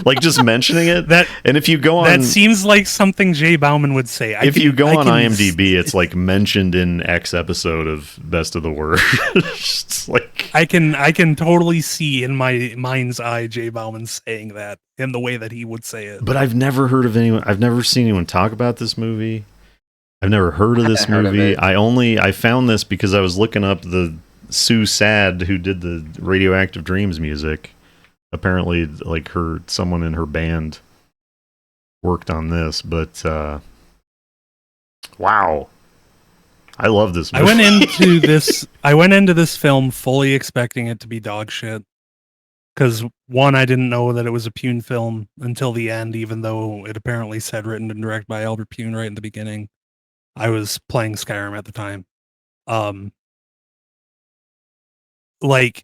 like just mentioning it. And if you go on, that seems like something Jay Bauman would say. If you go on IMDb, it's like mentioned in X episode of Best of the Worst. It's like I can totally see in my mind's eye Jay Bauman saying that in the way that he would say it. But I've never heard of anyone. I've never seen anyone talk about this movie. I've never heard of this movie. I found this because I was looking up the Sue Sad who did the Radioactive Dreams music. Apparently, like someone in her band worked on this, but wow. I love this movie. I went into this film fully expecting it to be dog shit. Because one, I didn't know that it was a Pyun film until the end, even though it apparently said written and directed by Albert Pyun right in the beginning. I was playing Skyrim at the time. Like,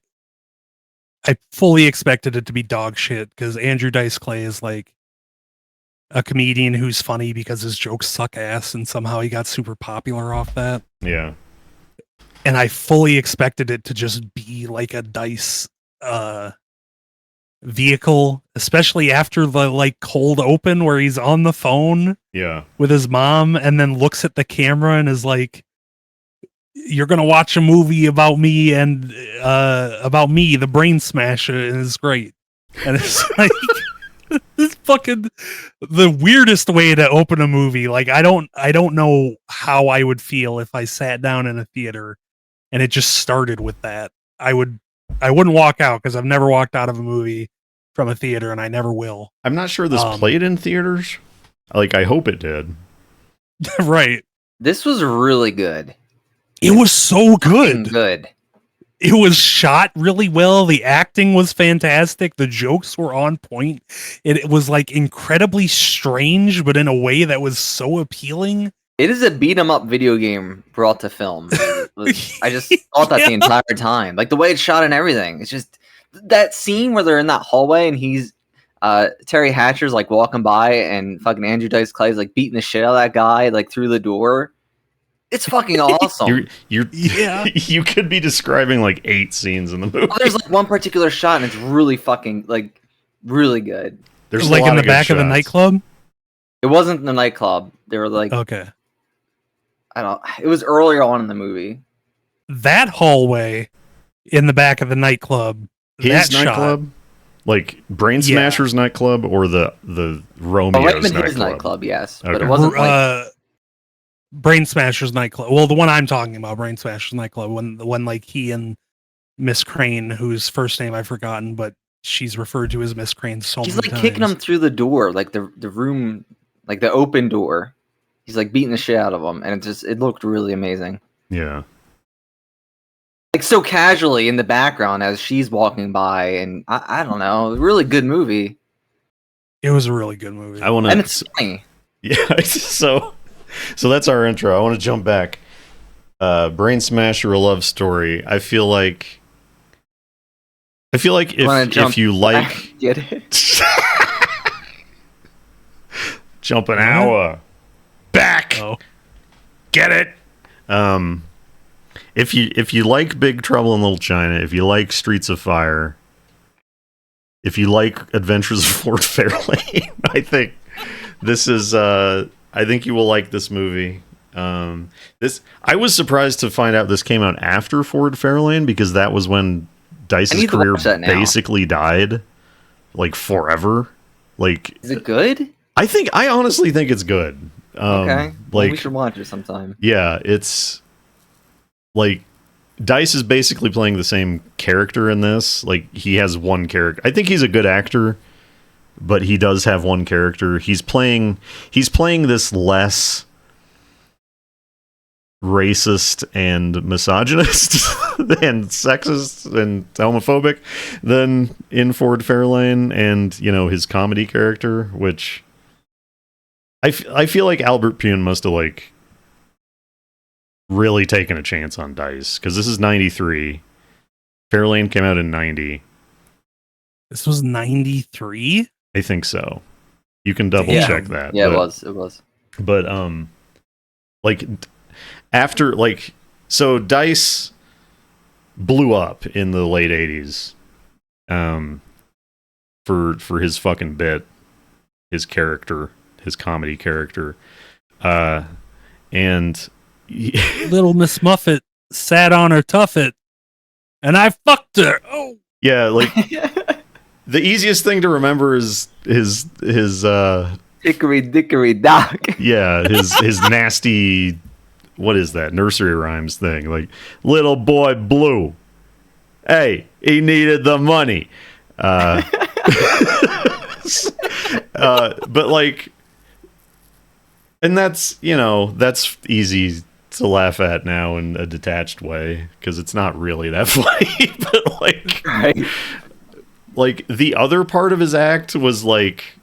I fully expected it to be dog shit because Andrew Dice Clay is like a comedian who's funny because his jokes suck ass, and somehow he got super popular off that. Yeah. And I fully expected it to just be like a Dice vehicle, especially after the like cold open where he's on the phone with his mom and then looks at the camera and is like, "You're gonna watch a movie about me and about me, the Brain Smasher," and it's great. And it's like this fucking the weirdest way to open a movie. Like I don't know how I would feel if I sat down in a theater and it just started with that. I wouldn't walk out because I've never walked out of a movie from a theater, and I never will. I'm not sure this played in theaters. Like, I hope it did. Right. This was really good. It was so good. Good. It was shot really well. The acting was fantastic. The jokes were on point. It was like incredibly strange, but in a way that was so appealing. It is a beat 'em up video game brought to film. I just thought that the entire time. Like the way it's shot and everything. It's just that scene where they're in that hallway and he's Terry Hatcher's like walking by and fucking Andrew Dice Clay's like beating the shit out of that guy like through the door. It's fucking awesome. You could be describing like 8 scenes in the movie. Well, there's like one particular shot and it's really fucking like really good. There's like in the back of the nightclub. It wasn't in the nightclub. They were like okay. It was earlier on in the movie. That hallway in the back of the nightclub. His nightclub? Like Brain Smasher's nightclub or the Romeo's nightclub? His nightclub, yes. Okay. But it wasn't like... Brain Smasher's nightclub. Well, the one I'm talking about, Brain Smasher's nightclub, when like he and Miss Crane, whose first name I've forgotten, but she's referred to as Miss Crane so many times. He's like kicking him through the door, like the room, like the open door. He's like beating the shit out of him, and it looked really amazing. Yeah. Like so casually in the background as she's walking by, and I don't know, really good movie. It was a really good movie. And it's funny. Yeah, so that's our intro. I want to jump back. Brain Smasher, a love story. I feel like if you like get it. Jump an hour back. Oh. Get it? If you like Big Trouble in Little China, if you like Streets of Fire, if you like Adventures of Fort Fairlane, I think this is I think you will like this movie. I was surprised to find out this came out after Fort Fairlane because that was when Dice's career basically died, like forever. Like, is it good? I honestly think it's good. Okay, well, we should watch it sometime. Yeah, it's like Dice is basically playing the same character in this. Like he has one character. I think he's a good actor, but he does have one character. He's playing this less racist and misogynist and sexist and homophobic than in Ford Fairlane and, his comedy character, which I feel like Albert Pyun must have like really taken a chance on Dice because this is 93. Fairlane came out in 90. This was 93? I think so. You can double check that. Yeah, it was. But like after so Dice blew up in the late 80s for his fucking bit, his character, his comedy character. And Little Miss Muffet sat on her tuffet and I fucked her. Oh. Yeah, like the easiest thing to remember is his Hickory Dickory Dock. Yeah, his nasty, what is that, nursery rhymes thing, like little boy blue, hey, he needed the money, but like, and that's easy to laugh at now in a detached way because it's not really that funny, but like, right. Like the other part of his act was like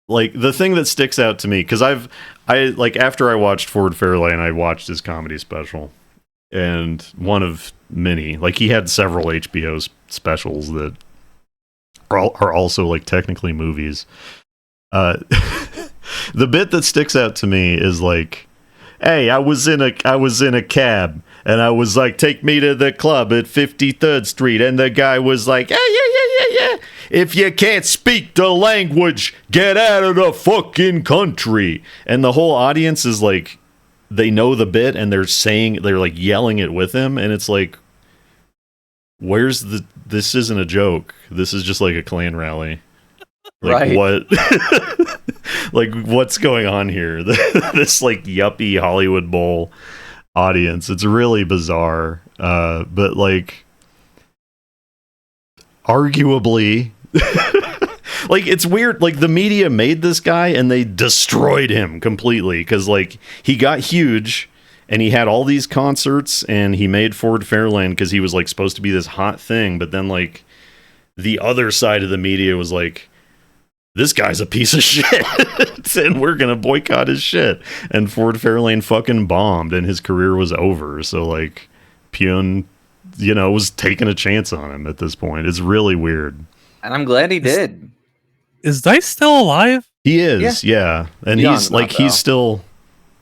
the thing that sticks out to me, because after I watched Ford Fairlane, I watched his comedy special, and one of many, like he had several HBO specials that are also like technically movies. The bit that sticks out to me is like, hey, I was in a cab and I was like, take me to the club at 53rd Street, and the guy was like, yeah. If you can't speak the language, get out of the fucking country. And the whole audience is like, they know the bit and they're like yelling it with him, and it's like, this isn't a joke. This is just like a Klan rally. Like, right. What? Like, what's going on here? This like yuppie Hollywood Bowl audience. It's really bizarre. But like, arguably, like, it's weird. Like, the media made this guy and they destroyed him completely because like he got huge and he had all these concerts, and he made Ford Fairlane because he was like supposed to be this hot thing, but then like the other side of the media was like, this guy's a piece of shit, and we're gonna boycott his shit. And Ford Fairlane fucking bombed, and his career was over. So like, Pyun, was taking a chance on him at this point. It's really weird. And I'm glad he did. Is Dice still alive? He is, yeah. And he's still,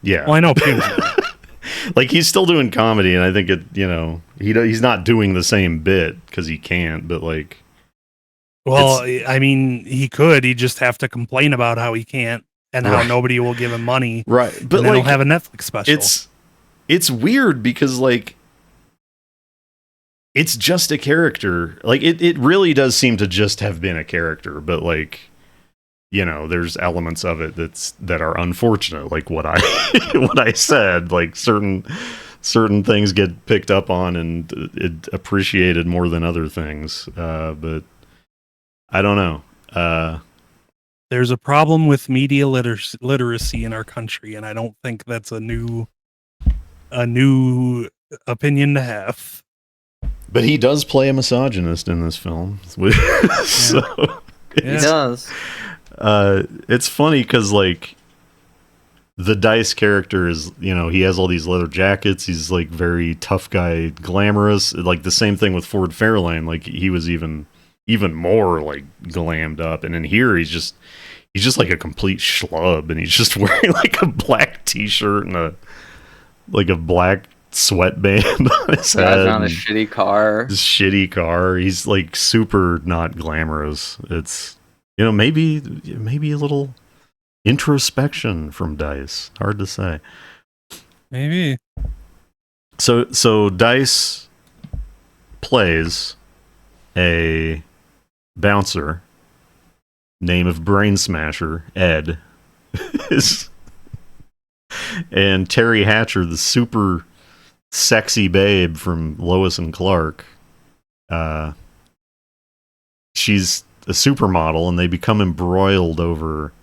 yeah. Well, I know Pyun. Like he's still doing comedy, and I think he's not doing the same bit because he can't. But like. Well, I mean, he could. He'd just have to complain about how he can't and how nobody will give him money. Right. But and then he'll have a Netflix special. It's weird because, like, it's just a character. Like, it really does seem to just have been a character. But, like, there's elements of it that are unfortunate. Like what I said. Like, certain things get picked up on and appreciated more than other things. But I don't know. There's a problem with media literacy in our country, and I don't think that's a new opinion to have. But he does play a misogynist in this film. So he does. It's funny because, like, the Dice character is, he has all these leather jackets. He's, like, very tough guy, glamorous. Like, the same thing with Ford Fairlane. Like, he was even more like glammed up, and in here he's just like a complete schlub, and he's just wearing like a black t-shirt and a black sweatband on his head. On a shitty car. He's like super not glamorous. It's maybe a little introspection from Dice. Hard to say. Maybe. So Dice plays a bouncer, name of Brain Smasher, Ed, and Terry Hatcher, the super sexy babe from Lois and Clark. She's a supermodel, and they become embroiled over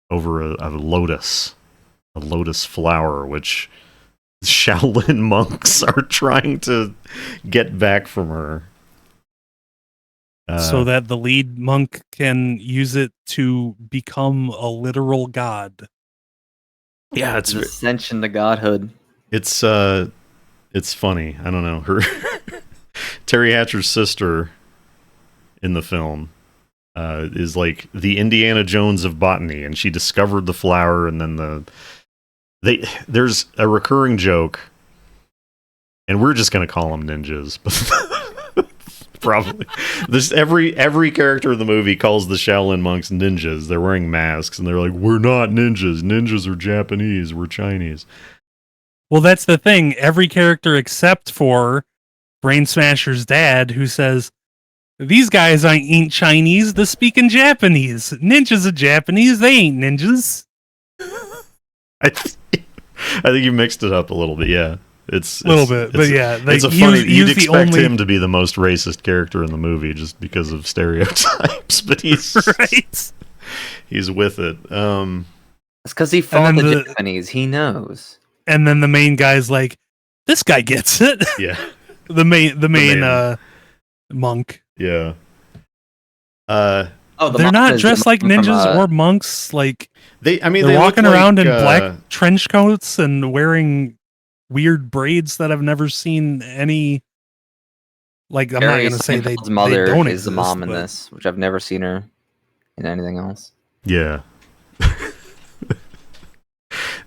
a lotus flower, which Shaolin monks are trying to get back from her. So that the lead monk can use it to become a literal god. Yeah, it's an ascension to godhood. It's funny. I don't know. Her Terry Hatcher's sister in the film is like the Indiana Jones of botany, and she discovered the flower, and then there's a recurring joke, and we're just gonna call them ninjas, but probably every character in the movie calls the Shaolin monks ninjas. They're wearing masks, and they're like, we're not ninjas. Ninjas are Japanese. We're Chinese. Well, that's the thing. Every character except for Brain Smasher's dad, who says, these guys ain't Chinese. They're speaking Japanese. Ninjas are Japanese. They ain't ninjas. I think you mixed it up a little bit. Yeah. It's a little bit, but yeah, it's a funny. You'd expect him to be the most racist character in the movie just because of stereotypes, but he's right. He's with it. It's because he fought the Japanese. He knows. And then the main guy's like, "This guy gets it." Yeah. the main monk. Yeah. They're not dressed like ninjas or monks. Like they're walking around in black trench coats and wearing weird braids that I've never seen any. Like, I'm not going to say they don't is the mom in this, which I've never seen her in anything else. Yeah.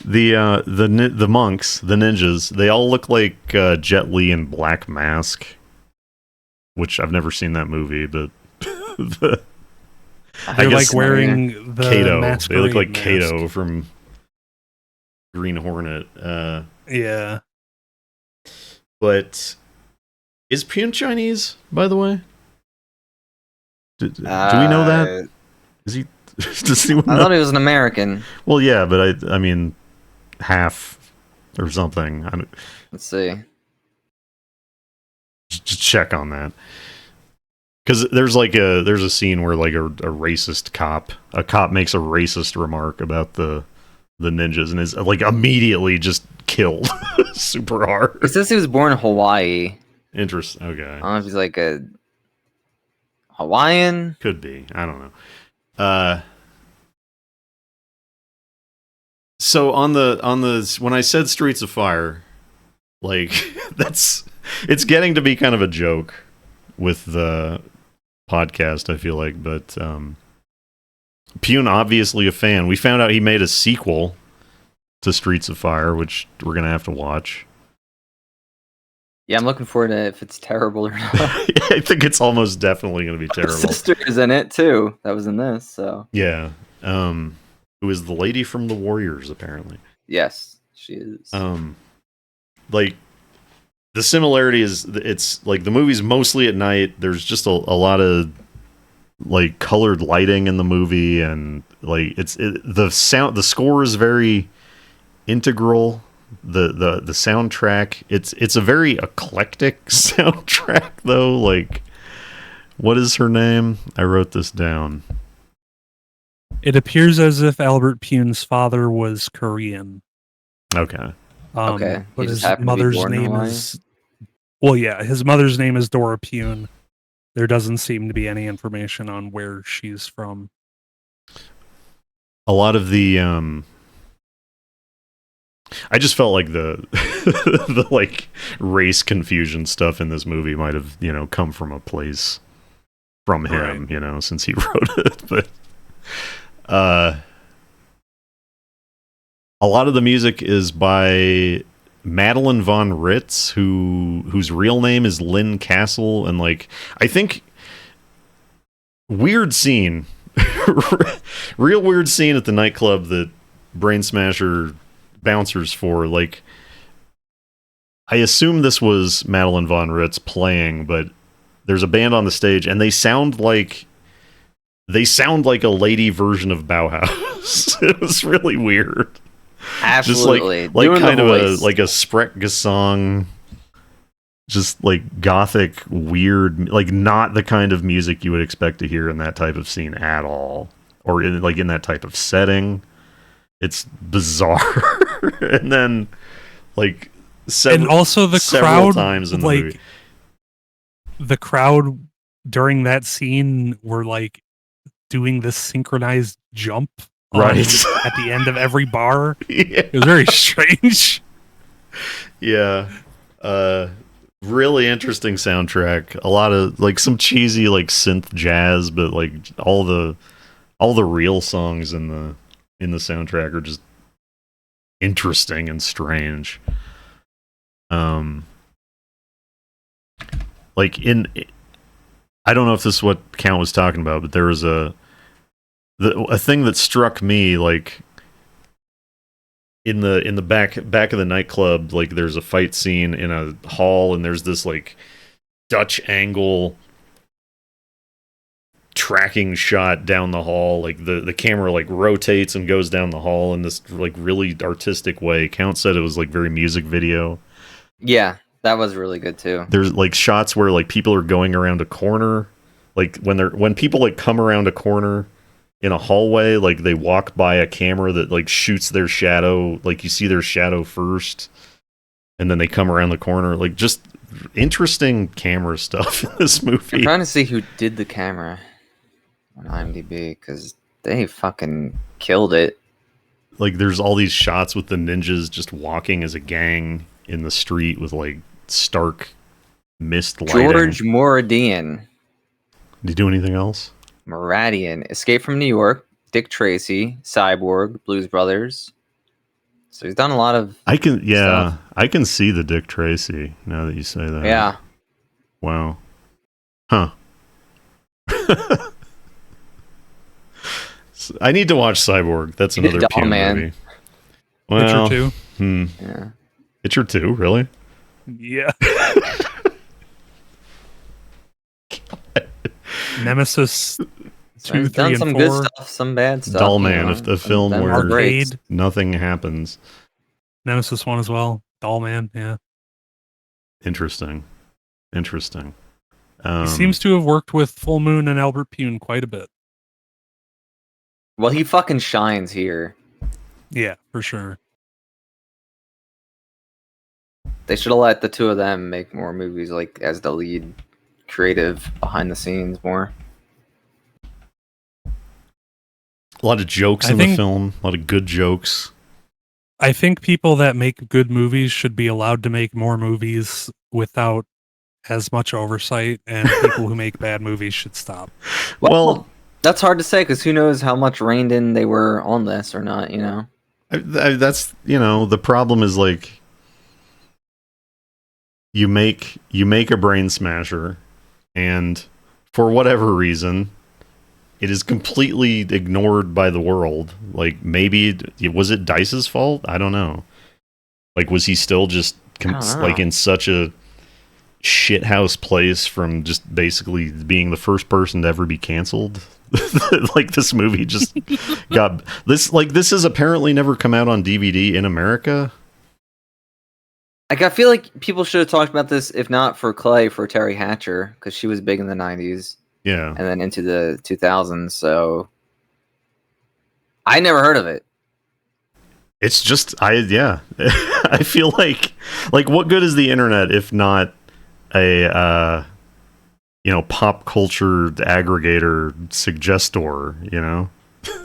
The monks, the ninjas, they all look like Jet Li in Black Mask, which I've never seen that movie, but they're like wearing the Kato. They look like mask. Kato from Green Hornet. Yeah. But is Pyun Chinese, by the way? Do we know that? Is he? Does anyone know? I thought he was an American. Well, yeah, but I mean, half or something. Let's see. Just check on that. Because there's a scene where like a racist cop makes a racist remark about the ninjas and is like immediately just killed super hard. It says he was born in Hawaii. Interesting. Okay. I don't know if he's like a Hawaiian. Could be. I don't know. So on the when I said Streets of Fire, like it's getting to be kind of a joke with the podcast, I feel like, but Pyun obviously a fan. We found out he made a sequel to Streets of Fire, which we're gonna have to watch. Yeah, I'm looking forward to if it's terrible or not. I think it's almost definitely gonna be terrible. My sister is in it too. That was in this, so Yeah. Who is the lady from the Warriors, apparently. yes, she is. Like the similarity is it's like the movie's mostly at night. There's just a lot of like colored lighting in the movie, and like the score is very integral. The soundtrack, it's a very eclectic soundtrack though. Like, what is her name? I wrote this down. It appears as if Albert Pyun's father was Korean. Okay. Okay, But he just his happened to be mother's born in name Hawaii? is... Well, yeah, his mother's name is Dora Pyun. There doesn't seem to be any information on where she's from. A lot of the I just felt like the the like race confusion stuff in this movie might have, come from a place from him, Right. Since he wrote it. But a lot of the music is by Madeline von Ritz, whose real name is Lynn Castle, and like I think weird scene, real weird scene at the nightclub that Brain Smasher bouncers for. Like, I assume this was Madeline von Ritz playing, but there's a band on the stage, and they sound like a lady version of Bauhaus. It was really weird. Absolutely, Just like Doing kind the of voice. a Spreck song, just like gothic, weird, like not the kind of music you would expect to hear in that type of scene at all, or in that type of setting. It's bizarre. And then like And also the several crowd, times in the like, movie. the crowd during that scene were like doing this synchronized jump Right. at the end of every bar. Yeah. It was very strange. Yeah. Really interesting soundtrack. A lot of like some cheesy like synth jazz, but like all the real songs in the soundtrack are just interesting and strange. Like I don't know if this is what Count was talking about, but there was a thing that struck me, like in the back of the nightclub, like there's a fight scene in a hall, and there's this like Dutch angle tracking shot down the hall. Like the camera like rotates and goes down the hall in this like really artistic way. Count said it was like very music video. Yeah, that was really good too. There's like shots where like people are going around a corner, like when people like come around a corner in a hallway, like they walk by a camera that like shoots their shadow, like you see their shadow first, and then they come around the corner. Like just interesting camera stuff in this movie. I'm trying to see who did the camera on IMDb because they fucking killed it. Like there's all these shots with the ninjas just walking as a gang in the street with like stark mist lighting. George Moradian. Did he do anything else? Moradian. Escape from New York. Dick Tracy. Cyborg. Blues Brothers. So he's done a lot of I can stuff. I can see the Dick Tracy now that you say that. Yeah. Wow. Huh. I need to watch Cyborg. That's He did another Doll Pyun Man. movie. Witcher Well, 2. Yeah. Witcher 2, really? Yeah. Nemesis 2, He's 3, done and some 4. good stuff, some bad stuff. Doll you Man, know. if the film Them where are great. Arcade. nothing happens. Nemesis 1 as well. Doll Man, yeah. Interesting. He seems to have worked with Full Moon and Albert Pyun quite a bit. Well, he fucking shines here. Yeah, for sure. They should have let the two of them make more movies, like as the lead creative behind the scenes more. A lot of jokes in the film. A lot of good jokes. I think people that make good movies should be allowed to make more movies without as much oversight, and people who make bad movies should stop. Well, that's hard to say because who knows how much reined in they were on this or not, you know? That's, you know, the problem is like you make a brain smasher, and for whatever reason it is completely ignored by the world. Like, maybe was it Dice's fault? I don't know. Like, was he still just like in such a shithouse place from just basically being the first person to ever be canceled? Like, this movie just got this. Like, this has apparently never come out on DVD in America. Like, I feel like people should have talked about this, if not for Clay, for Terry Hatcher, because she was big in the 90s. Yeah. And then into the 2000s, so I never heard of it. It's just, I feel like what good is the internet if not a pop culture aggregator suggestor, you know?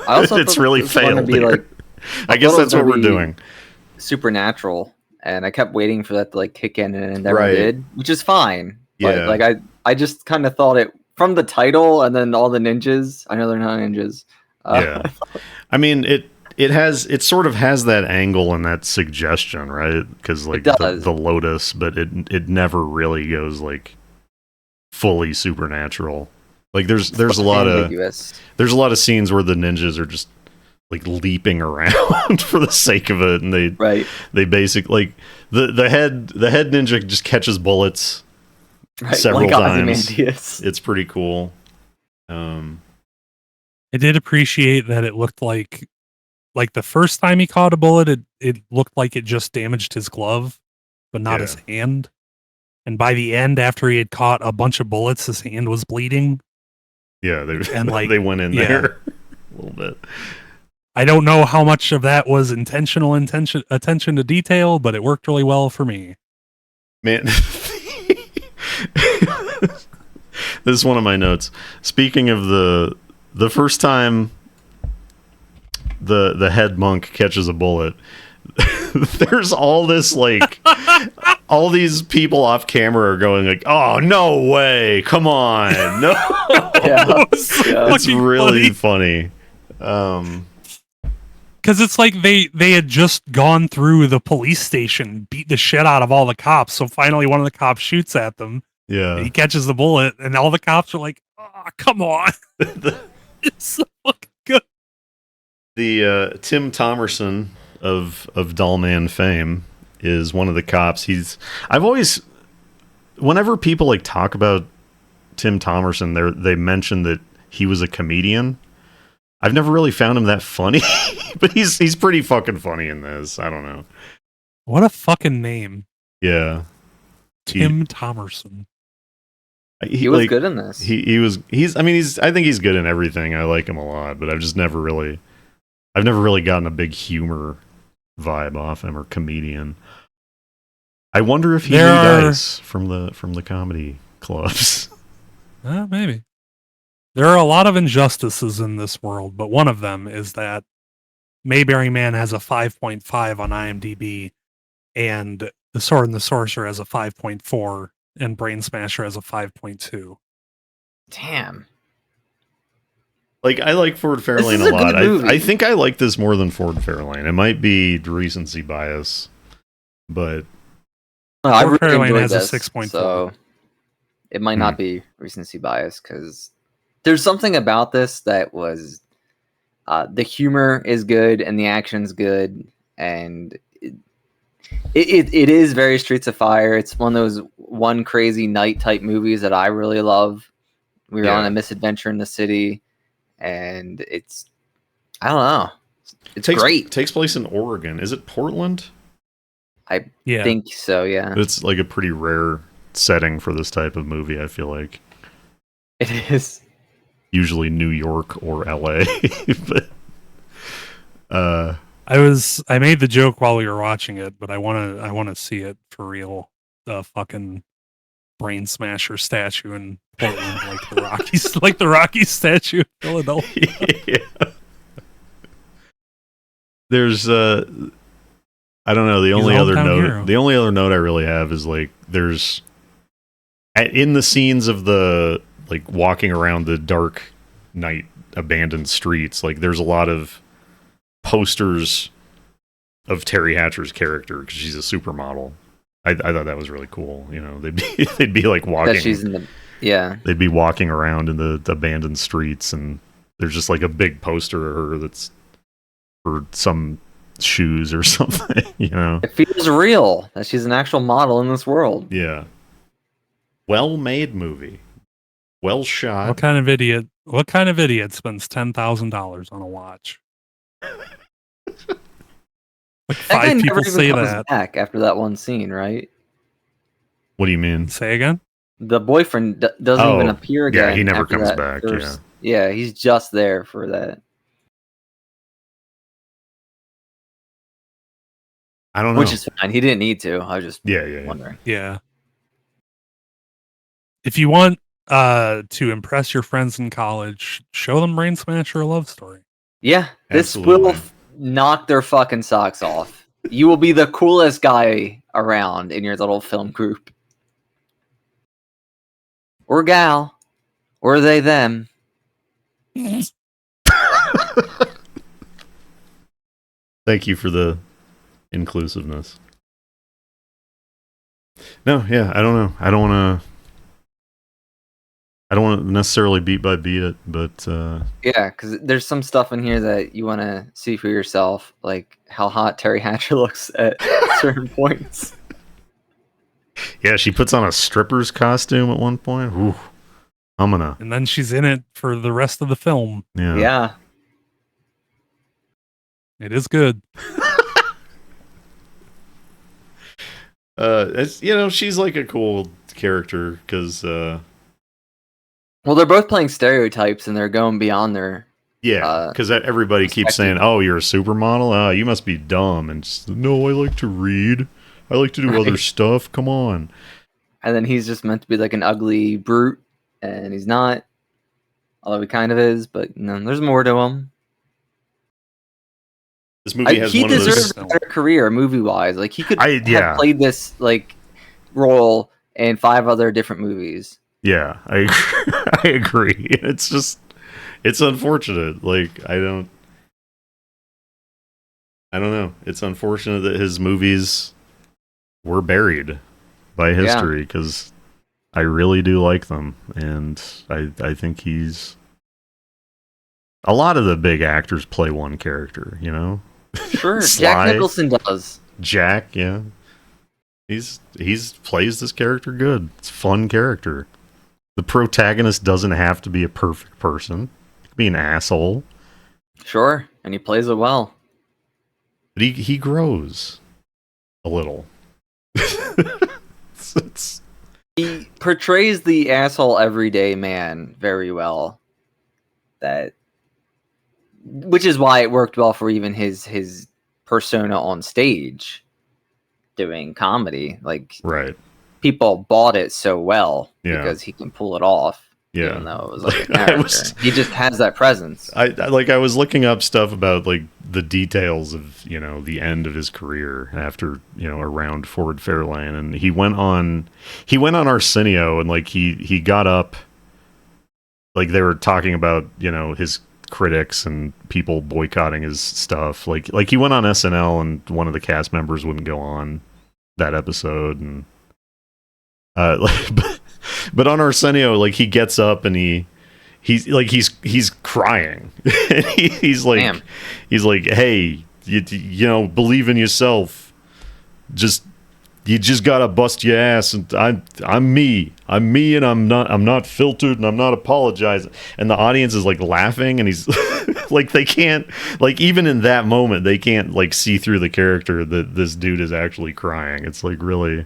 I also it's really failed there. Like, I guess that's what we're doing. Supernatural, and I kept waiting for that to like kick in, and it never did, which is fine. But Yeah. like I just kind of thought it from the title and then all the ninjas. I know they're not ninjas. Yeah. I mean, it sort of has that angle and that suggestion, right? Because like the Lotus, but it never really goes like fully supernatural. Like there's a lot of scenes where the ninjas are just like leaping around for the sake of it, and they basically, like, the head ninja just catches bullets several times. It's pretty cool. I did appreciate that it looked like the first time he caught a bullet, it looked like it just damaged his glove, but not his hand. And by the end, after he had caught a bunch of bullets, his hand was bleeding. Yeah, they went in there a little bit. I don't know how much of that was intentional attention to detail, but it worked really well for me. Man, this is one of my notes. Speaking of the first time the head monk catches a bullet, there's all this like all these people off camera are going like, "Oh, no way, come on, no." It's really funny. Because it's like they had just gone through the police station, beat the shit out of all the cops. So finally, one of the cops shoots at them. Yeah, he catches the bullet, and all the cops are like, "Oh, come on!" It's so fucking good. The Tim Thomerson of Dullman fame is one of the cops. I've always, whenever people like talk about Tim Thomerson, they mention that he was a comedian. I've never really found him that funny, but he's pretty fucking funny in this. I don't know. What a fucking name. Yeah. Tim Thomerson. He was good in this. I think he's good in everything. I like him a lot, but I've never really gotten a big humor vibe off him, or comedian. I wonder if he knew guys from the comedy clubs. Maybe. There are a lot of injustices in this world, but one of them is that Mayberry Man has a 5.5 on IMDb, and The Sword and the Sorcerer has a 5.4, and Brain Smasher has a 5.2. Damn. Like, I like Ford Fairlane a lot. I think I like this more than Ford Fairlane. It might be recency bias, but I really Fairlane has this, a 6.4. So it might not be recency bias, because there's something about this that was the humor is good and the action's good, and it is very Streets of Fire. It's one of those one crazy night type movies that I really love. We were on a misadventure in the city, and I don't know. It's great. It takes place in Oregon. Is it Portland? I think so, yeah. It's like a pretty rare setting for this type of movie, I feel like. It is. Usually New York or LA. But I made the joke while we were watching it, but I wanna see it for real. The fucking brain smasher statue in Portland, like the Rocky statue in Philadelphia. Yeah. There's I don't know, the only other note I really have is like there's in the scenes of the like walking around the dark night abandoned streets, like there's a lot of posters of Terry Hatcher's character because she's a supermodel. I thought that was really cool. You know, they'd be like walking. That she's in the They'd be walking around in the abandoned streets, and there's just like a big poster of her that's for some shoes or something. You know, it feels real that she's an actual model in this world. Yeah. Well-made movie. Well shot. What kind of idiot spends $10,000 on a watch? Like That guy 5 people never even say comes that. back after that one scene, right? What do you mean? Say again? The boyfriend doesn't even appear again. Yeah, he never after comes that back. first- Yeah, he's just there for that. I don't know. Which is fine. He didn't need to. I was just wondering. Yeah. If you want to impress your friends in college, show them Brain Smasher: A Love Story. Yeah, this Absolutely. will knock their fucking socks off. You will be the coolest guy around in your little film group. Or gal. Or they, them. Thank you for the inclusiveness. No, yeah, I don't know. I don't want to necessarily beat by beat it, but Yeah, because there's some stuff in here that you want to see for yourself, like how hot Terry Hatcher looks at certain points. yeah, she puts on a stripper's costume at one point. Ooh, I'm gonna. And then she's in it for the rest of the film. Yeah. It is good. It's, you know, she's like a cool character because Well, they're both playing stereotypes and they're going beyond their. yeah, because everybody keeps saying, "Oh, you're a supermodel. Oh, you must be dumb." And just, no, I like to read. I like to do other stuff. Come on. And then he's just meant to be like an ugly brute, and he's not. Although he kind of is, but no, there's more to him. This movie has He one of deserves those. a better career movie-wise. Like he could Yeah. have played this like role in 5 other different movies. Yeah, I agree. It's just, it's unfortunate. Like I don't know. It's unfortunate that his movies were buried by history because I really do like them, and I think he's. A lot of the big actors play one character, you know. Sure, Sly. Jack Nicholson does. Jack, yeah, he's plays this character good. It's a fun character. The protagonist doesn't have to be a perfect person. He could be an asshole. Sure, and he plays it well. But he grows a little. it's He portrays the asshole everyday man very well. Which is why it worked well for even his persona on stage doing comedy. Like right. people bought it so well Yeah. because he can pull it off. Yeah. Even though it was like a character. He just has that presence. I was looking up stuff about like the details of, you know, the end of his career after, you know, around Ford Fairlane, and he went on Arsenio, and like he got up, like they were talking about, you know, his critics and people boycotting his stuff. Like he went on SNL and one of the cast members wouldn't go on that episode, and but on Arsenio, like he gets up and he's crying. he's like, Damn. he's like, hey, you know, believe in yourself. You just gotta bust your ass, and I'm me, and I'm not filtered, and I'm not apologizing. And the audience is like laughing, and he's like, they can't, like, even in that moment, they can't like see through the character that this dude is actually crying. It's like really,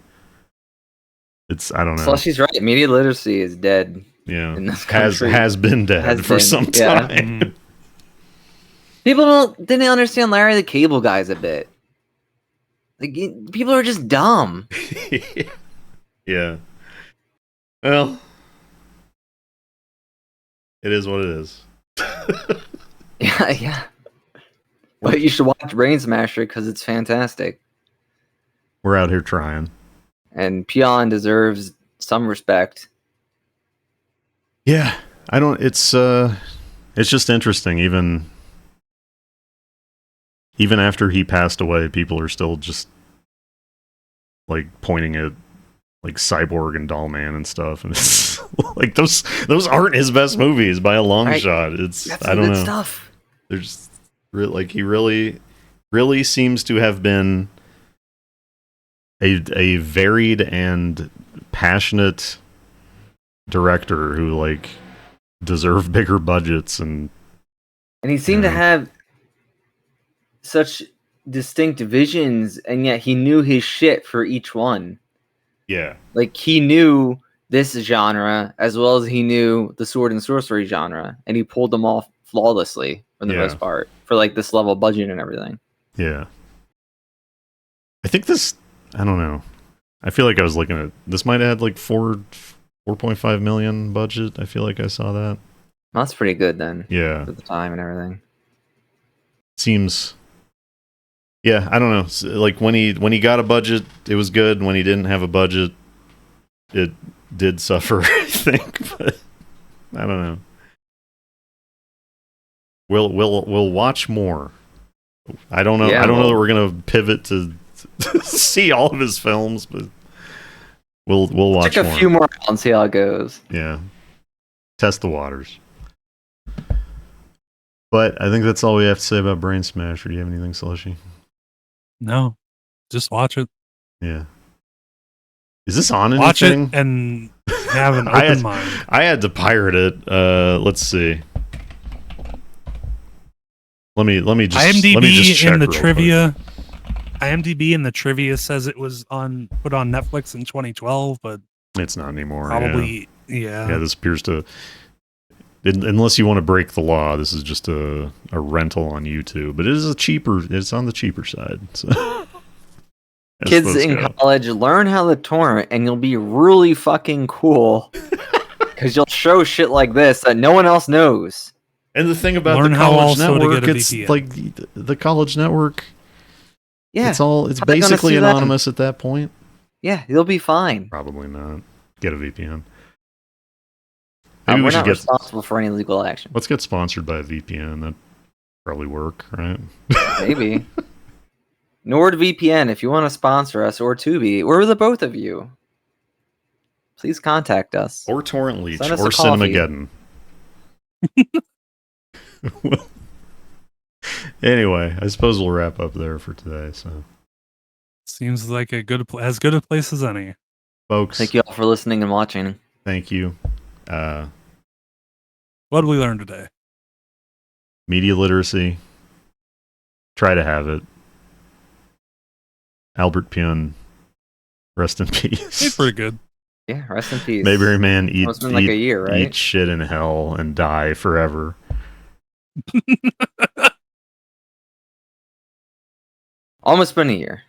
I don't know. Slushie's right. Media literacy is dead. Yeah, In this country. has been dead for some time. People didn't understand Larry the Cable Guy's a bit. Like, people are just dumb. Yeah. Well, it is what it is. Yeah. But you should watch Brain Smasher because it's fantastic. We're out here trying. And Pyun deserves some respect. Yeah, I don't. It's just interesting. Even after he passed away, people are still just like pointing at like Cyborg and Dollman and stuff, and it's like those aren't his best movies by a long shot. It's I don't know. Stuff. There's like he really seems to have been a varied and passionate director who like deserved bigger budgets, and he seemed to have such distinct visions, and yet he knew his shit for each one. Yeah, like he knew this genre as well as he knew the sword and sorcery genre, and he pulled them off flawlessly for the most part for like this level of budget and everything. Yeah, I think this. I don't know. I feel like I was looking at this. Might have had like 4.5 million budget. I feel like I saw that. That's pretty good then. Yeah, at the time and everything. Seems. Yeah, I don't know. Like when he got a budget, it was good. When he didn't have a budget, it did suffer. I think, but I don't know. We'll watch more. I don't know. Yeah, I don't know that we're gonna pivot to see all of his films, but we'll watch a few more and see how it goes. Yeah, test the waters. But I think that's all we have to say about Brain Smasher. Do you have anything, Slushie? No, just watch it. Yeah. Is this on anything? Watch it and have an open mind. I had to pirate it. Let's see. Let me just check in the real trivia. Quick. IMDb in the trivia says it was put on Netflix in 2012, but it's not anymore. Probably, yeah. Yeah, this appears to. Unless you want to break the law, this is just a rental on YouTube. But it is it's on the cheaper side. So. Kids in college, learn how to torrent, and you'll be really fucking cool. Because you'll show shit like this that no one else knows. And the thing about the college network, it's like the college network. Yeah, it's basically anonymous at that point. Yeah, you'll be fine. Probably not. Get a VPN. We're not responsible for any legal action. Let's get sponsored by a VPN. That'd probably work, right? Maybe. NordVPN, if you want to sponsor us, or Tubi, or the both of you, please contact us. Or Torrent Leech, or Cinemageddon. Anyway, I suppose we'll wrap up there for today. So, seems like as good a place as any, folks. Thank you all for listening and watching. Thank you. What did we learn today? Media literacy. Try to have it. Albert Pyun, rest in peace. He's pretty good. Yeah, rest in peace. Mayberry man, it's been like a year, right? Eat shit in hell and die forever. Almost been a year.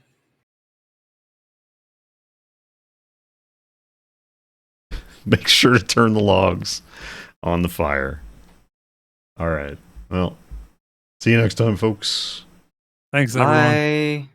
Make sure to turn the logs on the fire. All right. Well, see you next time, folks. Thanks, everyone. Bye.